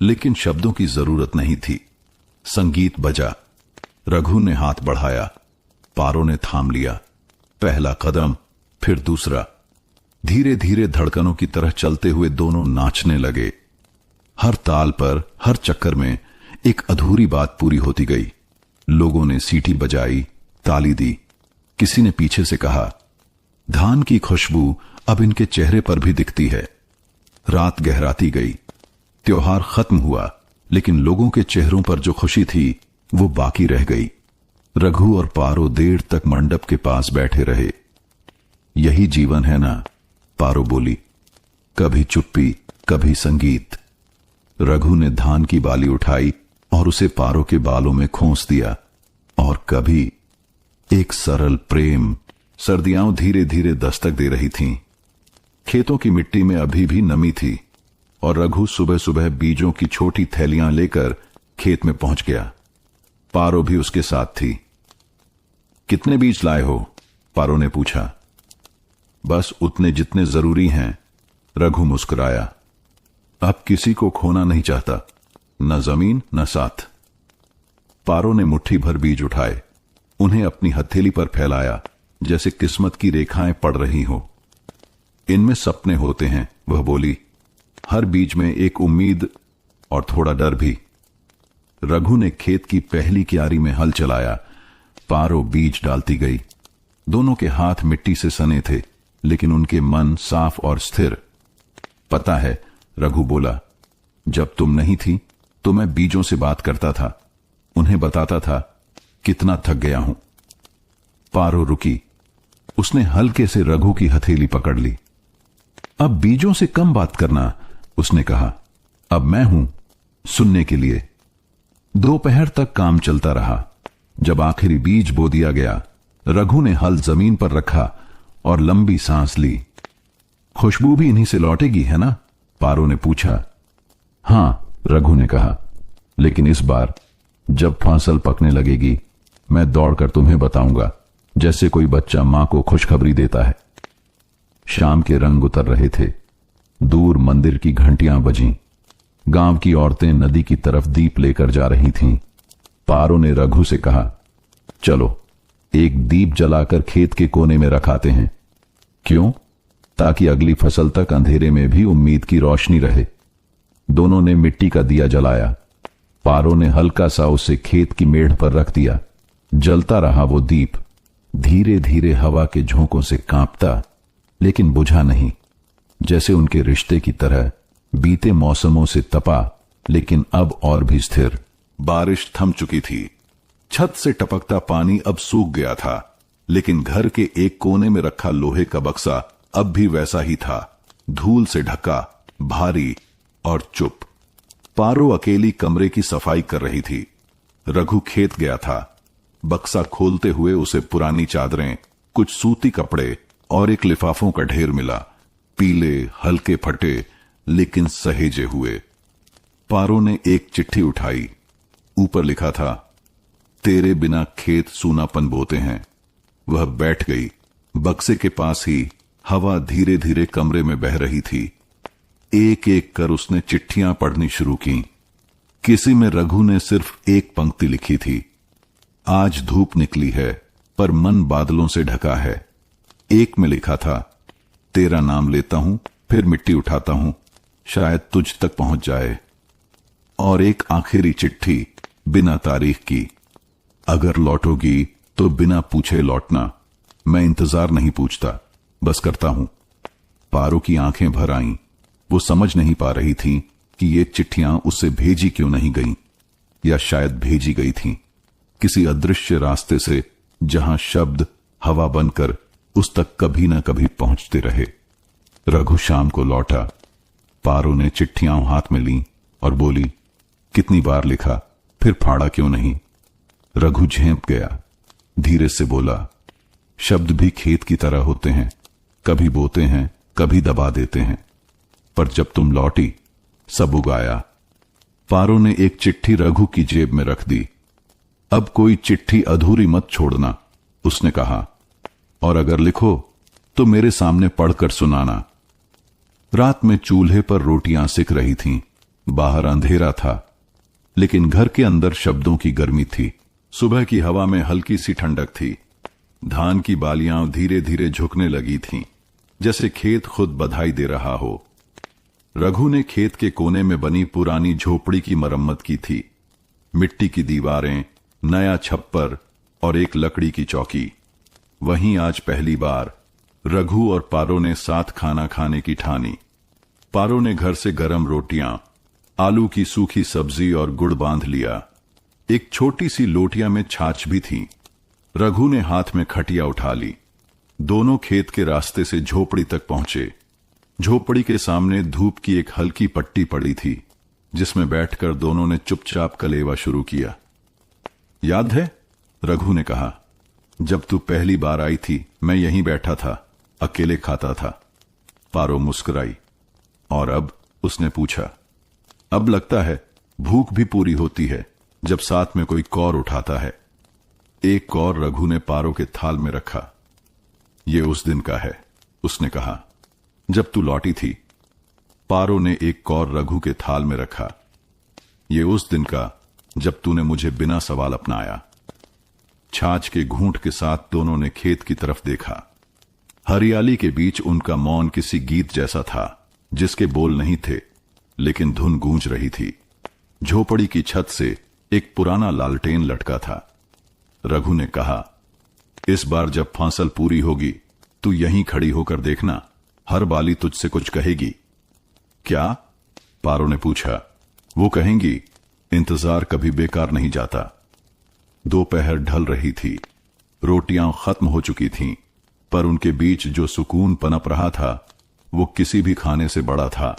लेकिन शब्दों की जरूरत नहीं थी। संगीत बजा। रघु ने हाथ बढ़ाया, पारो ने थाम लिया। पहला कदम, फिर दूसरा। धीरे धीरे धड़कनों की तरह चलते हुए दोनों नाचने लगे। हर ताल पर, हर चक्कर में एक अधूरी बात पूरी होती गई। लोगों ने सीटी बजाई, ताली दी। किसी ने पीछे से कहा, धान की खुशबू अब इनके चेहरे पर भी दिखती है। रात गहराती गई। त्योहार खत्म हुआ, लेकिन लोगों के चेहरों पर जो खुशी थी वो बाकी रह गई। रघु और पारो देर तक मंडप के पास बैठे रहे। यही जीवन है ना, पारो बोली। कभी चुप्पी, कभी संगीत। रघु ने धान की बाली उठाई और उसे पारो के बालों में खोंस दिया। और कभी एक सरल प्रेम। सर्दियां धीरे धीरे दस्तक दे रही थीं। खेतों की मिट्टी में अभी भी नमी थी और रघु सुबह सुबह बीजों की छोटी थैलियां लेकर खेत में पहुंच गया। पारो भी उसके साथ थी। कितने बीज लाए हो? पारो ने पूछा। बस उतने जितने जरूरी हैं, रघु मुस्कुराया। अब किसी को खोना नहीं चाहता, न जमीन न साथ। पारो ने मुट्ठी भर बीज उठाए, उन्हें अपनी हथेली पर फैलाया, जैसे किस्मत की रेखाएं पड़ रही हो। इनमें सपने होते हैं, वह बोली। हर बीज में एक उम्मीद और थोड़ा डर भी। रघु ने खेत की पहली क्यारी में हल चलाया। पारो बीज डालती गई। दोनों के हाथ मिट्टी से सने थे, लेकिन उनके मन साफ और स्थिर। पता है, रघु बोला, जब तुम नहीं थी तो मैं बीजों से बात करता था, उन्हें बताता था कितना थक गया हूं। पारो रुकी। उसने हल्के से रघु की हथेली पकड़ ली। अब बीजों से कम बात करना, उसने कहा। अब मैं हूं सुनने के लिए। दोपहर तक काम चलता रहा। जब आखिरी बीज बो दिया गया, रघु ने हल जमीन पर रखा और लंबी सांस ली। खुशबू भी इन्हीं से लौटेगी, है ना? पारो ने पूछा। हां, रघु ने कहा, लेकिन इस बार जब फसल पकने लगेगी, मैं दौड़कर तुम्हें बताऊंगा, जैसे कोई बच्चा मां को खुशखबरी देता है। शाम के रंग उतर रहे थे। दूर मंदिर की घंटियां बजीं। गांव की औरतें नदी की तरफ दीप लेकर जा रही थीं। पारो ने रघु से कहा, चलो एक दीप जलाकर खेत के कोने में रखाते हैं। क्यों? ताकि अगली फसल तक अंधेरे में भी उम्मीद की रोशनी रहे। दोनों ने मिट्टी का दिया जलाया। पारो ने हल्का सा उसे खेत की मेढ़ पर रख दिया। जलता रहा वो दीप, धीरे धीरे हवा के झोंकों से कांपता, लेकिन बुझा नहीं। जैसे उनके रिश्ते की तरह, बीते मौसमों से तपा, लेकिन अब और भी स्थिर। बारिश थम चुकी थी। छत से टपकता पानी अब सूख गया था, लेकिन घर के एक कोने में रखा लोहे का बक्सा अब भी वैसा ही था, धूल से ढका, भारी और चुप। पारो अकेली कमरे की सफाई कर रही थी। रघु खेत गया था। बक्सा खोलते हुए उसे पुरानी चादरें, कुछ सूती कपड़े और एक लिफाफों का ढेर मिला। पीले, हल्के फटे, लेकिन सहेजे हुए। पारो ने एक चिट्ठी उठाई। ऊपर लिखा था, तेरे बिना खेत सूनापन बोते हैं। वह बैठ गई। बक्से के पास ही हवा धीरे धीरे कमरे में बह रही थी। एक एक कर उसने चिट्ठियां पढ़नी शुरू की। किसी में रघु ने सिर्फ एक पंक्ति लिखी थी, आज धूप निकली है पर मन बादलों से ढका है। एक में लिखा था, तेरा नाम लेता हूं फिर मिट्टी उठाता हूं, शायद तुझ तक पहुंच जाए। और एक आखिरी चिट्ठी बिना तारीख की, अगर लौटोगी तो बिना पूछे लौटना, मैं इंतजार नहीं पूछता, बस करता हूं। पारो की आंखें भर आईं। वो समझ नहीं पा रही थी कि ये चिट्ठियां उससे भेजी क्यों नहीं गईं, या शायद भेजी गई थीं किसी अदृश्य रास्ते से, जहां शब्द हवा बनकर उस तक कभी न कभी पहुंचते रहे। रघु शाम को लौटा। पारो ने चिट्ठियां हाथ में ली और बोली, कितनी बार लिखा, फिर फाड़ा क्यों नहीं? रघु झेंप गया, धीरे से बोला, शब्द भी खेत की तरह होते हैं, कभी बोते हैं, कभी दबा देते हैं, पर जब तुम लौटी सब उगाया। पारो ने एक चिट्ठी रघु की जेब में रख दी। अब कोई चिट्ठी अधूरी मत छोड़ना, उसने कहा, और अगर लिखो तो मेरे सामने पढ़कर सुनाना। रात में चूल्हे पर रोटियां सिक रही थीं। बाहर अंधेरा था, लेकिन घर के अंदर शब्दों की गर्मी थी। सुबह की हवा में हल्की सी ठंडक थी। धान की बालियां धीरे धीरे झुकने लगी थीं, जैसे खेत खुद बधाई दे रहा हो। रघु ने खेत के कोने में बनी पुरानी झोपड़ी की मरम्मत की थी। मिट्टी की दीवारें, नया छप्पर और एक लकड़ी की चौकी। वहीं आज पहली बार रघु और पारो ने साथ खाना खाने की ठानी। पारो ने घर से गरम रोटियां, आलू की सूखी सब्जी और गुड़ बांध लिया। एक छोटी सी लोटिया में छाछ भी थी। रघु ने हाथ में खटिया उठा ली। दोनों खेत के रास्ते से झोपड़ी तक पहुंचे। झोपड़ी के सामने धूप की एक हल्की पट्टी पड़ी थी, जिसमें बैठकर दोनों ने चुपचाप कलेवा शुरू किया। याद है, रघु ने कहा, जब तू पहली बार आई थी मैं यहीं बैठा था, अकेले खाता था। पारो मुस्कुराई। और अब? उसने पूछा। अब लगता है भूख भी पूरी होती है जब साथ में कोई कौर उठाता है। एक कौर रघु ने पारो के थाल में रखा। ये उस दिन का है, उसने कहा, जब तू लौटी थी। पारो ने एक कौर रघु के थाल में रखा। ये उस दिन का जब तूने मुझे बिना सवाल अपनाया। छाछ के घूंट के साथ दोनों ने खेत की तरफ देखा। हरियाली के बीच उनका मौन किसी गीत जैसा था, जिसके बोल नहीं थे, लेकिन धुन गूंज रही थी। झोपड़ी की छत से एक पुराना लालटेन लटका था। रघु ने कहा, इस बार जब फांसल पूरी होगी तू यहीं खड़ी होकर देखना, हर बाली तुझसे कुछ कहेगी। क्या? पारो ने पूछा। वो कहेंगी, इंतजार कभी बेकार नहीं जाता। दोपहर ढल रही थी। रोटियां खत्म हो चुकी थीं, पर उनके बीच जो सुकून पनप रहा था वो किसी भी खाने से बड़ा था।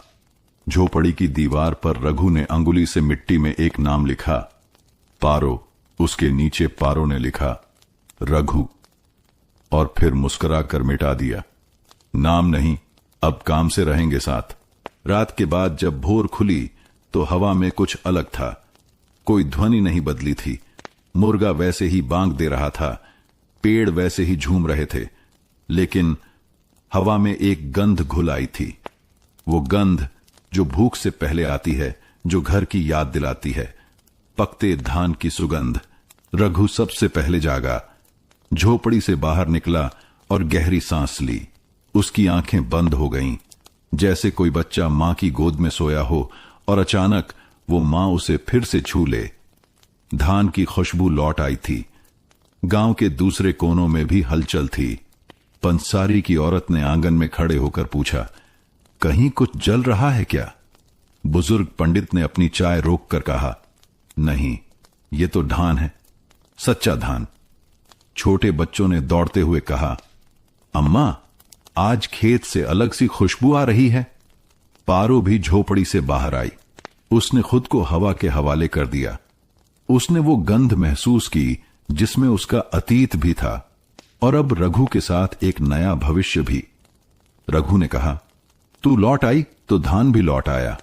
झोपड़ी की दीवार पर रघु ने अंगुली से मिट्टी में एक नाम लिखा, पारो। उसके नीचे पारो ने लिखा, रघु, और फिर मुस्कुरा कर मिटा दिया। नाम नहीं, अब काम से रहेंगे साथ। रात के बाद जब भोर खुली तो हवा में कुछ अलग था। कोई ध्वनि नहीं बदली थी। मुर्गा वैसे ही बांग दे रहा था, पेड़ वैसे ही झूम रहे थे, लेकिन हवा में एक गंध घुल आई थी। वो गंध जो भूख से पहले आती है, जो घर की याद दिलाती है। पकते धान की सुगंध। रघु सबसे पहले जागा, झोपड़ी से बाहर निकला और गहरी सांस ली। उसकी आंखें बंद हो गईं, जैसे कोई बच्चा मां की गोद में सोया हो और अचानक वो मां उसे फिर से छू ले। धान की खुशबू लौट आई थी। गांव के दूसरे कोनों में भी हलचल थी। पंसारी की औरत ने आंगन में खड़े होकर पूछा, कहीं कुछ जल रहा है क्या? बुजुर्ग पंडित ने अपनी चाय रोककर कहा, नहीं, ये तो धान है, सच्चा धान। छोटे बच्चों ने दौड़ते हुए कहा, अम्मा, आज खेत से अलग सी खुशबू आ रही है। पारो भी झोपड़ी से बाहर आई। उसने खुद को हवा के हवाले कर दिया। उसने वो गंध महसूस की जिसमें उसका अतीत भी था और अब रघु के साथ एक नया भविष्य भी। रघु ने कहा, तू लौट आई तो धान भी लौट आया।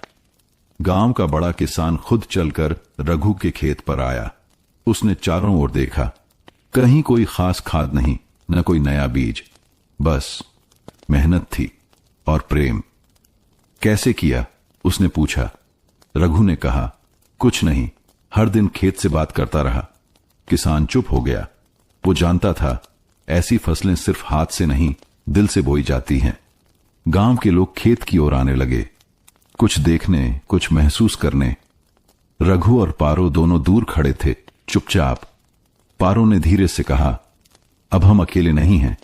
गांव का बड़ा किसान खुद चलकर रघु के खेत पर आया। उसने चारों ओर देखा। कहीं कोई खास खाद नहीं, न कोई नया बीज, बस मेहनत थी और प्रेम। कैसे किया? उसने पूछा। रघु ने कहा, कुछ नहीं, हर दिन खेत से बात करता रहा। किसान चुप हो गया। वो जानता था ऐसी फसलें सिर्फ हाथ से नहीं, दिल से बोई जाती हैं। गांव के लोग खेत की ओर आने लगे, कुछ देखने, कुछ महसूस करने। रघु और पारो दोनों दूर खड़े थे, चुपचाप। पारो ने धीरे से कहा, अब हम अकेले नहीं हैं।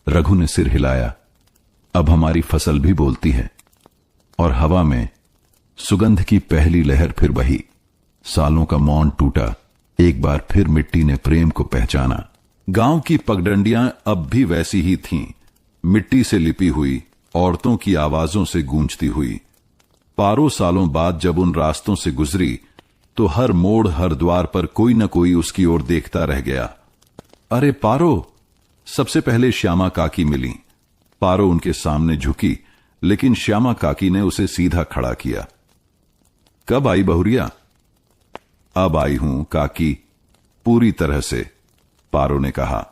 रघु ने सिर हिलाया, अब हमारी फसल भी बोलती है। और हवा में सुगंध की पहली लहर फिर बही। सालों का मौन टूटा। एक बार फिर मिट्टी ने प्रेम को पहचाना। गांव की पगडंडियां अब भी वैसी ही थीं, मिट्टी से लिपी हुई, औरतों की आवाजों से गूंजती हुई। पारो सालों बाद जब उन रास्तों से गुजरी तो हर मोड़, हर द्वार पर कोई न कोई उसकी ओर देखता रह गया। अरे पारो! सबसे पहले श्यामा काकी मिली। पारो उनके सामने झुकी, लेकिन श्यामा काकी ने उसे सीधा खड़ा किया। कब आई बहुरिया? अब आई हूं काकी, पूरी तरह से, पारो ने कहा।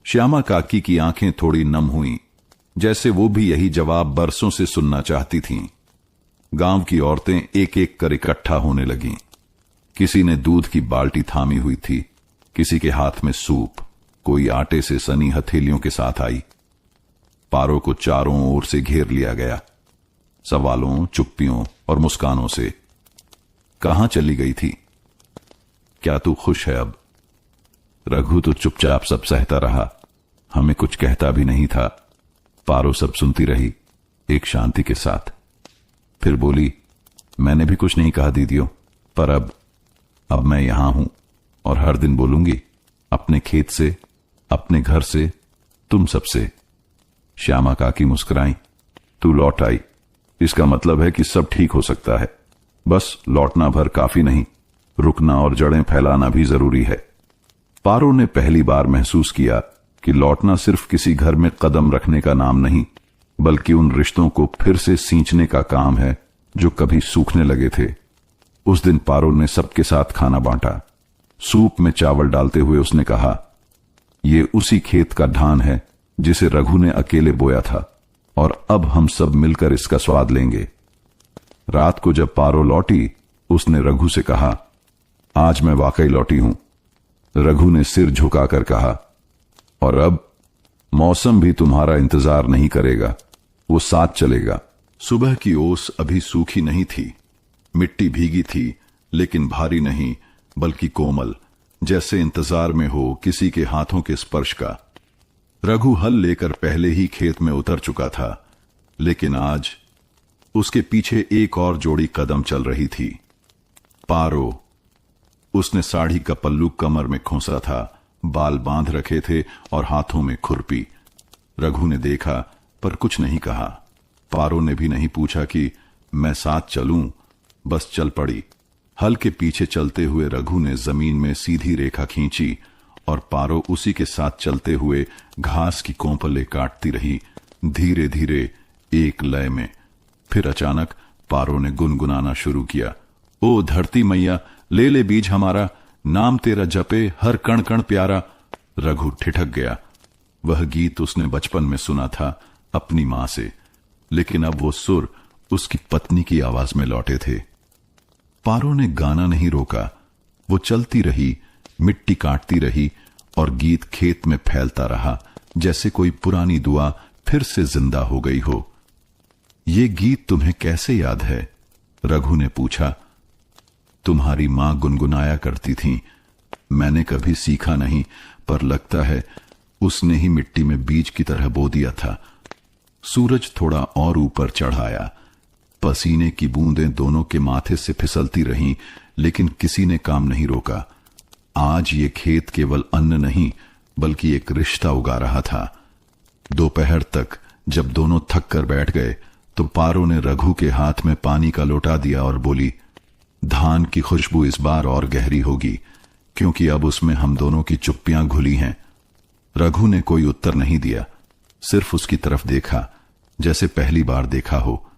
श्यामा काकी की आंखें थोड़ी नम हुईं, जैसे वो भी यही जवाब बरसों से सुनना चाहती थीं। गांव की औरतें एक एक कर इकट्ठा होने लगीं। किसी ने दूध की बाल्टी थामी हुई थी, किसी के हाथ में सूप, कोई आटे से सनी हथेलियों के साथ आई। पारो को चारों ओर से घेर लिया गया, सवालों, चुप्पियों और मुस्कानों से। कहां चली गई थी? क्या तू खुश है अब? रघु तो चुपचाप सब सहता रहा, हमें कुछ कहता भी नहीं था। पारो सब सुनती रही, एक शांति के साथ। फिर बोली, मैंने भी कुछ नहीं कहा दीदियों, पर अब मैं यहां हूं और हर दिन बोलूंगी, अपने खेत से, अपने घर से, तुम सबसे। श्यामा काकी मुस्कुराई। तू लौट आई, इसका मतलब है कि सब ठीक हो सकता है। बस लौटना भर काफी नहीं, रुकना और जड़ें फैलाना भी जरूरी है। पारो ने पहली बार महसूस किया कि लौटना सिर्फ किसी घर में कदम रखने का नाम नहीं, बल्कि उन रिश्तों को फिर से सींचने का काम है जो कभी सूखने लगे थे। उस दिन पारो ने सबके साथ खाना बांटा। सूप में चावल डालते हुए उसने कहा, यह उसी खेत का धान है जिसे रघु ने अकेले बोया था, और अब हम सब मिलकर इसका स्वाद लेंगे। रात को जब पारो लौटी, उसने रघु से कहा, आज मैं वाकई लौटी हूं। रघु ने सिर झुकाकर कहा, और अब मौसम भी तुम्हारा इंतजार नहीं करेगा, वो साथ चलेगा। सुबह की ओस अभी सूखी नहीं थी, मिट्टी भीगी थी, लेकिन भारी नहीं, बल्कि कोमल, जैसे इंतजार में हो किसी के हाथों के स्पर्श का। रघु हल लेकर पहले ही खेत में उतर चुका था, लेकिन आज उसके पीछे एक और जोड़ी कदम चल रही थी। पारो। उसने साड़ी का पल्लू कमर में खोसा था, बाल बांध रखे थे और हाथों में खुरपी। रघु ने देखा पर कुछ नहीं कहा। पारो ने भी नहीं पूछा कि मैं साथ चलूं, बस चल पड़ी। हल के पीछे चलते हुए रघु ने जमीन में सीधी रेखा खींची और पारो उसी के साथ चलते हुए घास की कोंपलें काटती रही, धीरे धीरे एक लय में। फिर अचानक पारो ने गुनगुनाना शुरू किया, ओ धरती मैया, ले ले बीज हमारा, नाम तेरा जपे हर कण कण प्यारा। रघु ठिठक गया। वह गीत उसने बचपन में सुना था अपनी मां से, लेकिन अब वो सुर उसकी पत्नी की आवाज में लौटे थे। पारो ने गाना नहीं रोका, वो चलती रही, मिट्टी काटती रही और गीत खेत में फैलता रहा, जैसे कोई पुरानी दुआ फिर से जिंदा हो गई हो। ये गीत तुम्हें कैसे याद है? रघु ने पूछा। तुम्हारी मां गुनगुनाया करती थी, मैंने कभी सीखा नहीं, पर लगता है उसने ही मिट्टी में बीज की तरह बो दिया था। सूरज थोड़ा और ऊपर चढ़ आया, पसीने की बूंदें दोनों के माथे से फिसलती रहीं, लेकिन किसी ने काम नहीं रोका। आज ये खेत केवल अन्न नहीं, बल्कि एक रिश्ता उगा रहा था। दोपहर तक जब दोनों थक कर बैठ गए, तो पारो ने रघु के हाथ में पानी का लोटा दिया और बोली, धान की खुशबू इस बार और गहरी होगी, क्योंकि अब उसमें हम दोनों की चुप्पियां घुली हैं। रघु ने कोई उत्तर नहीं दिया, सिर्फ उसकी तरफ देखा, जैसे पहली बार देखा हो।